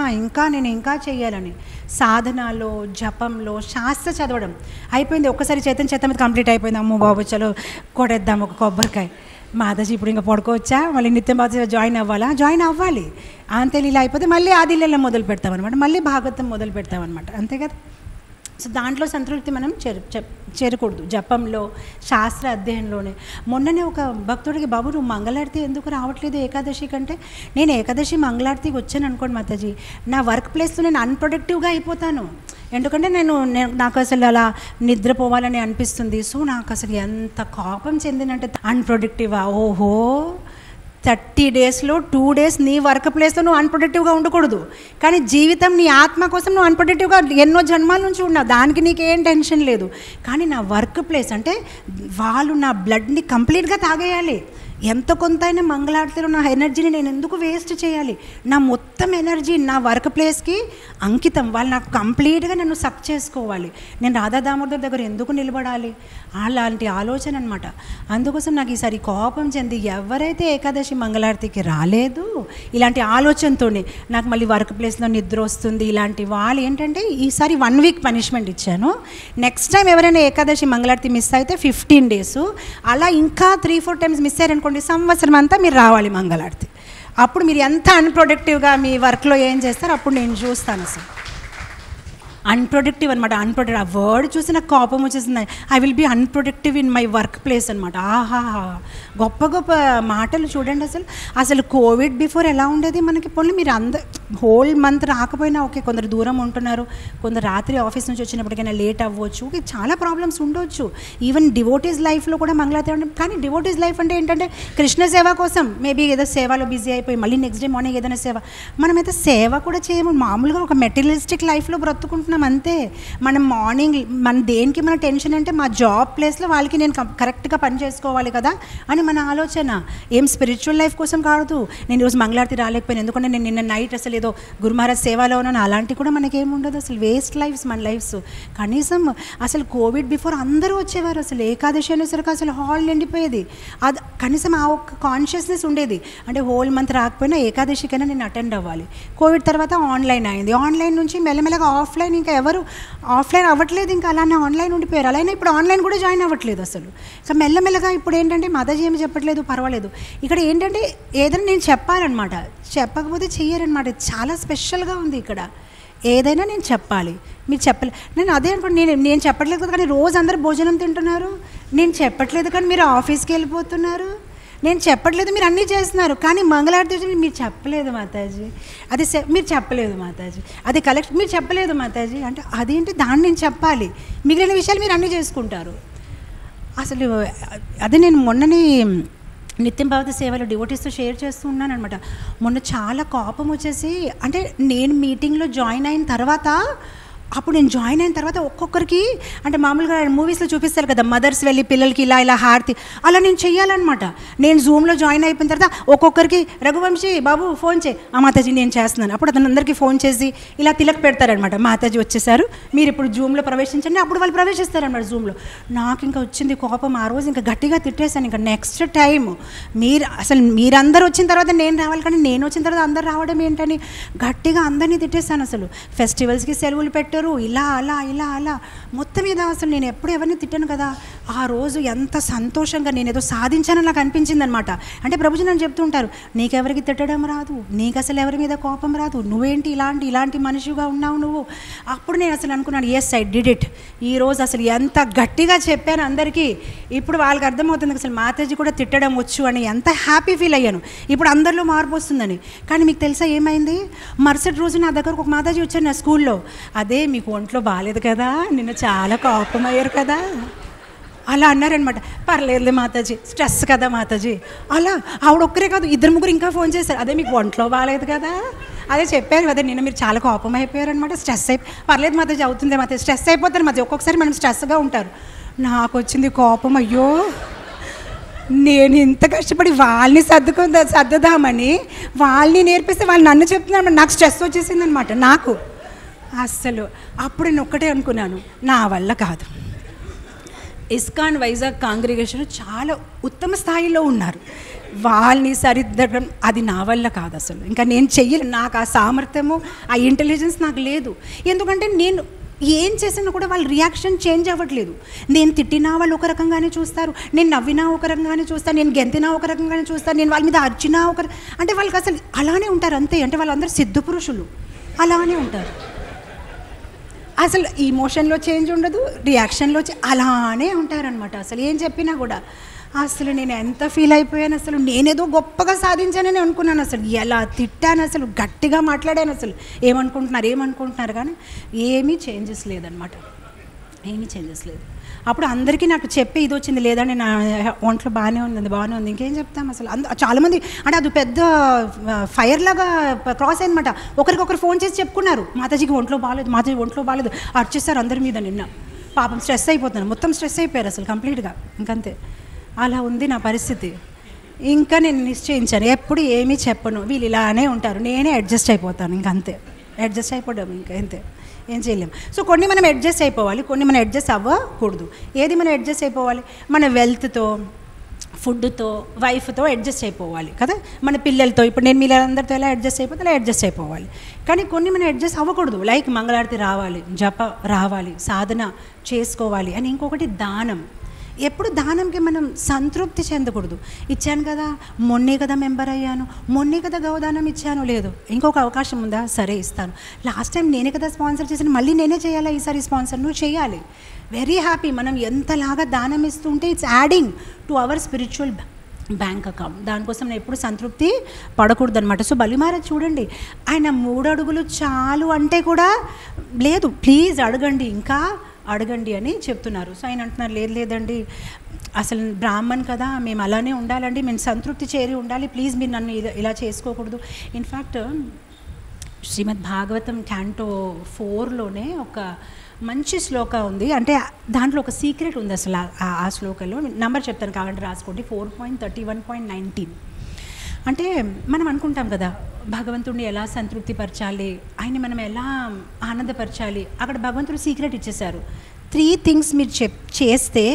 నేను ఇంకా చేయాలని. సాధనలో, జపంలో, శాస్త్ర చదవడం అయిపోయింది. ఒక్కసారి చేతం మీద కంప్లీట్ అయిపోయింది. అమ్మో బాబు చలో కొడేద్దాం ఒక కొబ్బరికాయ. మాతాజీ ఇప్పుడు ఇంకా పడుకోవచ్చా, మళ్ళీ నిత్యం బాగా జాయిన్ అవ్వాలి. అంతే ఇలా అయిపోతే మళ్ళీ ఆదిల్లలో మొదలు పెడతామన్నమాట, మళ్ళీ భాగవతం మొదలు పెడతామన్నమాట, అంతే కదా. సో దాంట్లో సంతృప్తి మనం చేరకూడదు. జపంలో, శాస్త్ర అధ్యయనంలోనే. మొన్ననే ఒక భక్తుడికి, బాబు నువ్వు మంగళారతి ఎందుకు రావట్లేదు ఏకాదశి కంటే, నేను ఏకాదశి మంగళారతికి వచ్చాను అనుకోండి మాతాజీ, నా వర్క్ ప్లేస్లో నేను అన్ప్రొడక్టివ్గా అయిపోతాను. ఎందుకంటే నాకు అసలు అలా నిద్రపోవాలని అనిపిస్తుంది. సో నాకు అసలు ఎంత కోపం చెందినంటే, అన్ప్రొడక్టివా, ఓహో 30 డేస్లో 2 డేస్ నీ వర్క్ ప్లేస్లో నువ్వు అన్ప్రొడక్టివ్గా ఉండకూడదు. కానీ జీవితం నీ ఆత్మ కోసం నువ్వు అన్ప్రొడక్టివ్గా ఎన్నో జన్మాల నుంచి ఉన్నావు, దానికి నీకేం టెన్షన్ లేదు. కానీ నా వర్క్ ప్లేస్ అంటే వాళ్ళు నా బ్లడ్ని కంప్లీట్గా తాగేయాలి. ఎంత కొంత అయినా మంగళారతిలో నా ఎనర్జీని నేను ఎందుకు వేస్ట్ చేయాలి? నా మొత్తం ఎనర్జీ నా వర్క్ ప్లేస్కి అంకితం. వాళ్ళు నాకు కంప్లీట్గా నన్ను సక్ చేసుకోవాలి. నేను రాధా దామోదర్ దగ్గర ఎందుకు నిలబడాలి? అలాంటి ఆలోచన అనమాట. అందుకోసం నాకు ఈసారి కోపం చెంది ఎవరైతే ఏకాదశి మంగళారతికి రాలేదు ఇలాంటి ఆలోచనతోనే నాకు మళ్ళీ వర్క్ ప్లేస్లో నిద్ర వస్తుంది, ఇలాంటి వాళ్ళు ఏంటంటే ఈసారి 1 వీక్ పనిష్మెంట్ ఇచ్చాను. నెక్స్ట్ టైం ఎవరైనా ఏకాదశి మంగళారతి మిస్ అయితే 15 డేస్, అలా ఇంకా 3-4 టైమ్స్ మిస్ అయ్యారనుకోండి, సంవత్సరం అంతా మీరు రావాలి మంగళారతి. అప్పుడు మీరు ఎంత అన్ప్రొడక్టివ్గా మీ వర్క్లో ఏం చేస్తారో అప్పుడు నేను చూస్తాను. అసలు అన్ప్రొడక్టివ్ అనమాట. ఆ వర్డ్ చూసి నాకు కోపం వచ్చేసింది. I will be unproductive in my workplace అనమాట. ఆహాహా, గొప్ప గొప్ప మాటలు చూడండి. అసలు కోవిడ్ బిఫోర్ ఎలా ఉండేది మనకి? పోనీ మీరు హోల్ మంత్ రాకపోయినా ఓకే, కొందరు దూరం ఉంటున్నారు, కొందరు రాత్రి ఆఫీస్ నుంచి వచ్చినప్పటికైనా లేట్ అవ్వచ్చు, చాలా ప్రాబ్లమ్స్ ఉండవచ్చు. ఈవెన్ డివోటీస్ లైఫ్లో కూడా మంగళారతి అంటే, కానీ డివోటీస్ లైఫ్ అంటే ఏంటంటే కృష్ణ సేవ కోసం మేబీ ఏదో సేవలో బిజీ అయిపోయి మళ్ళీ నెక్స్ట్ డే మార్నింగ్ ఏదైనా సేవ. మనమైతే సేవ కూడా చేయము, మామూలుగా ఒక మెటీరియలిస్టిక్ లైఫ్లో బ్రతుకుంటున్నాం అంతే. మనం మార్నింగ్ మన దేనికి మన టెన్షన్ అంటే మా జాబ్ ప్లేస్లో వాళ్ళకి నేను కరెక్ట్గా పని చేసుకోవాలి కదా అని మన ఆలోచన. ఏం స్పిరిచువల్ లైఫ్ కోసం కాదు. నేను ఈరోజు మంగళారతి రాలేకపోయాను ఎందుకంటే నేను నిన్న నైట్ అసలు ఏదో గురు మహారాజ్ సేవలో ఉన్నాను, అలాంటివి కూడా మనకేముండదు. అసలు వేస్ట్ లైఫ్స్ మన లైఫ్స్. కనీసం అసలు కోవిడ్ బిఫోర్ అందరూ వచ్చేవారు. అసలు ఏకాదశి అనేసరికి అసలు హాల్ నిండిపోయేది. అది కనీసం ఆ ఒక్క కాన్షియస్నెస్ ఉండేది. అంటే హోల్ మంత్ రాకపోయినా ఏకాదశికైనా నేను అటెండ్ అవ్వాలి. కోవిడ్ తర్వాత ఆన్లైన్ అయింది. ఆన్లైన్ నుంచి మెల్లమెల్లగా ఆఫ్లైన్, ఇంకా ఎవరు ఆఫ్లైన్ అవ్వట్లేదు, ఇంకా అలానే ఆన్లైన్ ఉండిపోయారు. అలానే ఇప్పుడు ఆన్లైన్ కూడా జాయిన్ అవ్వట్లేదు అసలు. సో మెల్లమెల్లగా ఇప్పుడు ఏంటంటే మాతాజీ ఏమి చెప్పట్లేదు, పర్వాలేదు. ఇక్కడ ఏంటంటే ఏదైనా నేను చెప్పాలన్నమాట, చెప్పకపోతే చెయ్యరనమాట. చాలా స్పెషల్గా ఉంది ఇక్కడ. ఏదైనా నేను చెప్పాలి, మీరు చెప్పలేదు. నేను అదే అనుకోండి, నేను చెప్పట్లేదు కదా, కానీ రోజు అందరు భోజనం తింటున్నారు. నేను చెప్పట్లేదు కానీ మీరు ఆఫీస్కి వెళ్ళిపోతున్నారు. నేను చెప్పట్లేదు, మీరు అన్నీ చేస్తున్నారు. కానీ మంగళారతి మీరు చెప్పలేదు మాతాజీ, అది మీరు చెప్పలేదు మాతాజీ, అది కలెక్షన్ మీరు చెప్పలేదు మాతాజీ అంటే అదేంటి, దాన్ని నేను చెప్పాలి. మిగిలిన విషయాలు మీరు అన్నీ చేసుకుంటారు. అసలు అదే నేను మొన్ననే నిత్యం భగవతి సేవలో డివోటీస్తో షేర్ చేస్తూ ఉన్నాను అనమాట. మొన్న చాలా కోపం వచ్చేసి, అంటే నేను మీటింగ్లో జాయిన్ అయిన తర్వాత, అప్పుడు నేను జాయిన్ అయిన తర్వాత ఒక్కొక్కరికి, అంటే మామూలుగా మూవీస్లో చూపిస్తారు కదా, మదర్స్ వెళ్ళి పిల్లలకి ఇలా ఇలా హారతి, అలా నేను చెయ్యాలన్నమాట. నేను జూమ్లో జాయిన్ అయిపోయిన తర్వాత ఒక్కొక్కరికి రఘువంశీ బాబు ఫోన్ చేయి, ఆ మాతాజీ నేను చేస్తున్నాను. అప్పుడు అతను అందరికీ ఫోన్ చేసి ఇలా తిలక్ పెడతారనమాట, మాతాజీ వచ్చేసారు మీరు ఇప్పుడు జూమ్లో ప్రవేశించండి. అప్పుడు వాళ్ళు ప్రవేశిస్తారనమాట జూమ్లో. నాకు ఇంకా వచ్చింది కోపం. ఆ రోజు ఇంకా గట్టిగా తిట్టేశాను. ఇంకా నెక్స్ట్ టైం మీరందరూ వచ్చిన తర్వాత నేను రావాలి, కానీ నేను వచ్చిన తర్వాత అందరు రావడం ఏంటని గట్టిగా అందరినీ తిట్టేశాను. అసలు ఫెస్టివల్స్కి సెలవులు పెట్టారు, ఇలా అలా ఇలా అలా మొత్తం మీద. అసలు నేను ఎప్పుడు ఎవరిని తిట్టాను కదా. ఆ రోజు ఎంత సంతోషంగా నేను ఏదో సాధించానని నాకు అనిపించింది అనమాట. అంటే ప్రభుజీ నన్ను చెప్తుంటారు, నీకెవరికి తిట్టడం రాదు, నీకు అసలు ఎవరి మీద కోపం రాదు, నువ్వేంటి ఇలాంటి మనిషిగా ఉన్నావు నువ్వు. అప్పుడు నేను అసలు అనుకున్నాను, ఎస్ ఐ డిడ్ ఇట్. ఈరోజు అసలు ఎంత గట్టిగా చెప్పాను అందరికీ. ఇప్పుడు వాళ్ళకి అర్థమవుతుంది అసలు మాతాజీ కూడా తిట్టడం వచ్చు అని. ఎంత హ్యాపీ ఫీల్ అయ్యాను ఇప్పుడు అందరిలో మార్పు వస్తుందని. కానీ మీకు తెలుసా ఏమైంది? మరుసటి రోజు నా దగ్గరకు ఒక మాతాజీ వచ్చారు నా స్కూల్లో. అదే మీకు ఒంట్లో బాగాలేదు కదా, నిన్న చాలా కోపం అయ్యారు కదా అలా అన్నారనమాట. పర్లేదులే మాతాజీ, స్ట్రెస్ కదా మాతాజీ అలా. ఆవిడ ఒక్కరే కాదు, 2-3 ఇంకా ఫోన్ చేశారు. అదే మీకు ఒంట్లో బాగాలేదు కదా అదే చెప్పారు కదా నిన్న, మీరు చాలా కోపం అయిపోయారనమాట, స్ట్రెస్ పర్లేదు మాతో అవుతుంది మాతో స్ట్రెస్ అయిపోతారు మాతో, ఒక్కొక్కసారి మనం స్ట్రెస్గా ఉంటారు. నాకు వచ్చింది కోపం, అయ్యో నేను ఇంత కష్టపడి వాళ్ళని సర్దుదామని వాళ్ళని నేర్పిస్తే వాళ్ళు నన్ను చెప్తున్నారు, నాకు స్ట్రెస్ వచ్చేసిందనమాట. నాకు అస్సలు అప్పుడు నేను ఒక్కటే అనుకున్నాను, నా వల్ల కాదు. ఇస్కాన్ వైజాగ్ కాంగ్రిగేషన్ చాలా ఉత్తమ స్థాయిలో ఉన్నారు, వాళ్ళని సరిద్దడం అది నా వల్ల కాదు అసలు. ఇంకా నేను చెయ్యను, నాకు ఆ సామర్థ్యము ఆ ఇంటెలిజెన్స్ నాకు లేదు. ఎందుకంటే నేను ఏం చేసినా కూడా వాళ్ళ రియాక్షన్ చేంజ్ అవ్వట్లేదు. నేను తిట్టినా వాళ్ళు ఒక రకంగానే చూస్తారు, నేను నవ్వినా ఒక రకంగానే చూస్తాను, నేను గెంతినా ఒక రకంగానే చూస్తాను, నేను వాళ్ళ మీద అర్చినా అంటే వాళ్ళకి అసలు అలానే ఉంటారు అంతే. అంటే వాళ్ళందరూ సిద్ధ పురుషులు, అలానే ఉంటారు. అసలు ఈమోషన్లో చేంజ్ ఉండదు, రియాక్షన్లో అలానే ఉంటారనమాట. అసలు ఏం చెప్పినా కూడా అసలు నేను ఎంత ఫీల్ అయిపోయాను, అసలు నేనేదో గొప్పగా సాధించానని అనుకున్నాను. అసలు ఎలా తిట్టాను, అసలు గట్టిగా మాట్లాడాను, అసలు ఏమనుకుంటున్నారు కానీ ఏమీ చేంజెస్ లేదనమాట, ఏమీ చేంజెస్ లేదు. అప్పుడు అందరికీ నాకు చెప్పి ఇది వచ్చింది, లేదండి నా ఒంట్లో బాగానే ఉంది, ఇంకేం చెప్తాం అసలు. చాలామంది అంటే అది పెద్ద ఫైర్ లాగా క్రాస్ అయిందన్నమాట. ఒకరికొకరు ఫోన్ చేసి చెప్పుకున్నారు, మాతాజీకి ఒంట్లో బాగాలేదు అర్చేస్తారు అందరి మీద. నిన్న పాపం స్ట్రెస్ అయిపోతున్నాను, మొత్తం స్ట్రెస్ అయిపోయారు అసలు కంప్లీట్గా. ఇంకంతే, అలా ఉంది నా పరిస్థితి. ఇంకా నేను నిశ్చయించాను, ఎప్పుడు ఏమీ చెప్పను, వీళ్ళు ఇలానే ఉంటారు, నేనే అడ్జస్ట్ అయిపోతాను. ఇంకంతే, అడ్జస్ట్ అయిపోవడం, ఇంకా అంతే, ఏం చేయలేము. సో కొన్ని మనం అడ్జస్ట్ అయిపోవాలి, కొన్ని మనం అడ్జస్ట్ అవ్వకూడదు. ఏది మనం అడ్జస్ట్ అయిపోవాలి? మన వెల్త్తో, ఫుడ్తో, వైఫ్తో అడ్జస్ట్ అయిపోవాలి కదా, మన పిల్లలతో. ఇప్పుడు నేను మీరందరితో ఎలా అడ్జస్ట్ అయిపోతే అలా అడ్జస్ట్ అయిపోవాలి. కానీ కొన్ని మనం అడ్జస్ట్ అవ్వకూడదు. లైక్ మంగళారతి రావాలి, జప రావాలి, సాధన చేసుకోవాలి అని. ఇంకొకటి దానం. ఎప్పుడు దానంకి మనం సంతృప్తి చెందకూడదు. ఇచ్చాను కదా, మొన్నే కదా మెంబర్ అయ్యాను, మొన్నే కదా గౌదానం ఇచ్చాను, లేదు ఇంకొక అవకాశం ఉందా, సరే ఇస్తాను. లాస్ట్ టైం నేనే కదా స్పాన్సర్ చేశాను, మళ్ళీ నేనే చేయాలా ఈసారి స్పాన్సర్, నువ్వు చేయాలి. Very happy. మనం ఎంతలాగా దానం ఇస్తుంటే it's adding to our spiritual bank account. దానికోసం నేను ఎప్పుడు సంతృప్తి పడకూడదు అనమాట. సో బలి మహారాజ్ చూడండి, ఆయన 3 అడుగులు చాలు అంటే కూడా లేదు, ప్లీజ్ అడగండి, ఇంకా అడగండి అని చెప్తున్నారు. సో ఆయన అంటున్నారు, లేదండి అసలు బ్రాహ్మణ్ కదా, మేము అలానే ఉండాలండి, మేము సంతృప్తి చేరి ఉండాలి, ప్లీజ్ మీరు నన్ను ఇలా చేసుకోకూడదు. ఇన్ఫ్యాక్ట్ శ్రీమద్ భాగవతం క్యాంటో 4లోనే ఒక మంచి శ్లోక ఉంది. అంటే దాంట్లో ఒక సీక్రెట్ ఉంది అసలు ఆ శ్లోకంలో. నంబర్ చెప్తాను, కావాలంటే రాసుకోండి, 4.31.19. అంటే మనం అనుకుంటాం కదా, భగవంతుడిని ఎలా సంతృప్తిపరచాలి, ఆయన మనం ఎలా ఆనందపరచాలి. అక్కడ భగవంతుడు సీక్రెట్ ఇచ్చేశారు. 3 థింగ్స్ మీరు చేస్తే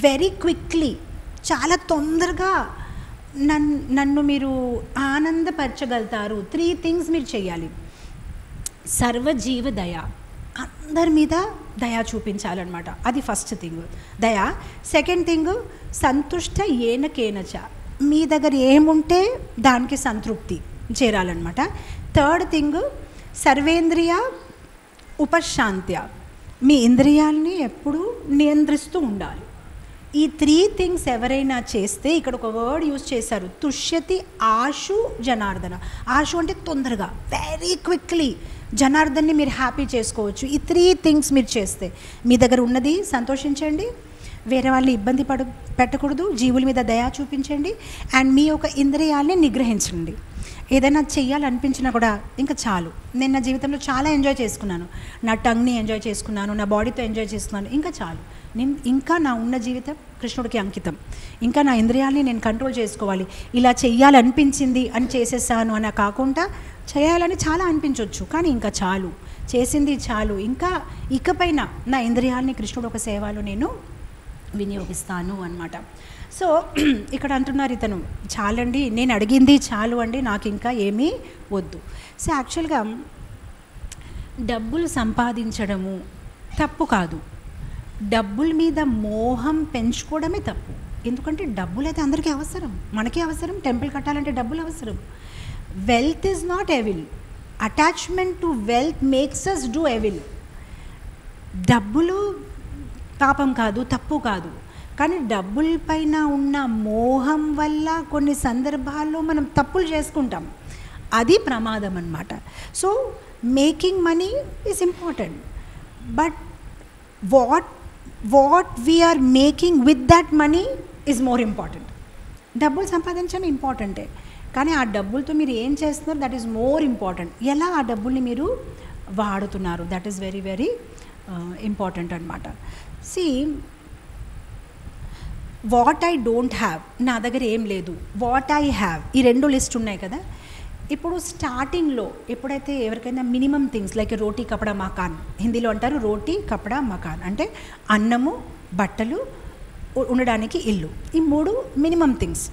వెరీ క్విక్లీ, చాలా తొందరగా నన్ను మీరు ఆనందపరచగలుగుతారు. 3 థింగ్స్ మీరు చేయాలి. సర్వజీవ దయ, అందరి మీద దయ చూపించాలన్నమాట, అది ఫస్ట్ థింగ్ దయ. సెకండ్ థింగ్ సంతుష్ట ఏన కేనచ, మీ దగ్గర ఏముంటే దానికి సంతృప్తి చేరాలన్నమాట. థర్డ్ థింగ్ సర్వేంద్రియ ఉపశాంత్య, మీ ఇంద్రియాలని ఎప్పుడూ నియంత్రిస్తూ ఉండాలి. ఈ 3 థింగ్స్ ఎవరైనా చేస్తే, ఇక్కడ ఒక వర్డ్ యూజ్ చేశారు, తుష్యతి ఆశు జనార్దన. ఆశు అంటే తొందరగా, వెరీ క్విక్లీ జనార్దన్ని మీరు హ్యాపీ చేసుకోవచ్చు. ఈ 3 థింగ్స్ మీరు చేస్తే, మీ దగ్గర ఉన్నది సంతోషించండి, వేరే వాళ్ళని ఇబ్బంది పెట్టకూడదు, జీవుల మీద దయ చూపించండి, అండ్ మీ యొక్క ఇంద్రియాలని నిగ్రహించండి. ఏదైనా చెయ్యాలనిపించినా కూడా ఇంకా చాలు. నేను నా జీవితంలో చాలా ఎంజాయ్ చేసుకున్నాను, నా టంగ్ని ఎంజాయ్ చేసుకున్నాను, నా బాడీతో ఎంజాయ్ చేసుకున్నాను, ఇంకా చాలు. నేను ఇంకా నా ఉన్న జీవితం కృష్ణుడికి అంకితం, ఇంకా నా ఇంద్రియాలని నేను కంట్రోల్ చేసుకోవాలి. ఇలా చెయ్యాలనిపించింది అని చేసేసాను అని కాకుండా, చేయాలని చాలా అనిపించవచ్చు కానీ ఇంకా చాలు, చేసింది చాలు, ఇంకా ఇకపైన నా ఇంద్రియాలని కృష్ణుడు ఒక సేవలో నేను వినియోగిస్తాను అన్నమాట. సో ఇక్కడ అంటున్నారు ఇతను, చాలండి, నేను అడిగింది చాలు అండి, నాకు ఇంకా ఏమీ వద్దు. సో యాక్చువల్గా డబ్బులు సంపాదించడము తప్పు కాదు, డబ్బుల మీద మోహం పెంచుకోవడమే తప్పు. ఎందుకంటే డబ్బులు అయితే అందరికీ అవసరం, మనకే అవసరం, టెంపుల్ కట్టాలంటే డబ్బులు అవసరం. Wealth is not evil, attachment to wealth makes us do evil. డబ్బులు పాపం కాదు, తప్పు కాదు, కానీ డబ్బుల పైన ఉన్న మోహం వల్ల కొన్ని సందర్భాల్లో మనం తప్పులు చేసుకుంటాం, అది ప్రమాదం అన్నమాట. So making money is important, but what we are making with that money is more important. డబ్బులు సంపాదించడం ఇంపార్టెంటే, కానీ ఆ డబ్బులతో మీరు ఏం చేస్తున్నారు, దట్ ఈస్ మోర్ ఇంపార్టెంట్. ఎలా ఆ డబ్బుల్ని మీరు వాడుతున్నారు, that is very very important అనమాట. See, what I don't have, నా దగ్గర ఏం లేదు, వాట్ ఐ హ్యావ్, ఈ 2 లిస్ట్ ఉన్నాయి కదా. ఇప్పుడు స్టార్టింగ్లో ఎప్పుడైతే ఎవరికైనా మినిమం థింగ్స్ లైక్ రోటీ కపడా మకాన్, హిందీలో అంటారు రోటీ కపడా మకాన్, అంటే అన్నము, బట్టలు, ఉండడానికి ఇల్లు, ఈ 3 మినిమం థింగ్స్.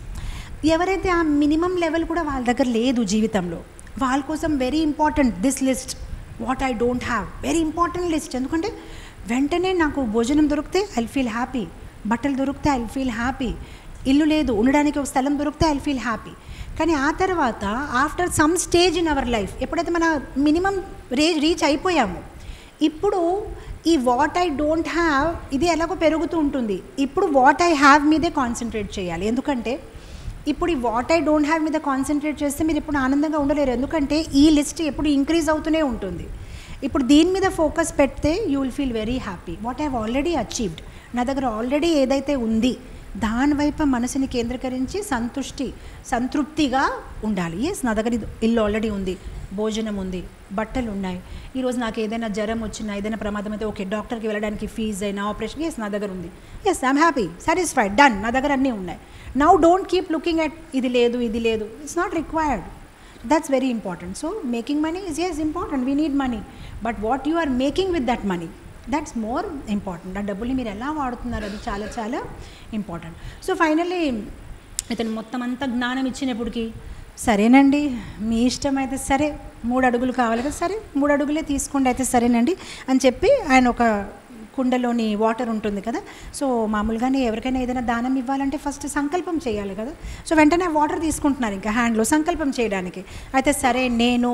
ఎవరైతే ఆ మినిమం లెవెల్ కూడా వాళ్ళ దగ్గర లేదు జీవితంలో, వాళ్ళ కోసం very important this list, what I don't have, very important list. ఎందుకంటే వెంటనే నాకు భోజనం దొరికితే ఐ ఫీల్ హ్యాపీ, బట్టలు దొరికితే ఐ ఫీల్ హ్యాపీ, ఇల్లు లేదు ఉండడానికి ఒక స్థలం దొరికితే ఐ ఫీల్ హ్యాపీ. కానీ ఆ తర్వాత after some stage in our life ఎప్పుడైతే మన మినిమం రీచ్ అయిపోయామో, ఇప్పుడు ఈ వాట్ ఐ డోంట్ హ్యావ్ ఇది ఎలాగో పెరుగుతూ ఉంటుంది. ఇప్పుడు వాట్ ఐ హ్యావ్ మీదే కాన్సన్ట్రేట్ చేయాలి. ఎందుకంటే ఇప్పుడు ఈ వాట్ ఐ డోంట్ హ్యావ్ మీద కాన్సన్ట్రేట్ చేస్తే మీరు ఎప్పుడు ఆనందంగా ఉండలేరు. ఎందుకంటే ఈ లిస్ట్ ఎప్పుడు ఇంక్రీజ్ అవుతూనే ఉంటుంది. ఇప్పుడు దీని మీద ఫోకస్ పెడితే you will feel very happy. What I have already achieved, నా దగ్గర ఆల్రెడీ ఏదైతే ఉంది దానివైపు మనసుని కేంద్రీకరించి సంతృప్తిగా ఉండాలి. ఎస్, నా దగ్గర ఇల్లు ఆల్రెడీ ఉంది, భోజనం ఉంది, బట్టలు ఉన్నాయి, ఈరోజు నాకు ఏదైనా జ్వరం వచ్చినా, ఏదైనా ప్రమాదం అయితే ఓకే, డాక్టర్కి వెళ్ళడానికి ఫీజు అయినా, ఆపరేషన్, ఎస్ నా దగ్గర ఉంది, yes I'm happy, satisfied, done, నా దగ్గర అన్నీ ఉన్నాయి. Now don't keep looking at ఇది లేదు, it's not required. That's very important. So making money is yes important, we need money, but what you are making with that money, that's more important. ఆ డబ్బుల్ని మీరు ఎలా వాడుతున్నారు అది చాలా చాలా ఇంపార్టెంట్. సో ఫైనల్లీ ఇతను మొత్తం అంతా జ్ఞానం ఇచ్చినప్పటికీ, సరేనండి మీ ఇష్టం అయితే సరే, 3 అడుగులు కావాలి కదా, సరే 3 అడుగులే తీసుకోండి అయితే సరేనండి అని చెప్పి ఆయన ఒక కుండలోని వాటర్ ఉంటుంది కదా, సో మామూలుగానే ఎవరికైనా ఏదైనా దానం ఇవ్వాలంటే ఫస్ట్ సంకల్పం చేయాలి కదా. సో వెంటనే వాటర్ తీసుకుంటున్నారు ఇంకా హ్యాండ్లో సంకల్పం చేయడానికి. అయితే సరే నేను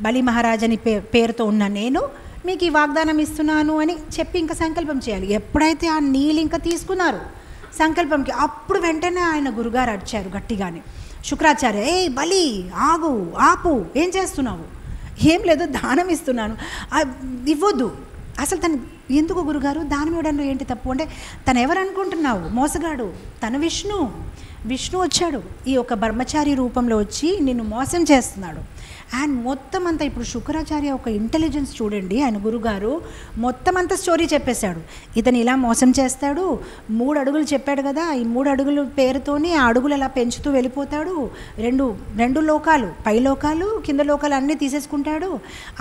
బలి మహారాజ్ అని పేరుతో ఉన్న నేను మీకు ఈ వాగ్దానం ఇస్తున్నాను అని చెప్పి ఇంకా సంకల్పం చేయాలి. ఎప్పుడైతే ఆ నీళ్ళు ఇంకా తీసుకున్నారు సంకల్పంకి, అప్పుడు వెంటనే ఆయన గురుగారు అడిచారు గట్టిగానే, శుక్రాచార్య, ఏ బలి ఆగు, ఆపు, ఏం చేస్తున్నావు? ఏం లేదు, దానం ఇస్తున్నాను. ఇవ్వద్దు. అసలు తను ఎందుకు గురుగారు దానం ఇవ్వడంలో ఏంటి తప్పు అంటే, తను ఎవరు అనుకుంటున్నావు? మోసగాడు, తను విష్ణు వచ్చాడు ఈ ఒక బ్రహ్మచారి రూపంలో వచ్చి నిన్ను మోసం చేస్తున్నాడు. అండ్ మొత్తం అంతా ఇప్పుడు శుక్రాచార్య ఒక ఇంటెలిజెన్స్ చూడండి, ఆయన గురుగారు మొత్తం అంతా స్టోరీ చెప్పేశాడు. ఇతను ఇలా మోసం చేస్తాడు, 3 అడుగులు చెప్పాడు కదా, ఈ 3 అడుగులు పేరుతోని ఆ అడుగులు అలా పెంచుతూ వెళ్ళిపోతాడు, రెండు లోకాలు, పై లోకాలు కింద లోకాలు అన్నీ తీసేసుకుంటాడు.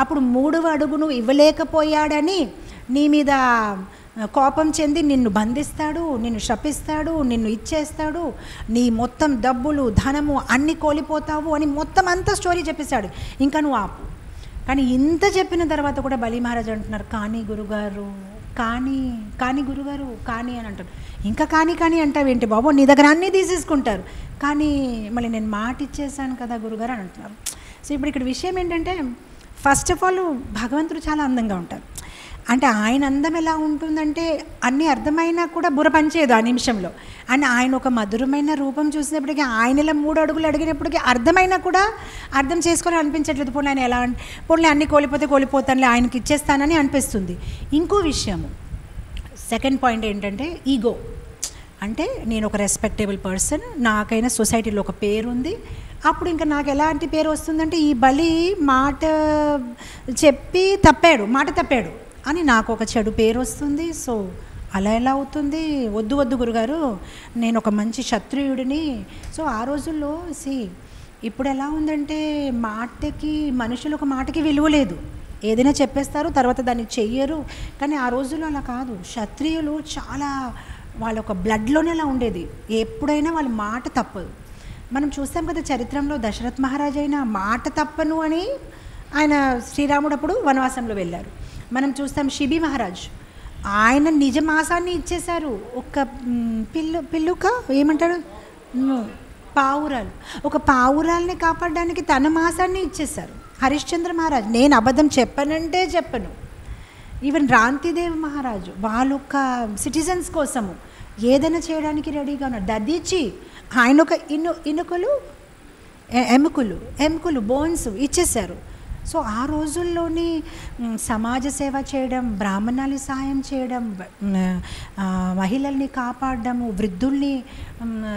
అప్పుడు 3వ అడుగును ఇవ్వలేకపోయాడని నీ మీద కోపం చెంది నిన్ను బంధిస్తాడు, నిన్ను శపిస్తాడు, నిన్ను ఇచ్చేస్తాడు, నీ మొత్తం డబ్బులు ధనము అన్నీ కోల్పోతావు అని మొత్తం అంతా స్టోరీ చెప్పేశాడు. ఇంకా నువ్వు ఆపు. కానీ ఇంత చెప్పిన తర్వాత కూడా బలి మహారాజ్ అంటున్నారు, కానీ గురుగారు కానీ అని అంటారు. ఇంకా కానీ అంటావేంటి బాబు, నీ దగ్గర అన్నీ తీసేసుకుంటారు, కానీ మళ్ళీ నేను మాట ఇచ్చేసాను కదా గురుగారు అని అంటున్నారు. సో ఇప్పుడు ఇక్కడ విషయం ఏంటంటే, ఫస్ట్ ఆఫ్ ఆల్ భగవంతుడు చాలా అందంగా ఉంటారు. అంటే ఆయన అందం ఎలా ఉంటుందంటే అన్నీ అర్థమైనా కూడా బుర్ర పనిచేయదు ఆ నిమిషంలో. అండ్ ఆయన ఒక మధురమైన రూపం చూసినప్పటికీ, ఆయన ఇలా 3 అడుగులు అడిగినప్పటికీ అర్థమైనా కూడా అర్థం చేసుకొని అనిపించట్లేదు. పోనీ ఆయన ఎలా పోనీ అన్నీ కోల్పోతానులే, ఆయనకి ఇచ్చేస్తానని అనిపిస్తుంది. ఇంకో విషయము, సెకండ్ పాయింట్ ఏంటంటే ఈగో. అంటే నేను ఒక రెస్పెక్టబుల్ పర్సన్, నాకైనా సొసైటీలో ఒక పేరు ఉంది. అప్పుడు ఇంకా నాకు ఎలాంటి పేరు వస్తుందంటే, ఈ బలి మాట తప్పాడు అని నాకు ఒక చెడు పేరు వస్తుంది. సో అలా ఎలా అవుతుంది? వద్దు గురుగారు, నేను ఒక మంచి క్షత్రియుడిని. సో ఆ రోజుల్లో ఇప్పుడు ఎలా ఉందంటే, మనుషులు ఒక మాటకి విలువ లేదు, ఏదైనా చెప్పేస్తారు తర్వాత దాన్ని చెయ్యరు. కానీ ఆ రోజుల్లో అలా కాదు. క్షత్రియులు చాలా వాళ్ళ ఒక బ్లడ్లోనే అలా ఉండేది, ఎప్పుడైనా వాళ్ళ మాట తప్పదు. మనం చూస్తాం కదా చరిత్రలో, దశరథ్ మహారాజ్ అయినా మాట తప్పను అని ఆయన శ్రీరాముడు అప్పుడు వనవాసంలో వెళ్ళారు. మనం చూస్తాం షిబి మహారాజ్, ఆయన నిజ మాసాన్ని ఇచ్చేశారు. ఒక పిల్లుక ఏమంటారు, పావురాలు, ఒక పావురాల్ని కాపాడడానికి తన మాసాన్ని ఇచ్చేశారు. హరిశ్చంద్ర మహారాజ్, నేను అబద్ధం చెప్పనంటే చెప్పను. ఈవెన్ రాంతిదేవ్ మహారాజు వాళ్ళొక్క సిటిజన్స్ కోసము ఏదైనా చేయడానికి రెడీగా ఉన్నారు. దదిచి ఆయన ఒక ఎముకలు బోన్స్ ఇచ్చేశారు. సో ఆ రోజుల్లోని సమాజ సేవ చేయడం, బ్రాహ్మణాలి సహాయం చేయడం, మహిళల్ని కాపాడడము, వృద్ధుల్ని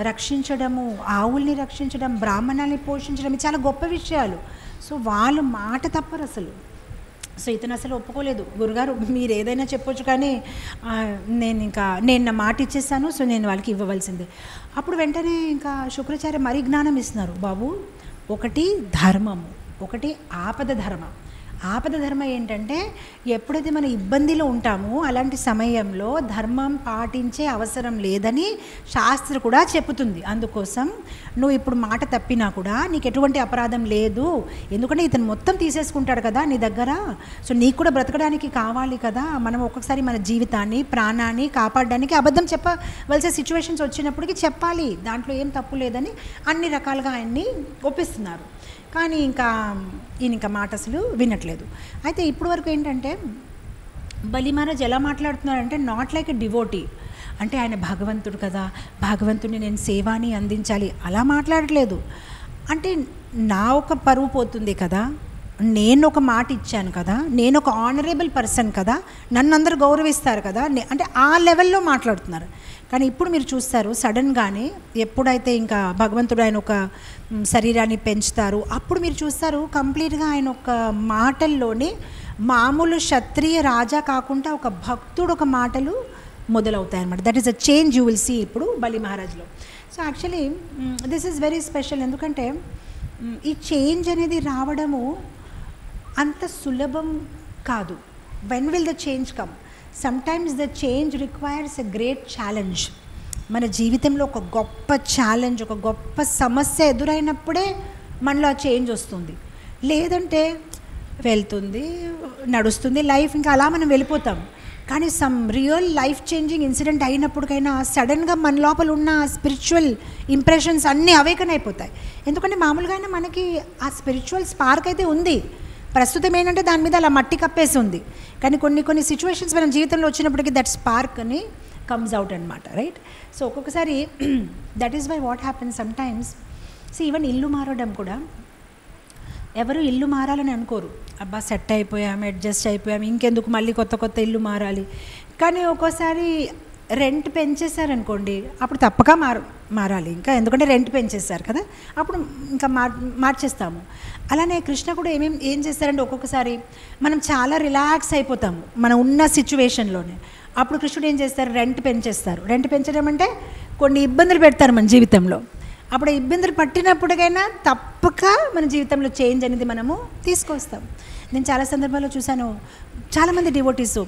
రక్షించడము, ఆవుల్ని రక్షించడం, బ్రాహ్మణాల్ని పోషించడం, ఇది చాలా గొప్ప విషయాలు. సో వాళ్ళు మాట తప్పరు అసలు. సో ఇతను అసలు ఒప్పుకోలేదు, గురుగారు మీరు ఏదైనా చెప్పొచ్చు కానీ నేను నా మాట ఇచ్చేసాను, సో నేను వాళ్ళకి ఇవ్వవలసిందే. అప్పుడు వెంటనే ఇంకా శుక్రాచార్య మరీ జ్ఞానం ఇస్తున్నారు, బాబు ఒకటి ధర్మము, ఒకటి ఆపద ధర్మం. ఆపద ధర్మం ఏంటంటే ఎప్పుడైతే మనం ఇబ్బందిలో ఉంటామో అలాంటి సమయంలో ధర్మం పాటించే అవసరం లేదని శాస్త్రం కూడా చెబుతుంది. అందుకోసం నువ్వు ఇప్పుడు మాట తప్పినా కూడా నీకు ఎటువంటి అపరాధం లేదు, ఎందుకంటే ఇతను మొత్తం తీసేసుకుంటాడు కదా నీ దగ్గర. సో నీకు కూడా బ్రతకడానికి కావాలి కదా, మనం ఒక్కొక్కసారి మన జీవితాన్ని ప్రాణాన్ని కాపాడడానికి అబద్ధం చెప్పవలసిన సిచ్యువేషన్స్ వచ్చినప్పటికీ చెప్పాలి, దాంట్లో ఏం తప్పు లేదని అన్ని రకాలుగా ఆయన్ని ఒప్పిస్తున్నారు. కానీ ఈయన మాట అసలు వినట్లేదు. అయితే ఇప్పుడు వరకు ఏంటంటే బలి మహారాజ్ ఎలా మాట్లాడుతున్నారంటే నాట్ లైక్ ఎ డివోటీ, అంటే ఆయన భగవంతుడు కదా, భగవంతుడిని నేను సేవాని అందించాలి అలా మాట్లాడట్లేదు. అంటే నా ఒక పరువు పోతుంది కదా, నేను ఒక మాట ఇచ్చాను కదా, నేను ఒక ఆనరబుల్ పర్సన్ కదా, నన్ను అందరూ గౌరవిస్తారు కదా, అంటే ఆ లెవెల్లో మాట్లాడుతున్నారు. కానీ ఇప్పుడు మీరు చూస్తారు సడన్గానే ఎప్పుడైతే ఇంకా భగవంతుడు ఆయన ఒక శరీరాన్ని పెంచుతారు అప్పుడు మీరు చూస్తారు కంప్లీట్గా ఆయన ఒక మాటల్లోనే మామూలు క్షత్రియ రాజా కాకుండా ఒక భక్తుడు ఒక మాటలు మొదలవుతాయి అన్నమాట. That is a change you will see ఇప్పుడు బలి మహారాజ్లో. So actually this is very special, ఎందుకంటే ఈ చేంజ్ అనేది రావడము అంత సులభం కాదు. When will the change come? Sometimes the change requires a great challenge. మన జీవితంలో ఒక గొప్ప ఛాలెంజ్, ఒక గొప్ప సమస్య ఎదురైనప్పుడే మనలో ఆ చేంజ్ వస్తుంది. లేదంటే వెళ్తుంది, నడుస్తుంది లైఫ్, ఇంకా అలా మనం వెళ్ళిపోతాం. కానీ some real life changing incident అయినప్పటికైనా సడన్గా మన లోపల ఉన్న స్పిరిచువల్ ఇంప్రెషన్స్ అన్నీ అవేకన్ అయిపోతాయి. ఎందుకంటే మామూలుగా అయినా మనకి ఆ స్పిరిచువల్ స్పార్క్ అయితే ఉంది, ప్రస్తుతం ఏంటంటే దాని మీద అలా మట్టి కప్పేసి ఉంది. కానీ కొన్ని సిచ్యువేషన్స్ మన జీవితంలో వచ్చినప్పటికీ దట్ స్పార్క్ అని కమ్స్ అవుట్ అనమాట, రైట్? సో ఒక్కొక్కసారి that is why what happens sometimes. So even ఇల్లు మారడం కూడా ఎవరు ఇల్లు మారాలని అనుకోరు, అబ్బా సెట్ అయిపోయాము, అడ్జస్ట్ అయిపోయాము, ఇంకెందుకు మళ్ళీ కొత్త ఇల్లు మారాలి. కానీ ఒక్కోసారి రెంట్ పెంచేశారనుకోండి, అప్పుడు తప్పక మారాలి ఇంకా, ఎందుకంటే రెంట్ పెంచేస్తారు కదా, అప్పుడు ఇంకా మార్చేస్తాము. అలానే కృష్ణ కూడా ఏం చేస్తారంటే ఒక్కొక్కసారి మనం చాలా రిలాక్స్ అయిపోతాము మనం ఉన్న సిచ్యువేషన్లోనే. అప్పుడు కృష్ణుడు ఏం చేస్తారు, రెంట్ పెంచేస్తారు. రెంట్ పెంచడం అంటే కొన్ని ఇబ్బందులు పెడతారు మన జీవితంలో. అప్పుడు ఇబ్బందులు పట్టినప్పటికైనా తప్పక మన జీవితంలో చేంజ్ అనేది మనము తీసుకొస్తాం. నేను చాలా సందర్భాల్లో చూశాను, చాలామంది డివోటీస్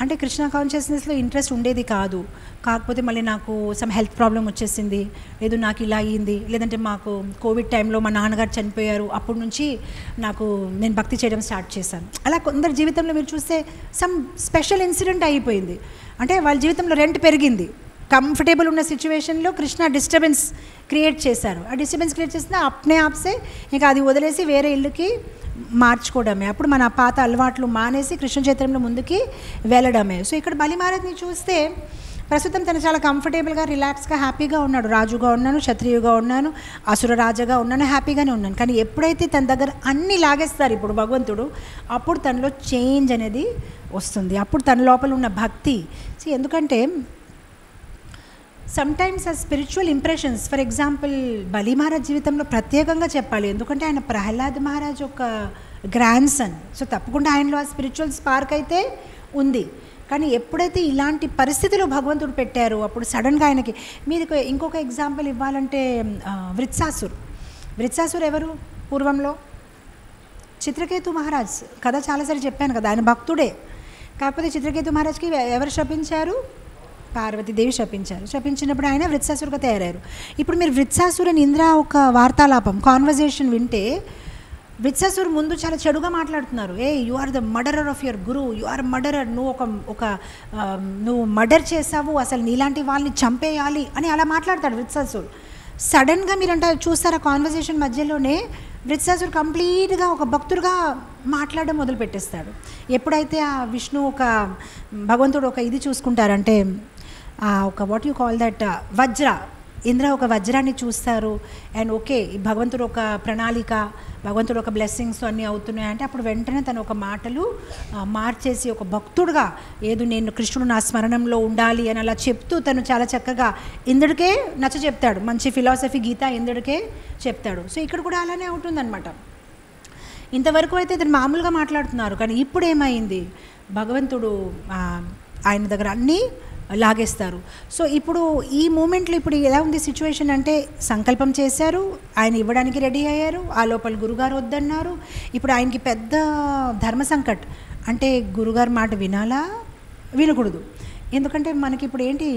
అంటే కృష్ణ కాన్షియస్నెస్లో ఇంట్రెస్ట్ ఉండేది కాదు, కాకపోతే మళ్ళీ నాకు సమ్ హెల్త్ ప్రాబ్లం వచ్చేసింది, లేదు నాకు ఇలా అయ్యింది, లేదంటే మాకు కోవిడ్ టైంలో మా నాన్నగారు చనిపోయారు, అప్పటి నుంచి నేను భక్తి చేయడం స్టార్ట్ చేశాను. అలా కొందరు జీవితంలో మీరు చూస్తే సమ్ స్పెషల్ ఇన్సిడెంట్ అయిపోయింది, అంటే వాళ్ళ జీవితంలో రెంట్ పెరిగింది, కంఫర్టబుల్ ఉన్న సిచ్యువేషన్లో కృష్ణ డిస్టర్బెన్స్ క్రియేట్ చేశారు. ఆ డిస్టర్బెన్స్ క్రియేట్ చేసిన అప్నే ఆప్సే ఇంకా అది వదిలేసి వేరే ఇల్లుకి మార్చుకోవడమే, అప్పుడు మన పాత అలవాట్లు మానేసి కృష్ణ చైతన్యంలో ముందుకి వెళ్ళడమే. సో ఇక్కడ బలి మహారాజ్ని చూస్తే ప్రస్తుతం తను చాలా కంఫర్టబుల్గా రిలాక్స్గా హ్యాపీగా ఉన్నాడు. రాజుగా ఉన్నాను, క్షత్రియుగా ఉన్నాను, అసుర రాజుగా ఉన్నాను, హ్యాపీగానే ఉన్నాను. కానీ ఎప్పుడైతే తన దగ్గర అన్నీ లాగేస్తారు ఇప్పుడు భగవంతుడు, అప్పుడు తనలో చేంజ్ అనేది వస్తుంది, అప్పుడు తన లోపల ఉన్న భక్తి. ఎందుకంటే సమ్టైమ్స్ ఆ స్పిరిచువల్ ఇంప్రెషన్స్, ఫర్ ఎగ్జాంపుల్ బలి మహారాజ్ జీవితంలో ప్రత్యేకంగా చెప్పాలి, ఎందుకంటే ఆయన ప్రహ్లాద్ మహారాజ్ ఒక గ్రాండ్ సన్. సో తప్పకుండా ఆయనలో ఆ స్పిరిచువల్ స్పార్క్ అయితే ఉంది. కానీ ఎప్పుడైతే ఇలాంటి పరిస్థితిలో భగవంతుడు పెట్టారో అప్పుడు సడన్గా ఆయనకి. మీరు ఇంకొక ఎగ్జాంపుల్ ఇవ్వాలంటే వృత్సాసురు ఎవరు? పూర్వంలో చిత్రకేతు మహారాజ్ కథ చాలాసార్లు చెప్పాను కదా, ఆయన భక్తుడే. కాకపోతే చిత్రకేతు మహారాజ్కి ఎవరు శపించారు? పార్వతీదేవి శపించినప్పుడు ఆయన వృత్సాసురుగా తయారయ్యారు. ఇప్పుడు మీరు వృత్సాసురుని ఇంద్ర ఒక వార్తాలాపం కాన్వర్జేషన్ వింటే వృత్సాసురు ముందు చాలా చెడుగా మాట్లాడుతున్నారు. You are the murderer of your guru, you are murderer, నువ్వు మర్డర్ చేసావు, అసలు నీలాంటి వాళ్ళని చంపేయాలి అని అలా మాట్లాడతాడు వృత్సాసురు. సడన్గా మీరంటే చూస్తారా కాన్వర్జేషన్ మధ్యలోనే వృత్సాసురు కంప్లీట్గా ఒక భక్తుడుగా మాట్లాడడం మొదలు పెట్టేస్తాడు. ఎప్పుడైతే ఆ విష్ణు భగవంతుడు ఇది చూసుకుంటారంటే ఒక what you call that Indra ఒక వజ్రాన్ని చూస్తారు అండ్ ఓకే భగవంతుడు ఒక ప్రణాళిక, భగవంతుడు ఒక బ్లెస్సింగ్స్ అన్నీ అవుతున్నాయంటే అప్పుడు వెంటనే తను ఒక మాటలు మార్చేసి ఒక భక్తుడుగా ఏదో నేను కృష్ణుడు నా స్మరణంలో ఉండాలి అని అలా చెప్తూ తను చాలా చక్కగా ఇంద్రుడికే నచ్చ చెప్తాడు. మంచి ఫిలాసఫీ గీత ఇంద్రుడికే చెప్తాడు. సో ఇక్కడ కూడా అలానే ఉంటుందన్నమాట. ఇంతవరకు అయితే ఇతను మామూలుగా మాట్లాడుతున్నారు, కానీ ఇప్పుడు ఏమైంది, భగవంతుడు ఆయన దగ్గర అన్నీ లాగేస్తారు. సో ఇప్పుడు ఈ మూమెంట్లో ఇప్పుడు ఎలా ఉంది సిచ్యువేషన్ అంటే సంకల్పం చేశారు, ఆయన ఇవ్వడానికి రెడీ అయ్యారు, ఆ లోపల గురుగారు వద్దన్నారు. ఇప్పుడు ఆయనకి పెద్ద ధర్మ సంకట్ అంటే గురుగారు మాట వినాలా వినకూడదు. ఎందుకంటే మనకి ఇప్పుడు ఏంటి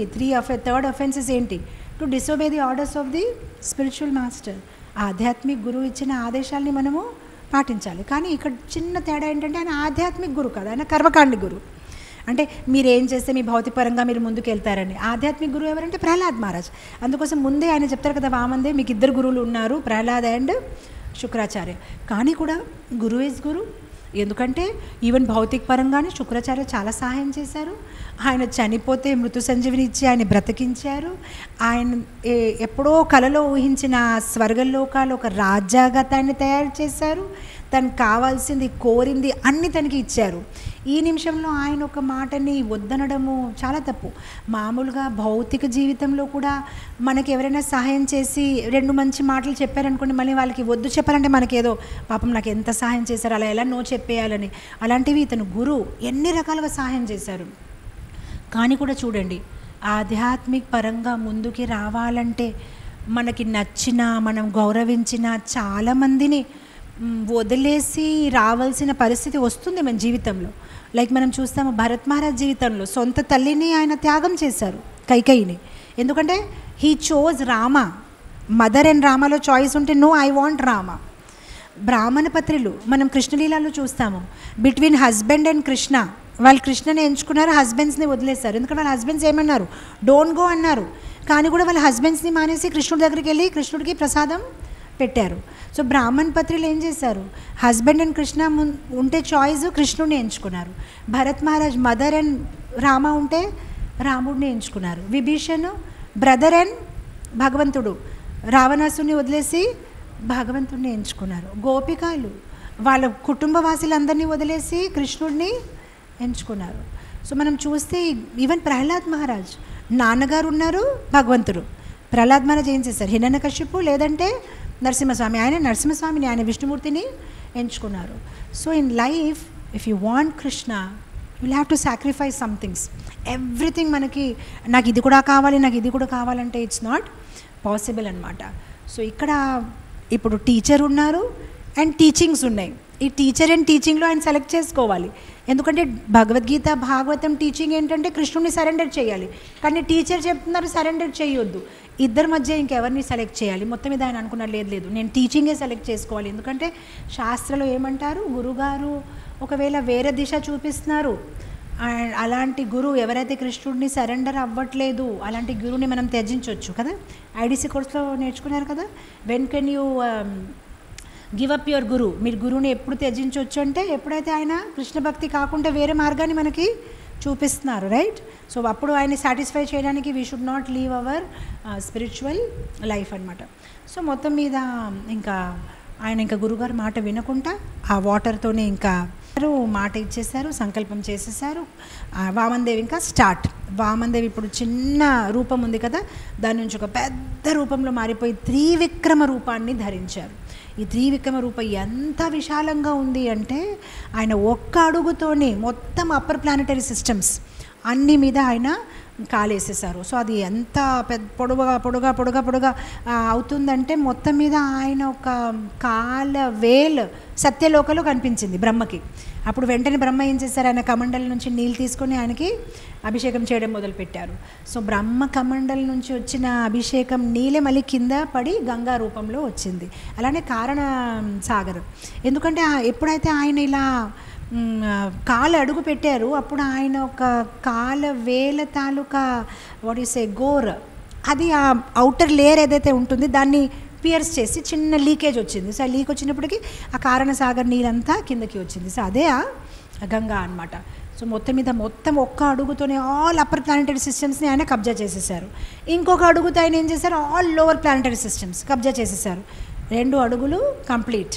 థర్డ్ అఫెన్సెస్ ఏంటి, to disobey the orders of the spiritual master. ఆధ్యాత్మిక గురువు ఇచ్చిన ఆదేశాలని మనము పాటించాలి. కానీ ఇక్కడ చిన్న తేడా ఏంటంటే ఆయన ఆధ్యాత్మిక గురువు కాదు, ఆయన కర్మకాండి గురువు. అంటే మీరు ఏం చేస్తే మీ భౌతికపరంగా మీరు ముందుకు వెళ్తారని. ఆధ్యాత్మిక గురువు ఎవరంటే ప్రహ్లాద్ మహారాజ్. అందుకోసం ముందే ఆయన చెప్తారు కదా, వామందే మీకు 2 గురువులు ఉన్నారు, ప్రహ్లాద్ అండ్ శుక్రాచార్య. కానీ కూడా గురువు ఈజ్ గురు. ఎందుకంటే ఈవెన్ భౌతిక పరంగానే శుక్రాచార్య చాలా సహాయం చేశారు. ఆయన చనిపోతే మృతు సంజీవిని ఇచ్చి ఆయన బ్రతికించారు. ఆయన ఎప్పుడో కలలో ఊహించిన స్వర్గలోకాలు ఒక రాజ్యాగతాన్ని తయారు చేశారు. తనకు కావాల్సింది కోరింది అన్ని తనకి ఇచ్చారు. ఈ నిమిషంలో ఆయన ఒక మాటని వద్దనడము చాలా తప్పు. మామూలుగా భౌతిక జీవితంలో కూడా మనకి ఎవరైనా సహాయం చేసి 2 మంచి మాటలు చెప్పారనుకోండి, మళ్ళీ వాళ్ళకి వద్దు చెప్పాలంటే మనకేదో పాపం నాకు ఎంత సహాయం చేశారు, అలా ఎలా నో చెప్పేయాలని. అలాంటివి ఇతను గురువు ఎన్ని రకాలుగా సహాయం చేశారు. కానీ కూడా చూడండి, ఆధ్యాత్మిక పరంగా ముందుకి రావాలంటే మనకి నచ్చిన మనం గౌరవించిన చాలామందిని వదిలేసి రావాల్సిన పరిస్థితి వస్తుంది మన జీవితంలో. లైక్ మనం చూస్తాము భరత్ మహారాజ్ జీవితంలో సొంత తల్లిని ఆయన త్యాగం చేశారు, కైకేయిని. ఎందుకంటే he chose Rama. Mother and రామలో చాయిస్ ఉంటే నో, ఐ వాంట్ రామ. బ్రాహ్మణ పత్రులు మనం కృష్ణలీలలో చూస్తాము, బిట్వీన్ హస్బెండ్ అండ్ కృష్ణ, వాళ్ళు కృష్ణని ఎంచుకున్నారు, హస్బెండ్స్ని వదిలేశారు. ఎందుకంటే వాళ్ళ హస్బెండ్స్ ఏమన్నారు, డోంట్ గో అన్నారు. కానీ కూడా వాళ్ళ హస్బెండ్స్ని మానేసి కృష్ణుడి దగ్గరికి వెళ్ళి కృష్ణుడికి ప్రసాదం పెట్టారు. సో బ్రాహ్మణ్ పత్రులు ఏం చేశారు, హస్బెండ్ అండ్ కృష్ణ ఉంటే చాయిస్ కృష్ణుడిని ఎంచుకున్నారు. భరత్ మహారాజ్ మదర్ అండ్ రామ ఉంటే రాముడిని ఎంచుకున్నారు. విభీషణ్ బ్రదర్ అండ్ భగవంతుడు, రావణాసుని వదిలేసి భగవంతుడిని ఎంచుకున్నారు. గోపికాలు వాళ్ళ కుటుంబవాసులందరినీ వదిలేసి కృష్ణుడిని ఎంచుకున్నారు. సో మనం చూస్తే ఈవెన్ ప్రహ్లాద్ మహారాజ్ నాన్నగారు ఉన్నారు, భగవంతుడు. ప్రహ్లాద్ మహారాజ్ ఏం చేశారు, హిరణ్యకశిపు లేదంటే నరసింహస్వామి. ఆయన నరసింహస్వామిని, ఆయన విష్ణుమూర్తిని ఎంచుకున్నారు. So in life if you want Krishna you will have to sacrifice some things. Everything మనకి నాకు ఇది కూడా కావాలి, నాకు ఇది కూడా కావాలంటే ఇట్స్ నాట్ పాసిబుల్ అనమాట. సో ఇక్కడ ఇప్పుడు టీచర్ ఉన్నారు అండ్ టీచింగ్స్ ఉన్నాయి. ఈ టీచర్ అండ్ టీచింగ్లో ఆయన సెలెక్ట్ చేసుకోవాలి. ఎందుకంటే భగవద్గీత భాగవతం టీచింగ్ ఏంటంటే కృష్ణుడిని సరెండర్ చేయాలి. కానీ టీచర్ చెప్తున్నారు సరెండర్ చేయొద్దు. ఇద్దరి మధ్య ఇంకెవరిని సెలెక్ట్ చేయాలి. మొత్తం మీద ఆయన అనుకున్నారు, లేదు నేను టీచింగే సెలెక్ట్ చేసుకోవాలి. ఎందుకంటే శాస్త్రంలో ఏమంటారు, గురుగారు ఒకవేళ వేరే దిశ చూపిస్తున్నారు, అలాంటి గురువు ఎవరైతే కృష్ణుడిని సరెండర్ అవ్వట్లేదు అలాంటి గురువుని మనం త్యజించవచ్చు కదా. ఐడిసి కోర్స్లో నేర్చుకున్నారు కదా, when can you give up your guru. మీరు గురువుని ఎప్పుడు త్యజించవచ్చు అంటే ఎప్పుడైతే ఆయన కృష్ణ భక్తి కాకుండా వేరే మార్గాన్ని మనకి చూపిస్తున్నారు, రైట్. సో అప్పుడు ఆయన సాటిస్ఫై చేయడానికి we should not leave our spiritual life అనమాట. సో మొత్తం మీద ఇంకా ఆయన ఇంకా గురుగారు మాట వినకుండా ఆ వాటర్తోనే ఇంకా మాట ఇచ్చేశారు, సంకల్పం చేసేసారు. వామన్దేవి ఇంకా స్టార్ట్. వామన్దేవి ఇప్పుడు చిన్న రూపం ఉంది కదా, దాని నుంచి ఒక పెద్ద రూపంలో మారిపోయి త్రివిక్రమ రూపాన్ని ధరించారు. ఈ త్రివిక్రమ రూపం ఎంత విశాలంగా ఉంది అంటే ఆయన ఒక్క అడుగుతోనే మొత్తం అప్పర్ ప్లానెటరీ సిస్టమ్స్ అన్ని మీద ఆయన కాలేసేసారు. సో అది ఎంత పెద్ద పొడుగా అవుతుందంటే మొత్తం మీద ఆయన ఒక కాల వేల్ సత్యలోకలో కనిపించింది బ్రహ్మకి. అప్పుడు వెంటనే బ్రహ్మ ఏం చేశారు, ఆయన కమండల నుంచి నీళ్ళు తీసుకొని ఆయనకి అభిషేకం చేయడం మొదలుపెట్టారు. సో బ్రహ్మ కమండల నుంచి వచ్చిన అభిషేకం నీళ్ళే మళ్ళీ కింద పడి గంగా రూపంలో వచ్చింది. అలానే కారణ సాగర్. ఎందుకంటే ఎప్పుడైతే ఆయన ఇలా కాలు అడుగు పెట్టారు అప్పుడు ఆయన ఒక కాల వేల తాలూకా వాట్ యు సే గోర్, అది ఆ అవుటర్ లేయర్ ఏదైతే ఉంటుంది దాన్ని పియర్స్ చేసి చిన్న లీకేజ్ వచ్చింది. సో ఆ లీక్ వచ్చినప్పటికీ ఆ కారణ సాగర్ నీళ్ళంతా కిందకి వచ్చింది. సో అదే ఆ గంగా అనమాట. సో మొత్తం ఒక్క అడుగుతోనే ఆల్ అప్పర్ ప్లానెటరీ సిస్టమ్స్ని ఆయన కబ్జా చేసేసారు. ఇంకొక అడుగుతో ఆయన ఏం చేశారు, ఆల్ లోవర్ ప్లానెటరీ సిస్టమ్స్ కబ్జా చేసేసారు. 2 అడుగులు కంప్లీట్.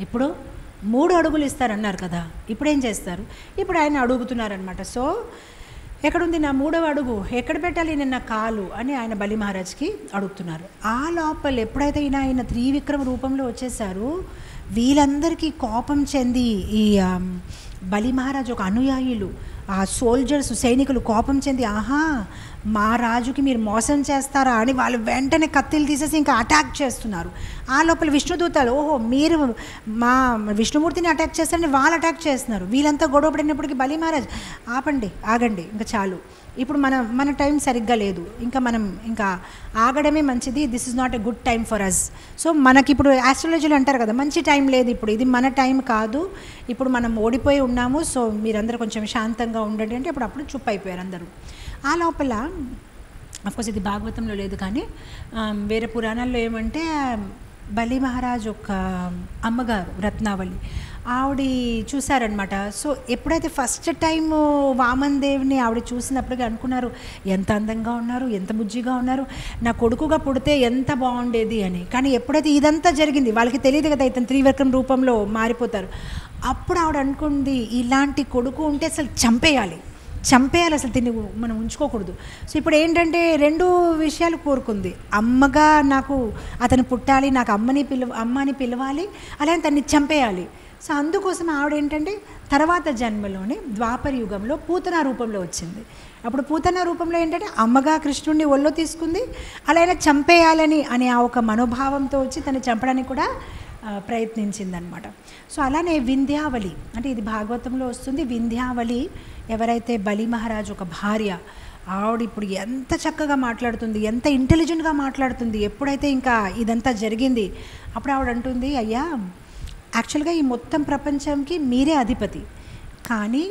ఇప్పుడు 3 అడుగులు ఇస్తారన్నారు కదా, ఇప్పుడు ఏం చేస్తారు? ఇప్పుడు ఆయన అడుగుతున్నారనమాట. సో ఎక్కడుంది నా 3వ అడుగు, ఎక్కడ పెట్టాలి నేను నా కాలు అని ఆయన బలి మహారాజ్కి అడుగుతున్నారు. ఆ లోపల ఎప్పుడైతే ఆయన త్రివిక్రమ రూపంలో వచ్చేసారు, వీళ్ళందరికీ కోపం చెంది ఈ బలి మహారాజ్ ఒక అనుయాయులు, ఆ సోల్జర్స్ సైనికులు కోపం చెంది, ఆహా మా రాజుకి మీరు మోసం చేస్తారా అని వాళ్ళు వెంటనే కత్తిలు తీసేసి ఇంకా అటాక్ చేస్తున్నారు. ఆ లోపల విష్ణుదూతలు, ఓహో మీరు మా విష్ణుమూర్తిని అటాక్ చేస్తారని వాళ్ళు అటాక్ చేస్తున్నారు. వీళ్ళంతా గొడవపడినప్పటికీ బలి మహారాజ్ ఆగండి ఇంకా చాలు, ఇప్పుడు మన టైం సరిగ్గా లేదు, ఇంకా ఆగడమే మంచిది, this is not a good time for us. So మనకి ఇప్పుడు ఆస్ట్రాలజీలు అంటారు కదా, మంచి టైం లేదు, ఇప్పుడు ఇది మన టైం కాదు, ఇప్పుడు మనం ఓడిపోయి ఉన్నాము, సో మీరందరూ కొంచెం శాంతంగా ఉండండి అంటే అప్పుడు చుప్ అయిపోయారు అందరూ. ఆ లోపల అఫ్కోర్స్ ఇది భాగవతంలో లేదు కానీ వేరే పురాణాల్లో ఏమంటే బలి మహారాజ్ ఒక అమ్మగారు రత్నావళి ఆవిడ చూశారనమాట. సో ఎప్పుడైతే ఫస్ట్ టైం వామన్ దేవుని ఆవిడ చూసినప్పటికీ అనుకున్నారు, ఎంత అందంగా ఉన్నారు, ఎంత బుజ్జిగా ఉన్నారు, నా కొడుకుగా పుడితే ఎంత బాగుండేది అని. కానీ ఎప్పుడైతే ఇదంతా జరిగింది, వాళ్ళకి తెలియదు కదా ఇతను త్రివిక్రమ రూపంలో మారిపోతారు, అప్పుడు ఆవిడ అనుకుంది ఇలాంటి కొడుకు ఉంటే అసలు చంపేయాలి, అసలు దీన్ని మనం ఉంచుకోకూడదు. సో ఇప్పుడు ఏంటంటే 2 విషయాలు కోరుకుంది. అమ్మగా నాకు అతను పుట్టాలి, నాకు అమ్మని పిలవాలి, అలానే తన్ని చంపేయాలి. సో అందుకోసం ఆవిడ ఏంటంటే తర్వాత జన్మలోనే ద్వాపర యుగంలో పూతన రూపంలో వచ్చింది. అప్పుడు పూతన రూపంలో ఏంటంటే అమ్మగా కృష్ణుడిని ఒళ్ళో తీసుకుంది, అలానే చంపేయాలని అనే ఆ ఒక మనోభావంతో వచ్చి తను చంపడానికి కూడా ప్రయత్నించిందనమాట. సో అలానే వింధ్యావళి అంటే ఇది భాగవతంలో వస్తుంది. వింధ్యావళి ఎవరైతే బలి మహారాజ్ ఒక భార్య, ఆవిడ ఇప్పుడు ఎంత చక్కగా మాట్లాడుతుంది, ఎంత ఇంటెలిజెంట్గా మాట్లాడుతుంది. ఎప్పుడైతే ఇంకా ఇదంతా జరిగింది అప్పుడు ఆవిడ అంటుంది, అయ్యా యాక్చువల్గా ఈ మొత్తం ప్రపంచంకి మీరే అధిపతి, కానీ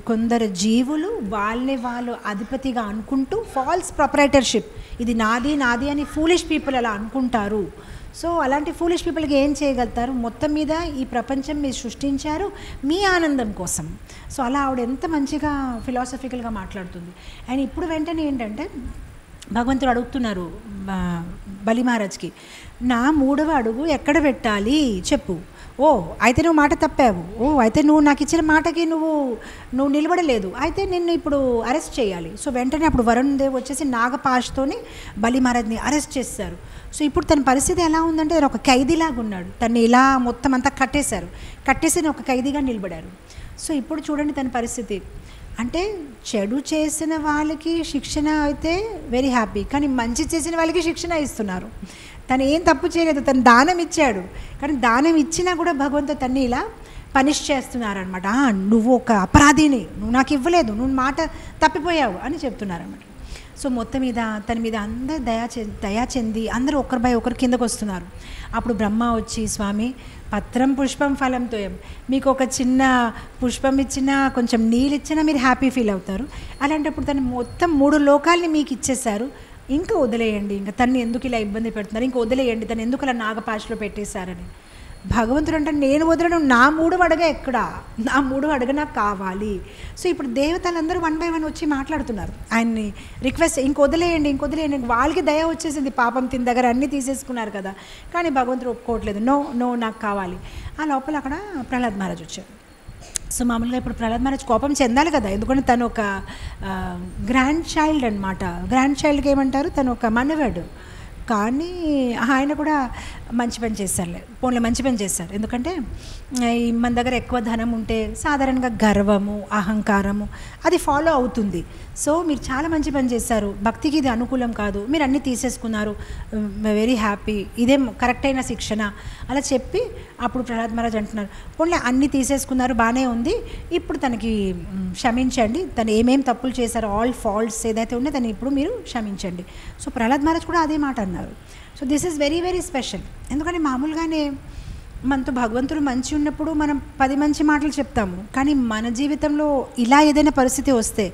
కొందరు జీవులు వాళ్ళు అధిపతిగా అనుకుంటూ ఫాల్స్ ప్రొపరైటర్షిప్, ఇది నాది అని ఫూలిష్ పీపుల్ అలా అనుకుంటారు. సో అలాంటి ఫూలిష్ పీపుల్కి ఏం చేయగలుగుతారు, మొత్తం మీద ఈ ప్రపంచం మీరు సృష్టించారు మీ ఆనందం కోసం. సో అలా ఆవిడ ఎంత మంచిగా ఫిలాసఫికల్గా మాట్లాడుతుంది. అండ్ ఇప్పుడు వెంటనే ఏంటంటే భగవంతుడు అడుగుతున్నారు బలి మహారాజ్కి, నా 3వ అడుగు ఎక్కడ పెట్టాలి చెప్పు. అయితే నువ్వు మాట తప్పావు, అయితే నువ్వు నాకు ఇచ్చిన మాటకి నువ్వు నిలబడలేదు, అయితే నిన్ను ఇప్పుడు అరెస్ట్ చేయాలి. సో వెంటనే అప్పుడు వరుణ్ దేవ్ వచ్చేసి నాగపాష్తోని బలి మహారాజ్ని అరెస్ట్ చేశారు. సో ఇప్పుడు తన పరిస్థితి ఎలా ఉందంటే తను ఒక ఖైదీలాగా ఉన్నాడు, తను ఇలా మొత్తం అంతా కట్టేసి ఒక ఖైదీగా నిలబడారు. సో ఇప్పుడు చూడండి తన పరిస్థితి, అంటే చెడు చేసిన వాళ్ళకి శిక్షణ అయితే వెరీ హ్యాపీ, కానీ మంచి చేసిన వాళ్ళకి శిక్షణ ఇస్తున్నారు. తను ఏం తప్పు చేయలేదు, తను దానం ఇచ్చాడు, కానీ దానం ఇచ్చినా కూడా భగవంతుడు తన్ని ఇలా పనిష్ చేస్తున్నారనమాట. నువ్వు ఒక అపరాధిని, నువ్వు నాకు ఇవ్వలేదు, నువ్వు మాట తప్పిపోయావు అని చెప్తున్నారనమాట. సో మొత్తం మీద తన మీద అందరు దయా చెంది అందరూ ఒకరి బై ఒకరు కిందకు వస్తున్నారు. అప్పుడు బ్రహ్మ వచ్చి, స్వామి పత్రం పుష్పం ఫలంతో, మీకు ఒక చిన్న పుష్పం ఇచ్చినా కొంచెం నీళ్ళు ఇచ్చినా మీరు హ్యాపీ ఫీల్ అవుతారు, అలాంటప్పుడు తను మొత్తం 3 లోకాలని మీకు ఇచ్చేశారు, ఇంకా వదిలేయండి, ఇంకా తన్ని ఎందుకు ఇలా ఇబ్బంది పెడుతున్నారు, ఇంకా వదిలేయండి, తను ఎందుకు అలా నాగపాశలో పెట్టేశారని. భగవంతుడు అంటే నేను వదలను, నా 3వ అడుగు ఎక్కడా, నా 3వ అడుగు నాకు కావాలి. సో ఇప్పుడు దేవతలందరూ 1 by 1 వచ్చి మాట్లాడుతున్నారు ఆయన్ని రిక్వెస్ట్, ఇంక వదిలేయండి. వాళ్ళకి దయ వచ్చేసింది, పాపం తిన దగ్గర అన్నీ తీసేసుకున్నారు కదా, కానీ భగవంతుడు ఒప్పుకోవట్లేదు, నో నాకు కావాలి. ఆ లోపల అక్కడ ప్రహ్లాద్ మహారాజ్ వచ్చారు. సో మామూలుగా ఇప్పుడు ప్రహ్లాద్ మహారాజ్ కోపం చెందాలి కదా, ఎందుకంటే తను ఒక గ్రాండ్ చైల్డ్ అనమాట. గ్రాండ్ చైల్డ్కి ఏమంటారు, తను ఒక మనవడు, కానీ ఆయన కూడా మంచి పని చేశారులే, మంచి పని చేశారు. ఎందుకంటే మన దగ్గర ఎక్కువ ధనం ఉంటే సాధారణంగా గర్వము, అహంకారము అది ఫాలో అవుతుంది. సో మీరు చాలా మంచి పని చేశారు, భక్తికి ఇది అనుకూలం కాదు, మీరు అన్నీ తీసేసుకున్నారు, వెరీ హ్యాపీ, ఇదే కరెక్ట్ అయిన శిక్షణ అలా చెప్పి అప్పుడు ప్రహ్లాద్ మహారాజ్ అంటున్నారు, పోన్లే అన్నీ తీసేసుకున్నారు బాగానే ఉంది, ఇప్పుడు తనకి క్షమించండి, తను ఏమేమి తప్పులు చేశారో ఆల్ ఫాల్ట్స్ ఏదైతే ఉన్నాయో తను ఇప్పుడు మీరు క్షమించండి. సో ప్రహ్లాద్ మహారాజ్ కూడా అదే మాట అన్నారు. So this is very very special, ఎందుకంటే మామూలుగానే మనతో భగవంతుడు మంచి ఉన్నప్పుడు మనం 10 మంచి మాటలు చెప్తాము, కానీ మన జీవితంలో ఇలా ఏదైనా పరిస్థితి వస్తే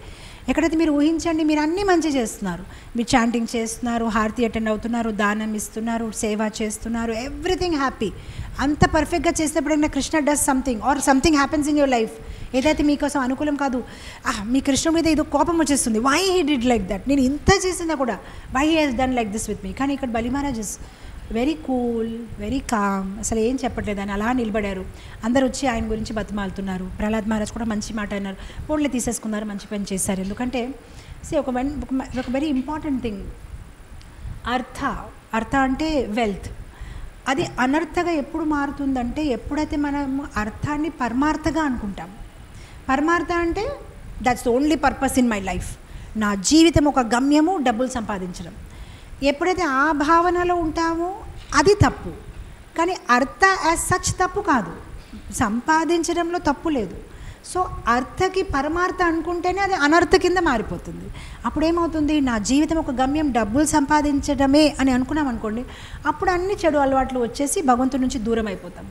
ఎక్కడైతే మీరు ఊహించండి, మీరు అన్నీ మంచి చేస్తున్నారు, మీరు చాంటింగ్ చేస్తున్నారు, హారతి అటెండ్ అవుతున్నారు, దానం ఇస్తున్నారు, సేవ చేస్తున్నారు, ఎవ్రీథింగ్ హ్యాపీ, అంత పర్ఫెక్ట్గా చేసినప్పుడు Krishna does something or something happens in your life, ఏదైతే మీకోసం అనుకూలం కాదు, మీ కృష్ణుడి మీద ఏదో కోపం వచ్చేస్తుంది, why he did like that, నేను ఇంత చేసినా కూడా why he has done like this with me. కానీ ఇక్కడ Bali Maharaj is very cool, very calm, అసలు ఏం చెప్పట్లేదు, అని అలా నిలబడారు. అందరు వచ్చి ఆయన గురించి బతిమాలుతున్నారు. ప్రహ్లాద్ మహారాజ్ కూడా మంచి మాట అన్నారు, ఫోన్లు తీసేసుకున్నారు, మంచి పని చేశారు. ఎందుకంటే ఒక వెరీ ఇంపార్టెంట్ థింగ్, అర్థ అంటే వెల్త్, అది అనర్థగా ఎప్పుడు మారుతుందంటే ఎప్పుడైతే మనం అర్థాన్ని పరమార్థగా అనుకుంటాం. పరమార్థ అంటే that's only purpose in my life, నా జీవితం ఒక గమ్యము, డబ్బులు సంపాదించడం. ఎప్పుడైతే ఆ భావనలో ఉంటామో అది తప్పు. కానీ అర్థ యాజ్ సచ్ తప్పు కాదు, సంపాదించడంలో తప్పు లేదు. సో అర్థకి పరమార్థ అనుకుంటేనే అది అనర్థ కింద మారిపోతుంది. అప్పుడు ఏమవుతుంది, నా జీవితం ఒక గమ్యం డబ్బులు సంపాదించడమే అని అనుకున్నాం అనుకోండి, అప్పుడు అన్ని చెడు అలవాట్లు వచ్చేసి భగవంతుడి నుంచి దూరం అయిపోతాం.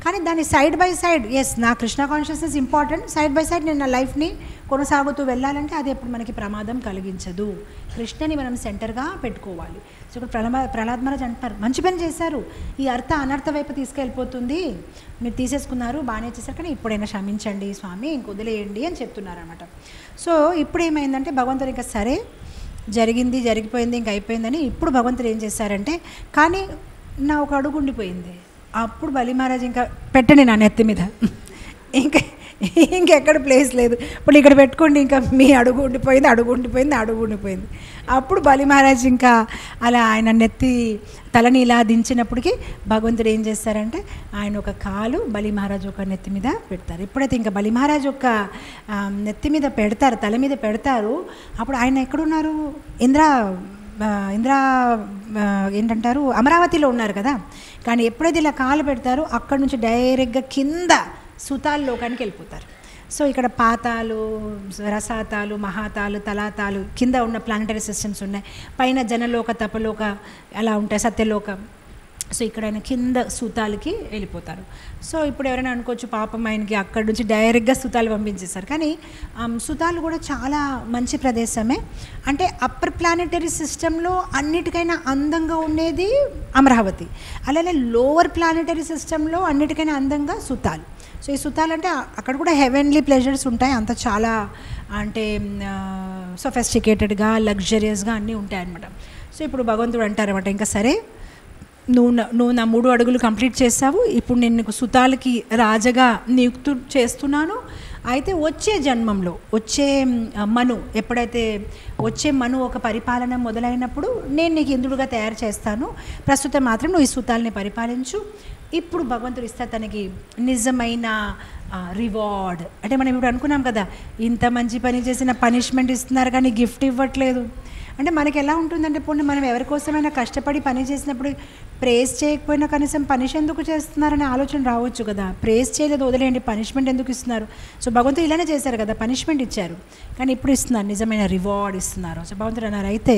కానీ దాన్ని సైడ్ బై సైడ్, ఎస్ నా Krishna consciousness important, side by side నేను నా లైఫ్ని కొనసాగుతూ వెళ్ళాలంటే అది ఎప్పుడు మనకి ప్రమాదం కలిగించదు. కృష్ణని మనం సెంటర్గా పెట్టుకోవాలి. సో ఇప్పుడు ప్రహ్లాద్ మహారాజ్ అంటారు, మంచి పని చేశారు, ఈ అర్థ అనర్థ వైపు తీసుకెళ్ళిపోతుంది, మీరు తీసేసుకున్నారు, బాగానే చేశారు, కానీ ఇప్పుడైనా క్షమించండి స్వామి, ఇంక వదిలేయండి అని చెప్తున్నారు అనమాట. సో ఇప్పుడు ఏమైందంటే భగవంతుడు ఇంకా సరే జరిగింది జరిగిపోయింది ఇంక అయిపోయిందని, ఇప్పుడు భగవంతుడు ఏం చేశారంటే, కానీ నా ఒక అడుగు ఉండిపోయింది. అప్పుడు బలి మహారాజ్ ఇంకా పెట్టండి నా నెత్తి మీద, ఇంకెక్కడ ప్లేస్ లేదు, ఇప్పుడు ఇక్కడ పెట్టుకోండి, ఇంకా మీ అడుగు ఉండిపోయింది. అప్పుడు బలి మహారాజ్ ఇంకా అలా ఆయన నెత్తి తలని ఇలా దించినప్పటికీ భగవంతుడు ఏం చేస్తారంటే ఆయన ఒక కాలు బలి మహారాజ్ ఒక నెత్తి మీద పెడతారు. ఎప్పుడైతే ఇంకా బలి మహారాజ్ ఒక నెత్తి మీద పెడతారు, తల మీద పెడతారు, అప్పుడు ఆయన ఎక్కడున్నారు, ఇంద్ర ఏంటంటారు అమరావతిలో ఉన్నారు కదా. కానీ ఎప్పుడైతే ఇలా కాలు పెడతారో అక్కడ నుంచి డైరెక్ట్గా కింద సుతాల లోకానికి వెళ్ళిపోతారు. సో ఇక్కడ పాతాలు, రసాతాలు, మహాతాలు, తలాతాలు కింద ఉన్న ప్లానటరీ సిస్టమ్స్ ఉన్నాయి, పైన జనలోక, తపలోక అలా ఉంటాయి, సత్యలోక. సో ఇక్కడ ఆయన కింద సుతాలకి వెళ్ళిపోతారు. సో ఇప్పుడు ఎవరైనా అనుకోవచ్చు పాపం ఆయనకి అక్కడి నుంచి డైరెక్ట్గా సుతాలు పంపించేస్తారు. కానీ సుతాలు కూడా చాలా మంచి ప్రదేశమే. అంటే అప్పర్ ప్లానెటరీ సిస్టంలో అన్నిటికైనా అందంగా ఉండేది అమరావతి, అలానే లోవర్ ప్లానెటరీ సిస్టంలో అన్నిటికైనా అందంగా సుతాలు. సో ఈ సుతాలు అంటే అక్కడ కూడా హెవెన్లీ ప్లెజర్స్ ఉంటాయి, అంత చాలా అంటే సొఫెస్టికేటెడ్గా లగ్జరియస్గా అన్నీ ఉంటాయన్నమాట. సో ఇప్పుడు భగవంతుడు అంటారన్నమాట, ఇంకా సరే నువ్వు నా 3 అడుగులు కంప్లీట్ చేస్తావు, ఇప్పుడు నేను నీకు సుతాలకి రాజగా నియుక్తి చేస్తున్నాను. అయితే వచ్చే జన్మంలో ఎప్పుడైతే వచ్చే మను ఒక పరిపాలన మొదలైనప్పుడు నేను నీకు ఇంద్రుడుగా తయారు చేస్తాను, ప్రస్తుతం మాత్రం నువ్వు ఈ సుతాల్ని పరిపాలించు. ఇప్పుడు భగవంతుడు ఇస్తా తనకి నిజమైన రివార్డ్. అంటే మనం ఇప్పుడు అనుకున్నాం కదా, ఇంత మంచి పని చేసిన పనిష్మెంట్ ఇస్తున్నారు కానీ గిఫ్ట్ ఇవ్వట్లేదు. అంటే మనకి ఎలా ఉంటుందంటే, పోనీ మనం ఎవరికోసమైనా కష్టపడి పని చేసినప్పుడు ప్రేస్ చేయకపోయినా కనీసం పనిష్ ఎందుకు చేస్తున్నారనే ఆలోచన రావచ్చు కదా. ప్రేస్ చేయలేదు వదిలేయండి, పనిష్మెంట్ ఎందుకు ఇస్తున్నారు? సో భగవంతుడు ఇలానే చేశారు కదా, పనిష్మెంట్ ఇచ్చారు, కానీ ఇప్పుడు ఇస్తున్నారు, నిజమైన రివార్డ్ ఇస్తున్నారు. సో భగవంతుడు అన్నారు, అయితే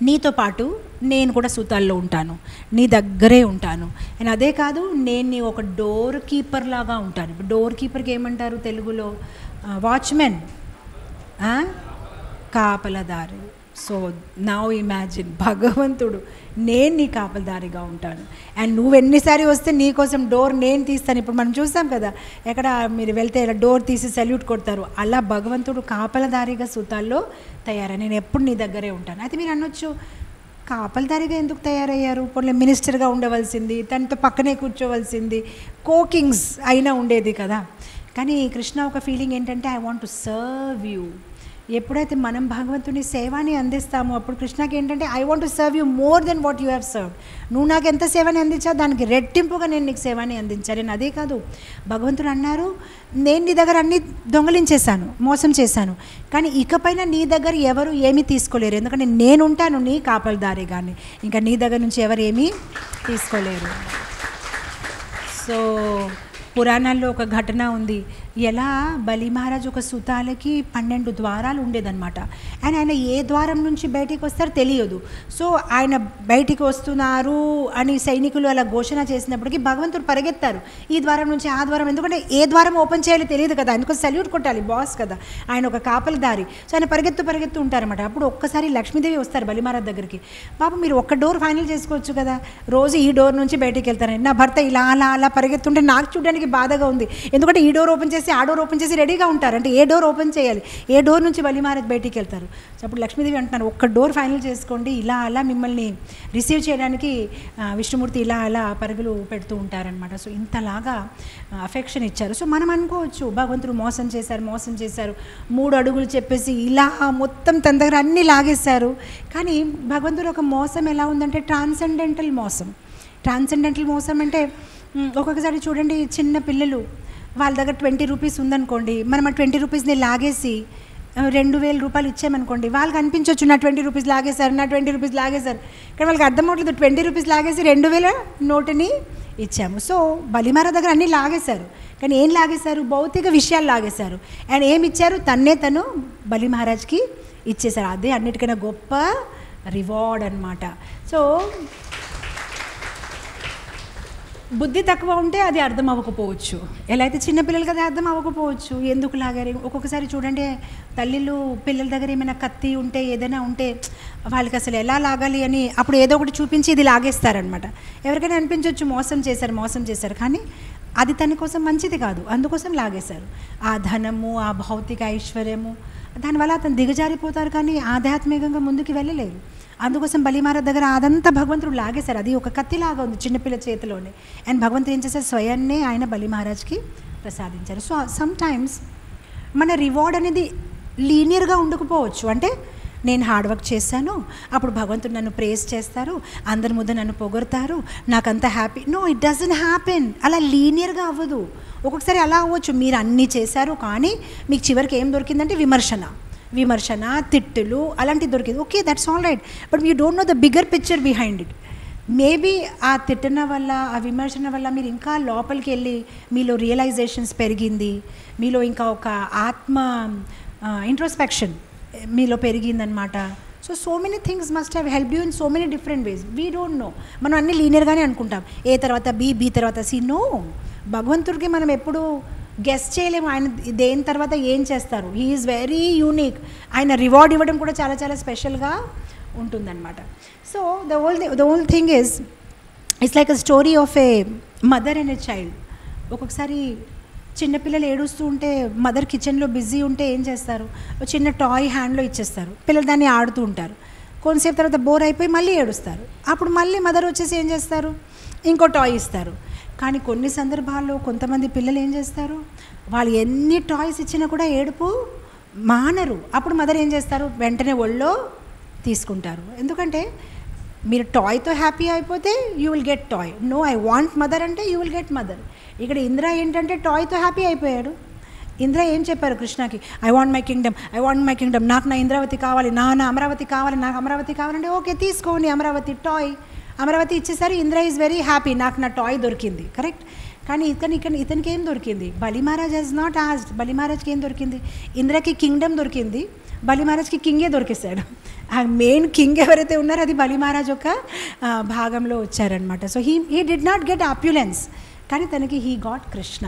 నీతో పాటు నేను కూడా సూతాల్లో ఉంటాను, నీ దగ్గరే ఉంటాను. అండ్ అదే కాదు, నేను నీ ఒక డోర్ కీపర్ లాగా ఉంటాను. ఇప్పుడు డోర్ కీపర్కి ఏమంటారు తెలుగులో? వాచ్మెన్, కాపలదారి. సో నౌ ఇమాజిన్, భగవంతుడు నేను నీ కాపలదారిగా ఉంటాను, అండ్ నువ్వు ఎన్నిసారి వస్తే నీకోసం డోర్ నేను తీస్తాను. ఇప్పుడు మనం చూస్తాం కదా, ఎక్కడ మీరు వెళ్తే ఇలా డోర్ తీసి సెల్యూట్ కొడతారు, అలా భగవంతుడు కాపలదారిగా సూతాల్లో తయారై నేను ఎప్పుడు నీ దగ్గరే ఉంటాను. అయితే మీరు అనొచ్చు, కాపలదారిగా ఎందుకు తయారయ్యారు? పోనీ మినిస్టర్గా ఉండవలసింది, తనతో పక్కనే కూర్చోవలసింది, కోకింగ్స్ అయినా ఉండేది కదా. కానీ కృష్ణ ఒక ఫీలింగ్ ఏంటంటే, I want to serve you. ఎప్పుడైతే మనం భగవంతుని సేవని అందిస్తామో అప్పుడు కృష్ణకి ఏంటంటే, I want to serve you more than what you have serve. నువ్వు నాకు ఎంత సేవని అందించావు దానికి రెట్టింపుగా నేను నీకు సేవని అందించాను. నేను అదే కాదు, భగవంతుడు అన్నారు, నేను నీ దగ్గర అన్నీ దొంగలించేశాను, మోసం చేశాను, కానీ ఇకపైన నీ దగ్గర ఎవరు ఏమీ తీసుకోలేరు, ఎందుకంటే నేను ఉంటాను నీ కాపలదారి, కానీ ఇంకా నీ దగ్గర నుంచి ఎవరు ఏమీ తీసుకోలేరు. సో పురాణాల్లో ఒక ఘటన ఉంది, ఎలా బలి మహారాజ్ ఒక సుతాలకి 12 ద్వారాలు ఉండేదన్నమాట. అండ్ ఆయన ఏ ద్వారం నుంచి బయటికి వస్తారో తెలియదు. సో ఆయన బయటికి వస్తున్నారు అని సైనికులు అలా ఘోషణ చేసినప్పటికీ భగవంతుడు పరిగెత్తారు ఈ ద్వారం నుంచి ఆ ద్వారం. ఎందుకంటే ఏ ద్వారం ఓపెన్ చేయాలో తెలియదు కదా, అందుకోసం సల్యూట్ కొట్టాలి, బాస్ కదా ఆయన, ఒక కాపలిదారి. సో ఆయన పరిగెత్తు ఉంటారన్నమాట. అప్పుడు ఒక్కసారి లక్ష్మీదేవి వస్తారు బలి మహారాజ్ దగ్గరికి. బాబు మీరు ఒక్క డోర్ ఫైనల్ చేసుకోవచ్చు కదా, రోజు ఈ డోర్ నుంచి బయటికి వెళ్తారని. నా భర్త ఇలా అలా అలా పరిగెత్తుంటే నాకు చూడడానికి బాధగా ఉంది, ఎందుకంటే ఈ డోర్ ఓపెన్ చేసి ఆ డోర్ ఓపెన్ చేసి రెడీగా ఉంటారు. అంటే ఏ డోర్ ఓపెన్ చేయాలి, ఏ డోర్ నుంచి బలి మహారాజ్ బయటికి వెళ్తారు. సో అప్పుడు లక్ష్మీదేవి అంటున్నారు ఒక్క డోర్ ఫైనల్ చేసుకోండి, ఇలా అలా మిమ్మల్ని రిసీవ్ చేయడానికి విష్ణుమూర్తి ఇలా అలా పరుగులు పెడుతూ ఉంటారనమాట. సో ఇంతలాగా అఫెక్షన్ ఇచ్చారు. సో మనం అనుకోవచ్చు భగవంతుడు మోసం చేశారు 3 అడుగులు చెప్పేసి ఇలా మొత్తం తన దగ్గర అన్నీ లాగేశారు. కానీ భగవంతుడు ఒక మోసం ఎలా ఉందంటే ట్రాన్సెండెంటల్ మోసం అంటే ఒక్కొక్కసారి చూడండి, చిన్న పిల్లలు వాళ్ళ దగ్గర 20 రూపీస్ ఉందనుకోండి, మనం ఆ 20 రూపీస్ని లాగేసి 2000 రూపాయలు ఇచ్చామనుకోండి, వాళ్ళకి అనిపించవచ్చు నా 20 రూపీస్ లాగేశారు కానీ వాళ్ళకి అర్థం అవ్వట్లేదు 20 రూపీస్ లాగేసి 2000 నోటుని ఇచ్చాము. సో బలిమహారాజ్ దగ్గర అన్నీ లాగేశారు, కానీ ఏం లాగేశారు, భౌతిక విషయాలు లాగేశారు. అండ్ ఏమి ఇచ్చారు, తను బలి మహారాజ్కి ఇచ్చేశారు. అదే అన్నిటికన్నా గొప్ప రివార్డ్ అనమాట. సో బుద్ధి తక్కువ ఉంటే అది అర్థం అవ్వకపోవచ్చు, ఎలా అయితే చిన్నపిల్లలకి అది అర్థం అవ్వకపోవచ్చు ఎందుకు లాగారు. ఒక్కొక్కసారి చూడండి తల్లిలు పిల్లల దగ్గర ఏమైనా కత్తి ఉంటే ఏదైనా ఉంటే వాళ్ళకి అసలు ఎలా లాగాలి అని అప్పుడు ఏదో ఒకటి చూపించి ఇది లాగేస్తారనమాట. ఎవరికైనా అనిపించవచ్చు మోసం చేశారు కానీ అది తన కోసం మంచిది కాదు, అందుకోసం లాగేశారు. ఆ ధనము, ఆ భౌతిక ఐశ్వర్యము, దానివల్ల అతను దిగజారిపోతారు కానీ ఆధ్యాత్మికంగా ముందుకు వెళ్ళలేరు. అందుకోసం బలి మహారాజ్ దగ్గర అదంతా భగవంతుడు లాగేశారు. అది ఒక కత్తిలాగా ఉంది చిన్నపిల్ల చేతిలోనే. అండ్ భగవంతుడు ఏం చేశారు, స్వయాన్నే ఆయన బలి మహారాజ్కి ప్రసాదించారు. సో సమ్ టైమ్స్ మన రివార్డ్ అనేది లీనియర్గా ఉండకపోవచ్చు. అంటే నేను హార్డ్ వర్క్ చేశాను, అప్పుడు భగవంతుడు నన్ను ప్రేజ్ చేస్తారు, అందరి ముందు నన్ను పొగడతారు, నాకంతా happy. No, it doesn't happen. అలా లీనియర్గా అవ్వదు. ఒక్కొక్కసారి అలా అవ్వచ్చు, మీరు అన్నీ చేశారు కానీ మీకు చివరికి ఏం దొరికిందంటే విమర్శన, తిట్టులు అలాంటివి దొరికింది. Okay, that's all right, but you don't know the bigger picture behind it. Maybe ఆ తిట్టన వల్ల, ఆ విమర్శన వల్ల మీరు ఇంకా లోపలికి వెళ్ళి మీలో రియలైజేషన్స్ పెరిగింది, మీలో ఇంకా ఒక ఆత్మ ఇంట్రోస్పెక్షన్ మీలో పెరిగిందనమాట. So many things must have help you in so many different ways. We don't know. మనం అన్నీ లీనియర్గానే అనుకుంటాం, ఏ తర్వాత బి తర్వాత సి. నో, భగవంతుడికి మనం ఎప్పుడు గెస్ చేయలేము ఆయన దేని తర్వాత ఏం చేస్తారు. He is very unique. ఆయన రివార్డ్ ఇవ్వడం కూడా చాలా చాలా స్పెషల్గా ఉంటుందన్నమాట. So the whole thing is it's like a story of a mother and a child. ఒక్కొక్కసారి చిన్నపిల్లలు ఏడుస్తూ ఉంటే మదర్ కిచెన్లో బిజీ ఉంటే ఏం చేస్తారు, చిన్న టాయ్ హ్యాండ్లో ఇచ్చేస్తారు, పిల్లలు దాన్ని ఆడుతూ ఉంటారు. కొంతసేపు తర్వాత బోర్ అయిపోయి మళ్ళీ ఏడుస్తారు. అప్పుడు మళ్ళీ మదర్ వచ్చేసి ఏం చేస్తారు, ఇంకో టాయ్ ఇస్తారు. కానీ కొన్ని సందర్భాల్లో కొంతమంది పిల్లలు ఏం చేస్తారు, వాళ్ళు ఎన్ని టాయ్స్ ఇచ్చినా కూడా ఏడుపు మానరు. అప్పుడు మదర్ ఏం చేస్తారు, వెంటనే ఒళ్ళో తీసుకుంటారు. ఎందుకంటే మీరు టాయ్తో హ్యాపీ అయిపోతే you will get toy. No, I want mother అంటే యూ విల్ గెట్ మదర్. ఇక్కడ ఇంద్ర ఏంటంటే టాయ్తో హ్యాపీ అయిపోయాడు. ఇంద్ర ఏం చెప్పారు కృష్ణకి, ఐ వాంట్ మై కింగ్డమ్, నాకు నా ఇంద్రావతి కావాలి, నా అమరావతి కావాలి, నాకు అమరావతి కావాలంటే ఓకే తీసుకోండి అమరావతి టాయ్. అమరావతి ఇచ్చేసరి ఇంద్ర ఈజ్ వెరీ హ్యాపీ, నాకు నా టాయ్ దొరికింది. కరెక్ట్. కానీ ఇతనికి ఏం దొరికింది, బలి మహారాజ్ హెజ్ నాట్ ఆస్డ్. బలి మహారాజ్కి ఏం దొరికింది, ఇంద్రకి కింగ్డమ్ దొరికింది, బలి మహారాజ్కి కింగే దొరికేశాడు. ఆ మెయిన్ కింగ్ ఎవరైతే ఉన్నారో అది బలి మహారాజ్ ఒక భాగంలో వచ్చారనమాట. So he did not get opulence, కానీ తనకి హీ గాట్ కృష్ణ.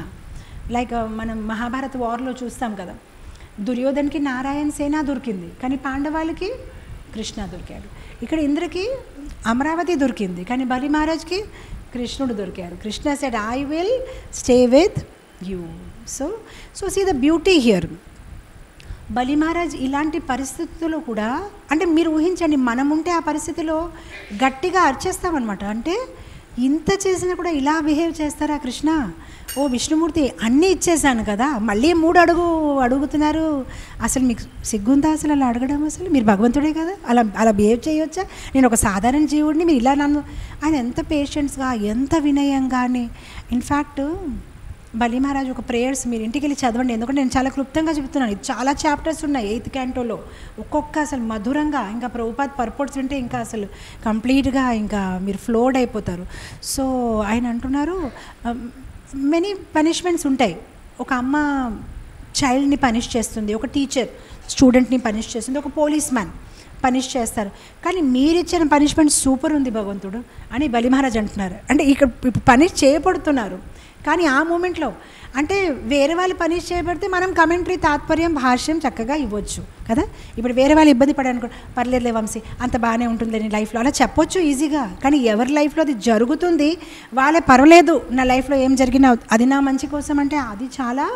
లైక్ మనం మహాభారత వార్లో చూస్తాం కదా, దుర్యోధన్కి నారాయణ సేన దొరికింది, కానీ పాండవాలకి కృష్ణ దొరికాడు. ఇక్కడ ఇంద్రకి అమరావతి దొరికింది, కానీ బలి మహారాజ్కి కృష్ణుడు దొరికారు. Krishna said I will stay with you. So see the beauty here. Bali Maharaj ఇలాంటి పరిస్థితుల్లో కూడా, అంటే మీరు ఊహించండి, మనం ఉంటే ఆ పరిస్థితిలో గట్టిగా అరిచేస్తామన్నమాట. అంటే ఇంత చేసినా కూడా ఇలా బిహేవ్ చేస్తారా కృష్ణ, ఓ విష్ణుమూర్తి అన్నీ ఇచ్చేసాను కదా, మళ్ళీ 3 అడుగుతున్నారు, అసలు మీకు సిగ్గుందా అసలు అలా అడగడం, అసలు మీరు భగవంతుడే కదా, అలా బిహేవ్ చేయవచ్చా, నేను ఒక సాధారణ జీవుడిని, మీరు ఇలా నన్ను. ఆయన ఎంత పేషెన్స్గా, ఎంత వినయంగానే. ఇన్ఫ్యాక్ట్ బలి మహారాజ్ ఒక ప్రేయర్స్ మీరు ఇంటికి వెళ్ళి చదవండి, ఎందుకంటే నేను చాలా క్లుప్తంగా చెబుతున్నాను. ఇది చాలా చాప్టర్స్ ఉన్నాయి 8th క్యాంటోలో, ఒక్కొక్క అసలు మధురంగా. ఇంకా ప్రభుపాద్ పర్పోర్ట్స్ వింటే ఇంకా అసలు కంప్లీట్గా ఇంకా మీరు ఫ్లోడ్ అయిపోతారు. సో ఆయన అంటున్నారు మెనీ పనిష్మెంట్స్ ఉంటాయి, ఒక అమ్మ చైల్డ్ని పనిష్ చేస్తుంది, ఒక టీచర్ స్టూడెంట్ని పనిష్ చేస్తుంది, ఒక పోలీస్ మ్యాన్ పనిష్ చేస్తారు. కానీ మీరిచ్చిన పనిష్మెంట్ సూపర్ ఉంది భగవంతుడు అని బలి మహారాజ్ అంటున్నారు. అంటే ఇక్కడ ఇప్పుడు పనిష్ చేయబడుతున్నారు, కానీ ఆ మూమెంట్లో అంటే వేరే వాళ్ళు పనిష్ చేయబడితే మనం కమెంటరీ తాత్పర్యం భాష్యం చక్కగా ఇవ్వచ్చు కదా. ఇప్పుడు వేరే వాళ్ళు ఇబ్బంది పడారనుకో, పర్లేదులే వంశీ అంత బాగానే ఉంటుంది నీ లైఫ్లో అలా చెప్పొచ్చు ఈజీగా. కానీ ఎవరి లైఫ్లో అది జరుగుతుంది వాళ్ళే పర్వాలేదు నా లైఫ్లో ఏం జరిగినా అది నా మంచి కోసం అంటే అది చాలా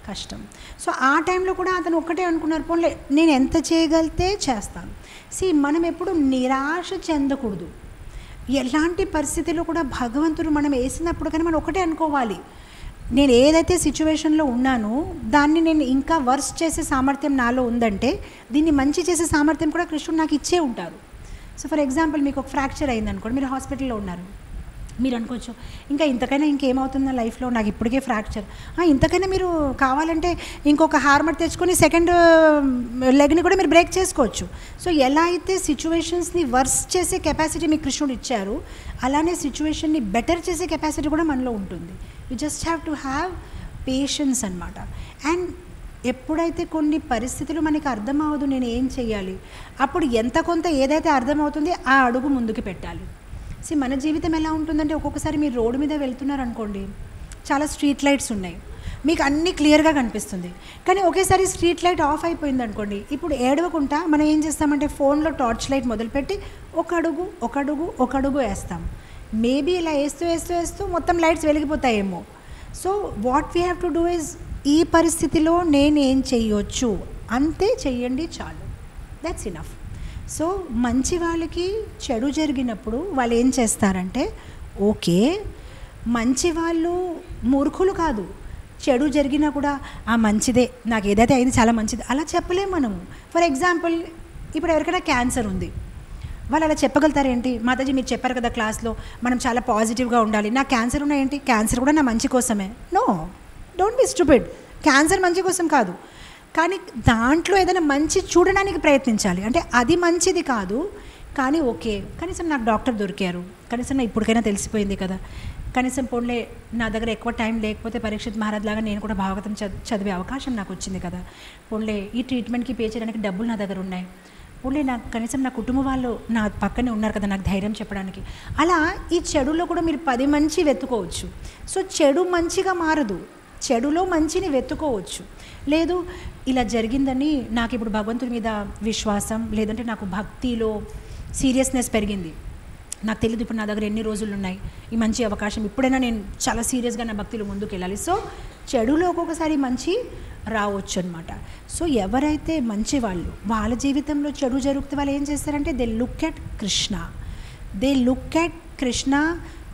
కష్టం. సో ఆ టైంలో కూడా అతను ఒక్కటే అనుకున్నారు, పోన్లే నేను ఎంత చేయగలితే చేస్తాను. మనం ఎప్పుడు నిరాశ చెందకూడదు. ఎలాంటి పరిస్థితుల్లో కూడా భగవంతుడు మనం వేసినప్పుడు కానీ మనం ఒకటే అనుకోవాలి, నేను ఏదైతే సిచ్యువేషన్లో ఉన్నానో దాన్ని నేను ఇంకా వర్స్ చేసే సామర్థ్యం నాలో ఉందంటే దీన్ని మంచి చేసే సామర్థ్యం కూడా కృష్ణుడు నాకు ఇచ్చే ఉంటారు. సో ఫర్ ఎగ్జాంపుల్ మీకు ఒక ఫ్రాక్చర్ అయిందనుకోండి, మీరు హాస్పిటల్లో ఉన్నారు, మీరు అనుకోవచ్చు ఇంకా ఇంతకైనా ఇంకేమవుతుంది నా లైఫ్లో, నాకు ఇప్పటికే ఫ్రాక్చర్, ఇంతకైనా మీరు కావాలంటే ఇంకొక హార్మర్ తెచ్చుకొని సెకండ్ లెగ్ని కూడా మీరు బ్రేక్ చేసుకోవచ్చు. సో ఎలా అయితే సిచ్యువేషన్స్ని వర్స్ చేసే కెపాసిటీ మీకు కృష్ణుడు ఇచ్చారు, అలానే సిచ్యువేషన్ని బెటర్ చేసే కెపాసిటీ కూడా మనలో ఉంటుంది. You just have to have patience అనమాట. అండ్ ఎప్పుడైతే కొన్ని పరిస్థితులు మనకి అర్థం అవ్వదు నేను ఏం చెయ్యాలి, అప్పుడు ఎంత కొంత ఏదైతే అర్థమవుతుంది ఆ అడుగు ముందుకు పెట్టాలి. మన జీవితం ఎలా ఉంటుందంటే ఒక్కొక్కసారి మీరు రోడ్డు మీద వెళ్తున్నారు అనుకోండి, చాలా స్ట్రీట్ లైట్స్ ఉన్నాయి, మీకు అన్నీ క్లియర్గా కనిపిస్తుంది, కానీ ఒకేసారి స్ట్రీట్ లైట్ ఆఫ్ అయిపోయింది అనుకోండి, ఇప్పుడు ఏడవకుండా మనం ఏం చేస్తామంటే ఫోన్లో టార్చ్ లైట్ మొదలుపెట్టి ఒక అడుగు వేస్తాం. మేబీ ఇలా వేస్తూ మొత్తం లైట్స్ వెలిగిపోతాయేమో. So what we have to do is, ఈ పరిస్థితిలో నేను ఏం చెయ్యొచ్చు అంతే చెయ్యండి చాలు, దట్స్ ఇనఫ్. సో మంచి వాళ్ళకి చెడు జరిగినప్పుడు వాళ్ళు ఏం చేస్తారంటే, ఓకే మంచి వాళ్ళు మూర్ఖులు కాదు, చెడు జరిగినా కూడా మంచిదే, నాకు ఏదైతే అయింది చాలా మంచిది అలా చెప్పలేము మనము. ఫర్ ఎగ్జాంపుల్ ఇప్పుడు ఎవరికైనా క్యాన్సర్ ఉంది, వాళ్ళు అలా చెప్పగలుగుతారేంటి, మాతాజీ మీరు చెప్పారు కదా క్లాస్లో మనం చాలా పాజిటివ్గా ఉండాలి, నాకు క్యాన్సర్ ఉన్నా ఏంటి, క్యాన్సర్ కూడా నా మంచి కోసమే. No, don't be stupid, cancer మంచి కోసం కాదు, కానీ దాంట్లో ఏదైనా మంచి చూడడానికి ప్రయత్నించాలి. అంటే అది మంచిది కాదు, కానీ ఓకే కనీసం నాకు డాక్టర్ దొరికారు, కనీసం నా ఇప్పటికైనా తెలిసిపోయింది కదా, కనీసం పోన్లే నా దగ్గర ఎక్కువ టైం లేకపోతే పరీక్షిత్ మహారాజ్ లాగా నేను కూడా భాగవతం చదివే అవకాశం నాకు వచ్చింది కదా, పోన్లే ఈ ట్రీట్మెంట్కి పే చేయడానికి డబ్బులు నా దగ్గర ఉన్నాయి, పోన్లే నాకు కనీసం నా కుటుంబం వాళ్ళు నా పక్కనే ఉన్నారు కదా నాకు ధైర్యం చెప్పడానికి. అలా ఈ చెడులో కూడా మీరు 10 మంచి వెతుకోవచ్చు. సో చెడు మంచిగా మారదు, చెడులో మంచిని వెతుకోవచ్చు. లేదు ఇలా జరిగిందని నాకు ఇప్పుడు భగవంతుడి మీద విశ్వాసం, లేదంటే నాకు భక్తిలో సీరియస్నెస్ పెరిగింది, నాకు తెలియదు ఇప్పుడు నా దగ్గర ఎన్ని రోజులు ఉన్నాయి, ఈ మంచి అవకాశం ఇప్పుడైనా నేను చాలా సీరియస్గా నా భక్తిలో ముందుకు వెళ్ళాలి. సో చెడులో ఒక్కొక్కసారి మంచి రావచ్చు అనమాట. సో ఎవరైతే మంచి వాళ్ళు వాళ్ళ జీవితంలో చెడు జరిగితే వాళ్ళు ఏం చేస్తారంటే they look at Krishna,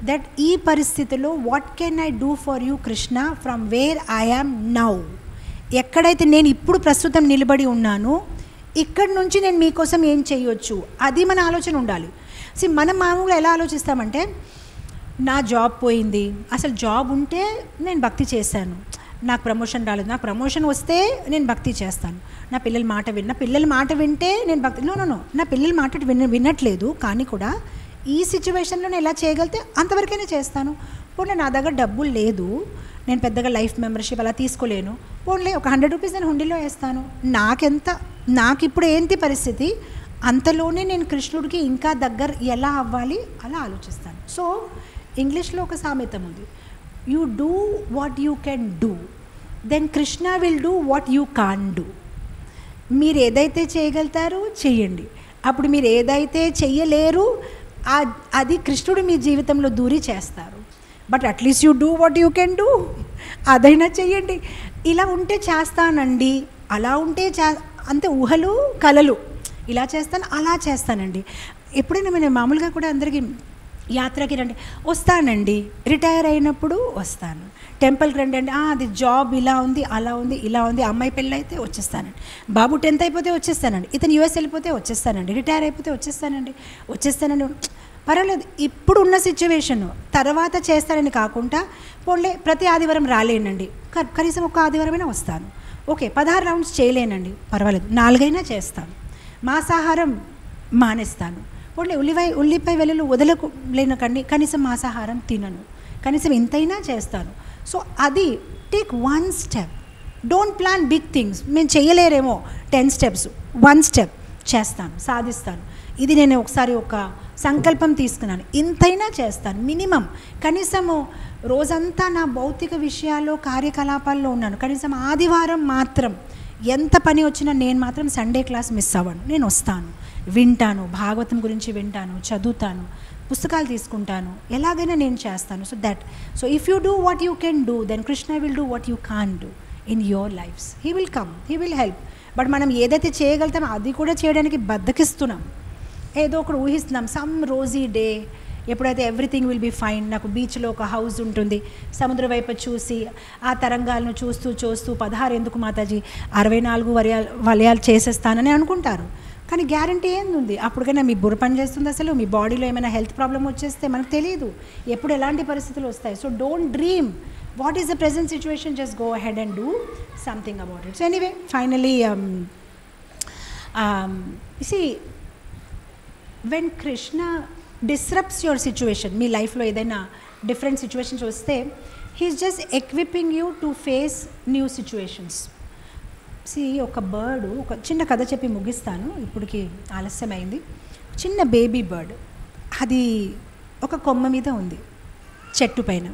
that ఈ పరిస్థితిలో what can I do for you Krishna from where I am now, ఎక్కడైతే నేను ఇప్పుడు ప్రస్తుతం నిలబడి ఉన్నానో ఇక్కడి నుంచి నేను మీకోసం ఏం చేయొచ్చు, అది మన ఆలోచన ఉండాలి. మనం మామూలుగా ఎలా ఆలోచిస్తామంటే నా జాబ్ పోయింది, అసలు జాబ్ ఉంటే నేను భక్తి చేశాను, నాకు ప్రమోషన్ రాలేదు, నాకు ప్రమోషన్ వస్తే నేను భక్తి చేస్తాను, నా పిల్లల మాట వింటే నేను భక్తి, నో నా పిల్లల మాట వినట్లేదు, కానీ కూడా ఈ సిచ్యువేషన్లో నేను ఎలా చేయగలితే అంతవరకైనా చేస్తాను. పోన్లే నా దగ్గర డబ్బులు లేదు, నేను పెద్దగా లైఫ్ మెంబర్షిప్ అలా తీసుకోలేను, పోన్లే ఒక 100 రూపీస్ నేను హుండీలో వేస్తాను, నాకు ఇప్పుడు ఏంటి పరిస్థితి అంతలోనే నేను కృష్ణుడికి ఇంకా దగ్గర ఎలా అవ్వాలి అలా ఆలోచిస్తాను. సో ఇంగ్లీష్లో ఒక సామెతం ఉంది, you do what you can do, then Krishna will do what you can't do. మీరు ఏదైతే చేయగలుగుతారో చెయ్యండి, అప్పుడు మీరు ఏదైతే చెయ్యలేరు అది కృష్ణుడు మీ జీవితంలో దూరి చేస్తారు. But at least you do what you can do, అదైనా చెయ్యండి. ఇలా ఉంటే చేస్తానండి, అలా ఉంటే అంతే, ఊహలు కలలు, ఇలా చేస్తాను అలా చేస్తానండి. ఎప్పుడైనా నేను మామూలుగా కూడా అందరికీ యాత్రకి రండి, వస్తానండి, రిటైర్ అయినప్పుడు వస్తాను, టెంపుల్కి రండి అండి, అది జాబ్ ఇలా ఉంది అలా ఉంది ఇలా ఉంది, అమ్మాయి పెళ్ళి అయితే వచ్చేస్తానండి, బాబు 10th అయిపోతే వచ్చేస్తానండి, ఇతను US వెళ్ళిపోతే వచ్చేస్తానండి, రిటైర్ అయిపోతే వచ్చేస్తానండి, పర్వాలేదు ఇప్పుడు ఉన్న సిచ్యువేషన్ తర్వాత చేస్తానని కాకుండా పోన్లే ప్రతి ఆదివారం రాలేనండి, కనీసం ఒక ఆదివారమైనా వస్తాను, ఓకే 16 రౌండ్స్ చేయలేనండి, పర్వాలేదు 4 అయినా చేస్తాను, మాంసాహారం మానేస్తాను, పోన్లే ఉల్లిపాయ వెల్లుల్లి వదలలేనకండి, కనీసం మాంసాహారం తినను, కనీసం ఇంతైనా చేస్తాను. సో అది take 1 step. Don't plan big things. మేము చేయలేరేమో 10 స్టెప్స్, 1 స్టెప్ చేస్తాను, సాధిస్తాను. ఇది నేను ఒకసారి ఒక సంకల్పం తీసుకున్నాను, ఇంతైనా చేస్తాను. మినిమం కనీసము రోజంతా నా భౌతిక విషయాల్లో కార్యకలాపాల్లో ఉన్నాను, కనీసం ఆదివారం మాత్రం ఎంత పని వచ్చినా నేను మాత్రం సండే క్లాస్ మిస్ అవ్వను. నేను వస్తాను, వింటాను, భాగవతం గురించి వింటాను, చదువుతాను, పుస్తకాలు తీసుకుంటాను, ఎలాగైనా నేను చేస్తాను. So if you do what you can do, then Krishna will do what you can't do in your lifes. He will come, he will help. But మనం ఏదైతే చేయగలుగుతామో అది కూడా చేయడానికి బద్దకిస్తున్నాం. ఏదో ఒకటి ఊహిస్తున్నాం, సమ్ రోజీ డే ఎప్పుడైతే ఎవ్రీథింగ్ విల్ బీ ఫైన్. నాకు బీచ్లో ఒక హౌస్ ఉంటుంది, సముద్ర వైపు చూసి ఆ తరంగాలను చూస్తూ చూస్తూ 16 ఎందుకు మాతాజీ 64 వలయాలు చేసేస్తానని అనుకుంటారు. కానీ గ్యారంటీ ఏంది? అప్పటికైనా మీ బుర్ర పని చేస్తుంది? అసలు మీ బాడీలో ఏమైనా హెల్త్ ప్రాబ్లం వచ్చేస్తే మనకు తెలియదు ఎప్పుడు ఎలాంటి పరిస్థితులు వస్తాయి. So don't dream what is the present situation, just go ahead and do something about it. So anyway, finally see, when Krishna disrupts your situation, మీ లైఫ్లో ఏదైనా డిఫరెంట్ సిచ్యువేషన్స్ వస్తే, he is just equipping you to face new situations. ఒక bird, ఒక చిన్న కథ చెప్పి ముగిస్తాను, ఇప్పటికి ఆలస్యమైంది. చిన్న బేబీ బర్డ్, అది ఒక కొమ్మ మీద ఉంది చెట్టు పైన.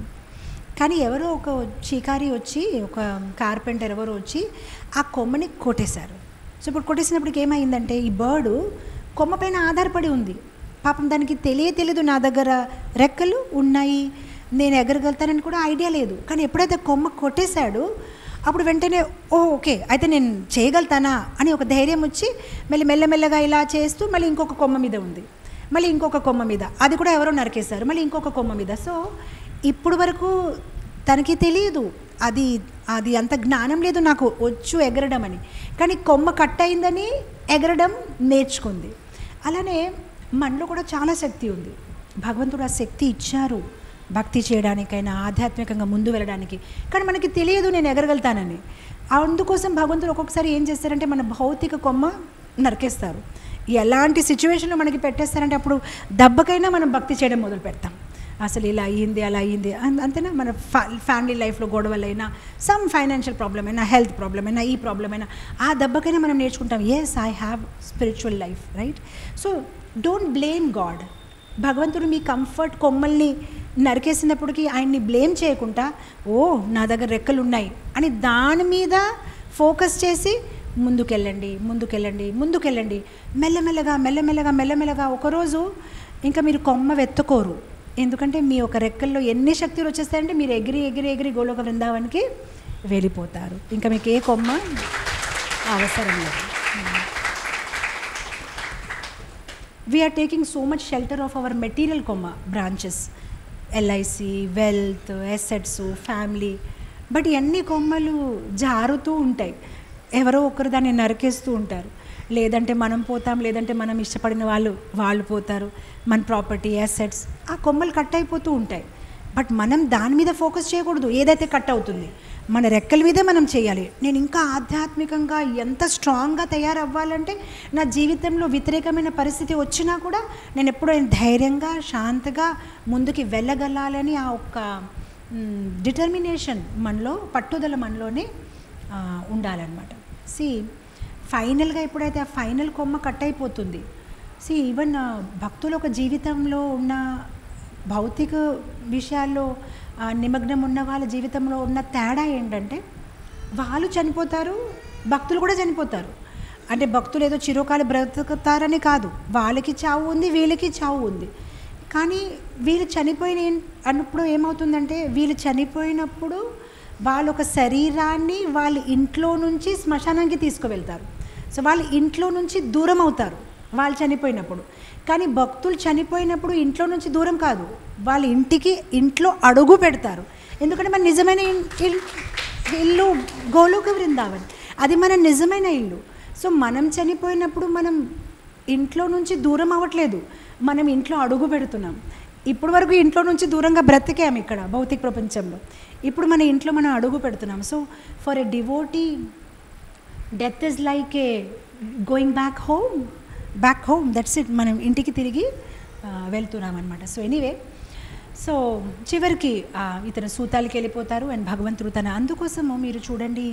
కానీ ఎవరో ఒక షికారి వచ్చి, ఒక కార్పెంటర్ ఎవరో వచ్చి ఆ కొమ్మని కొట్టేశారు. సో ఇప్పుడు కొట్టేసినప్పటికి ఏమైందంటే, ఈ బర్డు కొమ్మ పైన ఆధారపడి ఉంది. పాపం దానికి తెలియదు నా దగ్గర రెక్కలు ఉన్నాయి, నేను ఎగరగలుగుతానని కూడా ఐడియా లేదు. కానీ ఎప్పుడైతే కొమ్మ కొట్టేశాడు అప్పుడు వెంటనే ఓకే అయితే నేను చేయగలుగుతానా అని ఒక ధైర్యం వచ్చి మెల్లమెల్లగా ఇలా చేస్తూ మళ్ళీ ఇంకొక కొమ్మ మీద ఉంది, మళ్ళీ ఇంకొక కొమ్మ మీద, అది కూడా ఎవరో నరికేశారు, మళ్ళీ ఇంకొక కొమ్మ మీద. సో ఇప్పుడు వరకు తనకి తెలియదు, అది అంత జ్ఞానం లేదు నాకు వచ్చు ఎగరడం అని. కానీ కొమ్మ కట్ అయిందని ఎగరడం నేర్చుకుంది. అలానే మనలో కూడా చాలా శక్తి ఉంది, భగవంతుడు ఆ శక్తి ఇచ్చారు భక్తి చేయడానికైనా, ఆధ్యాత్మికంగా ముందు వెళ్ళడానికి. కానీ మనకి తెలియదు నేను ఎగరగలుగుతానని. అందుకోసం భగవంతుడు ఒక్కొక్కసారి ఏం చేస్తారంటే మన భౌతిక కొమ్మ నరికేస్తారు. ఎలాంటి సిచ్యువేషన్లో మనకి పెట్టేస్తారంటే అప్పుడు దెబ్బకైనా మనం భక్తి చేయడం మొదలు పెడతాం. అసలు ఇలా అయ్యింది అలా అయ్యింది అంతేనా, మన ఫ్యామిలీ లైఫ్లో గొడవలైనా, సమ్ ఫైనాన్షియల్ ప్రాబ్లం అయినా, హెల్త్ ప్రాబ్లం అయినా, ఈ ప్రాబ్లం అయినా, ఆ దెబ్బకైనా మనం నేర్చుకుంటాం, yes I have spiritual life, right? So don't blame God. భగవంతుడు మీ కంఫర్ట్ కొమ్మల్ని నరికేసినప్పటికీ ఆయన్ని బ్లేమ్ చేయకుండా, ఓ నా దగ్గర రెక్కలు ఉన్నాయి అని దాని మీద ఫోకస్ చేసి ముందుకెళ్ళండి. మెల్లమెల్లగా ఒకరోజు ఇంకా మీరు కొమ్మ వెతుకోరు. ఎందుకంటే మీ ఒక రెక్కల్లో ఎన్ని శక్తులు వచ్చేస్తాయంటే మీరు ఎగిరి గోలోక వృందావనికి వెళ్ళిపోతారు. ఇంకా మీకు ఏ కొమ్మ అవసరం లేదు. We are taking so much shelter of our material comma branches, LIC, wealth, assets, family. But ఇవన్నీ కొమ్మలు జారుతూ ఉంటాయి, ఎవరో ఒకరు దాన్ని నరికేస్తూ ఉంటారు. లేదంటే మనం పోతాం, లేదంటే మనం ఇష్టపడిన వాళ్ళు పోతారు. మన ప్రాపర్టీ, అసెట్స్, ఆ కొమ్మలు కట్ అయిపోతూ ఉంటాయి. బట్ మనం దాని మీద ఫోకస్ చేయకూడదు. ఏదైతే కట్ అవుతుంది మన రెక్కల మీదే మనం చేయాలి. నేను ఇంకా ఆధ్యాత్మికంగా ఎంత స్ట్రాంగ్గా తయారవ్వాలంటే నా జీవితంలో వ్యతిరేకమైన పరిస్థితి వచ్చినా కూడా నేను ఎప్పుడూ ధైర్యంగా శాంతగా ముందుకి వెళ్ళగలాలని ఆ ఒక్క డిటర్మినేషన్ మనలో, పట్టుదల మనలోనే ఉండాలన్నమాట. ఫైనల్గా ఎప్పుడైతే ఆ ఫైనల్ కొమ్మ కట్ అయిపోతుంది, ఈవెన్ భక్తుల ఒక జీవితంలో ఉన్న భౌతిక విషయాల్లో నిమగ్నం ఉన్న వాళ్ళ జీవితంలో ఉన్న తేడా ఏంటంటే వాళ్ళు చనిపోతారు, భక్తులు కూడా చనిపోతారు. అంటే భక్తులు ఏదో చిరకాలు బ్రతుకుతారని కాదు, వాళ్ళకి చావు ఉంది, వీళ్ళకి చావు ఉంది. కానీ వీళ్ళు అన్నప్పుడు ఏమవుతుందంటే, వీళ్ళు చనిపోయినప్పుడు వాళ్ళ ఒక శరీరాన్ని వాళ్ళ ఇంట్లో నుంచి శ్మశానానికి తీసుకువెళ్తారు. సో వాళ్ళు ఇంట్లో నుంచి దూరం అవుతారు వాళ్ళు చనిపోయినప్పుడు. కానీ భక్తులు చనిపోయినప్పుడు ఇంట్లో నుంచి దూరం కాదు, వాళ్ళ ఇంట్లో అడుగు పెడతారు. ఎందుకంటే మన నిజమైన ఇల్లు గోలోక వృందావన్, అది మన నిజమైన ఇల్లు. సో మనం చనిపోయినప్పుడు మనం ఇంట్లో నుంచి దూరం అవ్వట్లేదు, మనం ఇంట్లో అడుగు పెడుతున్నాం. ఇప్పుడు వరకు ఇంట్లో నుంచి దూరంగా బ్రతికాము ఇక్కడ భౌతిక ప్రపంచంలో, ఇప్పుడు మన ఇంట్లో మనం అడుగు పెడుతున్నాం. So for a devotee death is like a going back home, that's it. మనం ఇంటికి తిరిగి వెళ్తున్నాం అనమాట. సో ఎనీవే, సో చివరికి ఇతను సూతాలకి వెళ్ళిపోతారు అండ్ భగవంతుడు అందుకోసము మీరు చూడండి,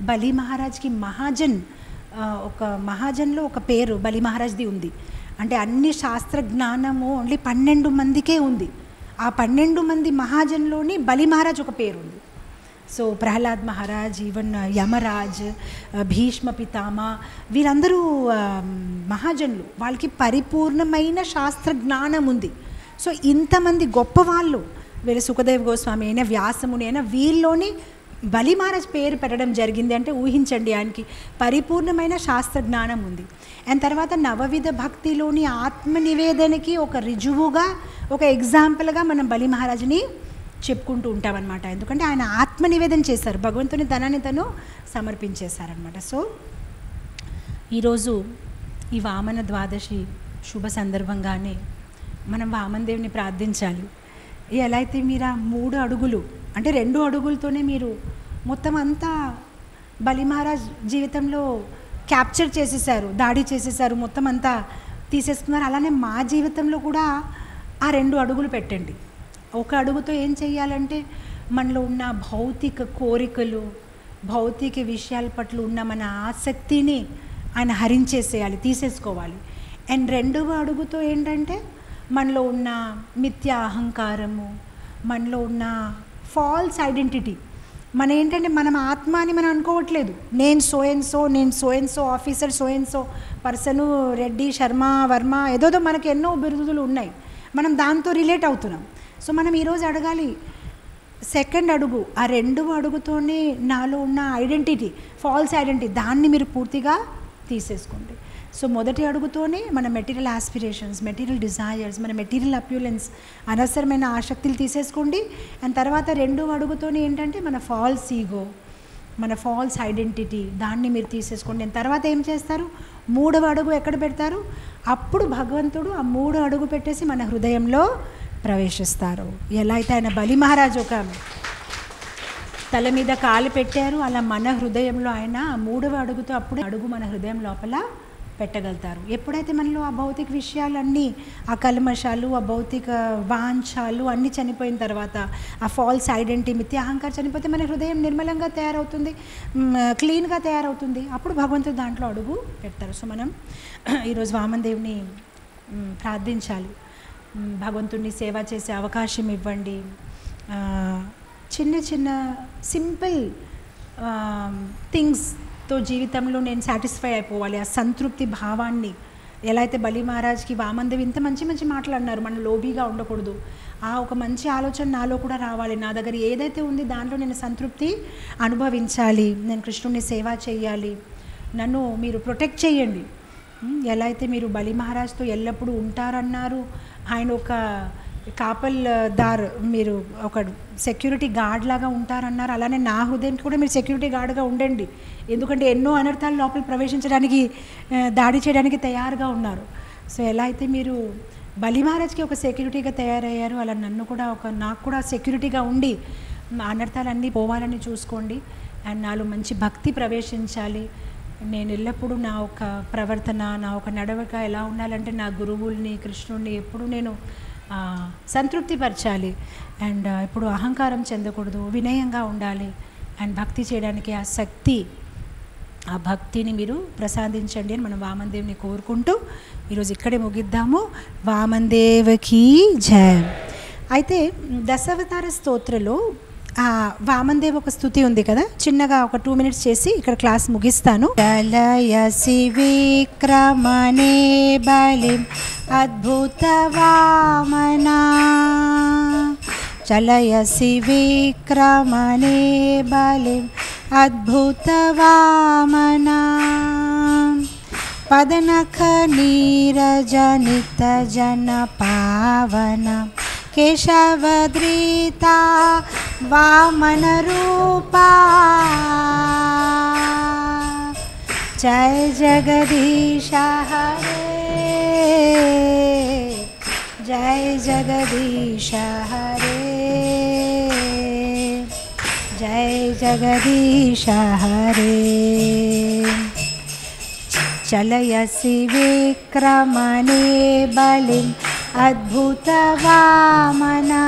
బలి మహారాజ్కి మహాజన్, ఒక మహాజన్లో ఒక పేరు బలి మహారాజ్ది ఉంది. అంటే అన్ని శాస్త్ర జ్ఞానము ఓన్లీ 12 మందికే ఉంది. ఆ 12 మంది మహాజన్లోని బలి మహారాజ్ ఒక పేరు ఉంది. సో ప్రహ్లాద్ మహారాజ్, ఈవెన్ యమరాజ్, భీష్మ పితామా, వీరందరూ మహాజన్లు. వాళ్ళకి పరిపూర్ణమైన శాస్త్ర జ్ఞానం ఉంది. సో ఇంతమంది గొప్పవాళ్ళు, వీళ్ళ సుఖదేవ్ గోస్వామి అయినా వ్యాసముని అయినా, వీళ్ళలోని బలి మహారాజ్ పేరు పెట్టడం జరిగింది. అంటే ఊహించండి, ఆయనకి పరిపూర్ణమైన శాస్త్ర జ్ఞానం ఉంది. అండ్ తర్వాత నవవిధ భక్తిలోని ఆత్మ నివేదనకి ఒక రుజువుగా, ఒక ఎగ్జాంపుల్గా మనం బలి మహారాజ్ని చెప్పుకుంటూ ఉంటామన్నమాట. ఎందుకంటే ఆయన ఆత్మ నివేదన చేశారు, భగవంతుని ధనాన్ని తను సమర్పించేశారనమాట. సో ఈరోజు ఈ వామన ద్వాదశి శుభ సందర్భంగానే మనం వామన దేవుని ప్రార్థించాలి. ఎలా అయితే మీరు ఆ 3 అడుగులు, అంటే 2 అడుగులతోనే మీరు మొత్తం అంతా బలి మహారాజ్ జీవితంలో క్యాప్చర్ చేసేసారు, దాడి చేసేసారు, మొత్తం అంతా తీసేసుకున్నారు. అలానే మా జీవితంలో కూడా ఆ 2 అడుగులు పెట్టండి. ఒక అడుగుతో ఏం చెయ్యాలంటే మనలో ఉన్న భౌతిక కోరికలు, భౌతిక విషయాల పట్ల ఉన్న మన ఆసక్తిని ఆయన హరించేసేయాలి, తీసేసుకోవాలి. అండ్ 2వ అడుగుతో ఏంటంటే మనలో ఉన్న మిథ్యా అహంకారము, మనలో ఉన్న ఫాల్స్ ఐడెంటిటీ, మన ఏంటంటే మనం ఆత్మ అని మనం అనుకోవట్లేదు. నేను so and so officer, so and so person, Reddy, Sharma, Varma, ఏదోదో మనకి ఎన్నో బిరుదులు ఉన్నాయి, మనం దాంతో రిలేట్ అవుతున్నాం. సో మనం ఈరోజు అడగాలి, 2nd అడుగు, ఆ 2వ అడుగుతోనే నాలో ఉన్న ఐడెంటిటీ, ఫాల్స్ ఐడెంటిటీ, దాన్ని మీరు పూర్తిగా తీసేసుకోండి. సో మొదటి అడుగుతోనే మన మెటీరియల్ ఆస్పిరేషన్స్, మెటీరియల్ డిజైర్స్, మన మెటీరియల్ అప్యూలెన్స్, అనవసరమైన ఆసక్తులు తీసేసుకోండి. అండ్ తర్వాత 2వ అడుగుతోనే ఏంటంటే మన ఫాల్స్ ఈగో, మన ఫాల్స్ ఐడెంటిటీ, దాన్ని మీరు తీసేసుకోండి. అండ్ తర్వాత ఏం చేస్తారు, 3వ అడుగు ఎక్కడ పెడతారు, అప్పుడు భగవంతుడు ఆ 3 అడుగు పెట్టేసి మన హృదయంలో ప్రవేశిస్తారు. ఎలా అయితే ఆయన బలి మహారాజ్ ఒక తల మీద కాలు పెట్టారు, అలా మన హృదయంలో ఆయన 3వ అడుగుతో అప్పుడు అడుగు మన హృదయం లోపల పెట్టగలుగుతారు. ఎప్పుడైతే మనలో ఆ భౌతిక విషయాలన్నీ, ఆ కల్మషాలు, ఆ భౌతిక వాంఛాలు అన్నీ చనిపోయిన తర్వాత, ఆ ఫాల్స్ ఐడెంటిటీ, మిథ్యా అహంకారం చనిపోతే మన హృదయం నిర్మలంగా తయారవుతుంది, క్లీన్గా తయారవుతుంది. అప్పుడు భగవంతుడు దాంట్లో అడుగు పెడతారు. సో మనం ఈరోజు వామన దేవుని ప్రార్థించాలి, భగవంతుడిని సేవ చేసే అవకాశం ఇవ్వండి. చిన్న చిన్న సింపుల్ థింగ్స్తో జీవితంలో నేను సాటిస్ఫై అయిపోవాలి, ఆ సంతృప్తి భావాన్ని. ఎలా అయితే బలి మహారాజ్కి వామనదేవి ఇంత మంచి మంచి మాటలు అన్నారు, మనం లోబీగా ఉండకూడదు, ఆ ఒక మంచి ఆలోచన నాలో కూడా రావాలి, నా దగ్గర ఏదైతే ఉంది దాంట్లో నేను సంతృప్తి అనుభవించాలి, నేను కృష్ణుడిని సేవ చేయాలి, నన్ను మీరు ప్రొటెక్ట్ చేయండి. ఎలా అయితే మీరు బలి మహారాజ్తో ఎల్లప్పుడూ ఉంటారన్నారు, ఆయన ఒక కాపల్దార్, మీరు ఒక సెక్యూరిటీ గార్డ్ లాగా ఉంటారన్నారు, అలానే నా హృదయంకి కూడా మీరు సెక్యూరిటీ గార్డ్గా ఉండండి. ఎందుకంటే ఎన్నో అనర్థాలు లోపల ప్రవేశించడానికి, దాడి చేయడానికి తయారుగా ఉన్నారు. సో ఎలా అయితే మీరు బలి మహారాజ్కి ఒక సెక్యూరిటీగా తయారయ్యారు, అలా నన్ను కూడా నాకు కూడా సెక్యూరిటీగా ఉండి అనర్థాలన్నీ పోవాలని చూసుకోండి. అండ్ నాలో మంచి భక్తి ప్రవేశించాలి. నేను ఎల్లప్పుడూ నా ఒక ప్రవర్తన, నా ఒక నడవక ఎలా ఉండాలంటే నా గురువుల్ని, కృష్ణుడిని ఎప్పుడు నేను సంతృప్తిపరచాలి. అండ్ ఇప్పుడు అహంకారం చెందకూడదు, వినయంగా ఉండాలి. అండ్ భక్తి చేయడానికి ఆ శక్తి, ఆ భక్తిని మీరు ప్రసాదించండి అని మనం వామన దేవుని కోరుకుంటూ ఈరోజు ఇక్కడే ముగిద్దాము. వామన దేవకి జయ. అయితే దశావతార స్తోత్రలో వామన దేవ్ ఒక స్తుతి ఉంది కదా, చిన్నగా ఒక 2 minutes చేసి ఇక్కడ క్లాస్ ముగిస్తాను. చలయసి విక్రమణే బలిం అద్భుత వామనా, చలయసి విక్రమణే బలిం అద్భుత వామనా, పదనఖ నీరజనిత జన పావన, కేశవద్రీతా వామన రూపా, జయ జగదీశ హరే, జయ జగదీశ హరే, జయ జగదీశ హరే. చలయసి విక్రమణే బలిం अद्भुत वामना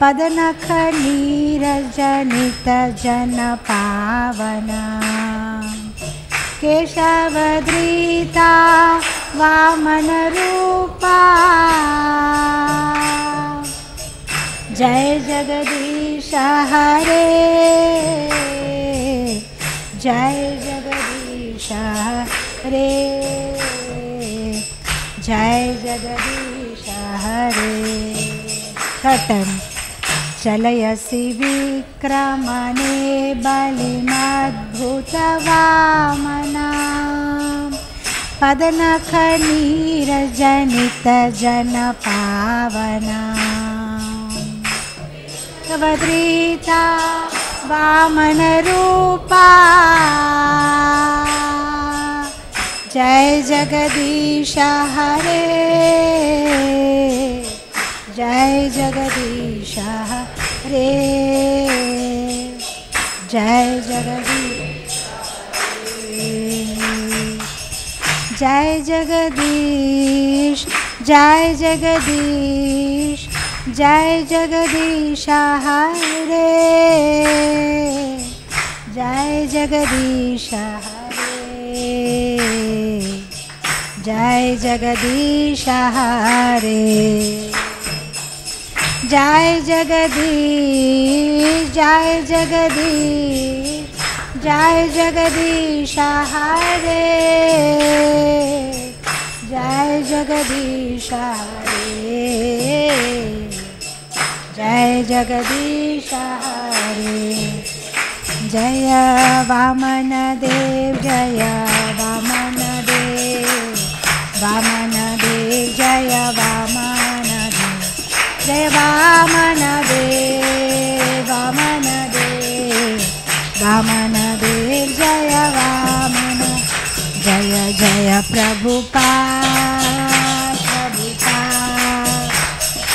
पदनख नीरजनित जन पावना केशवधृता वामन रूपा जय जगदीश हरे जय जगदीश हरे जय जगदीश हरे। कटन चलयसि विक्रमणे बलिमद्भुत वामना पदनख नीरजनित जन पावना केशवधृता वामन रूपा जय जगदीश हरे जय जगदीश हरे जय जगदीश जय जगदीश जय जगदीश जय जगदीश हरे जय जगदीश हरे जय जगदीश हरे जय जगदीश जय जगदीश जय जगदीश हरे जय जगदीश हरे जय जगदीश हरे जय वामन देव जय वामन देव वामन देव जय वामन देव जय वामन देव वामन देव वामन देव जय वामन जय जय प्रभुपाद प्रभुपाद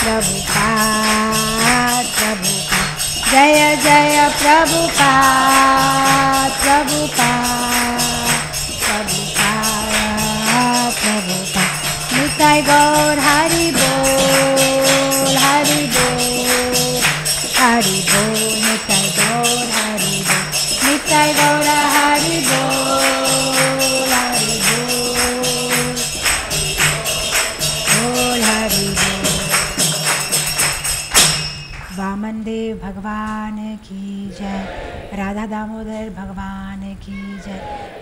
प्रभुपाद प्रभुपाद जय जय प्रभुपाद प्रभुपाद प्रभुपाद प्रभुपाद निताय गौर हरि बोल हरि बोल हरि बोल निताय गौर हरि बोल निताय गौर हरि बोल हरि बोल हरि बोल। वामन देव भगवान की जय राधा दामोदर भगवान की जय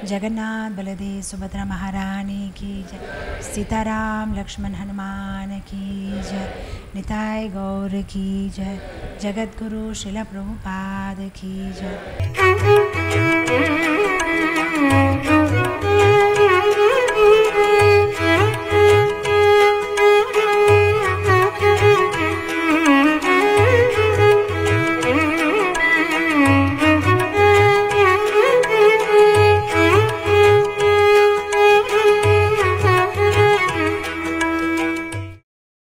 जगन्नाथ बलदेव सुभद्रा महारानी की जय सीताराम लक्ष्मण हनुमान की जय निताय गौर की जय जगत गुरु श्रील प्रभुपाद की जय।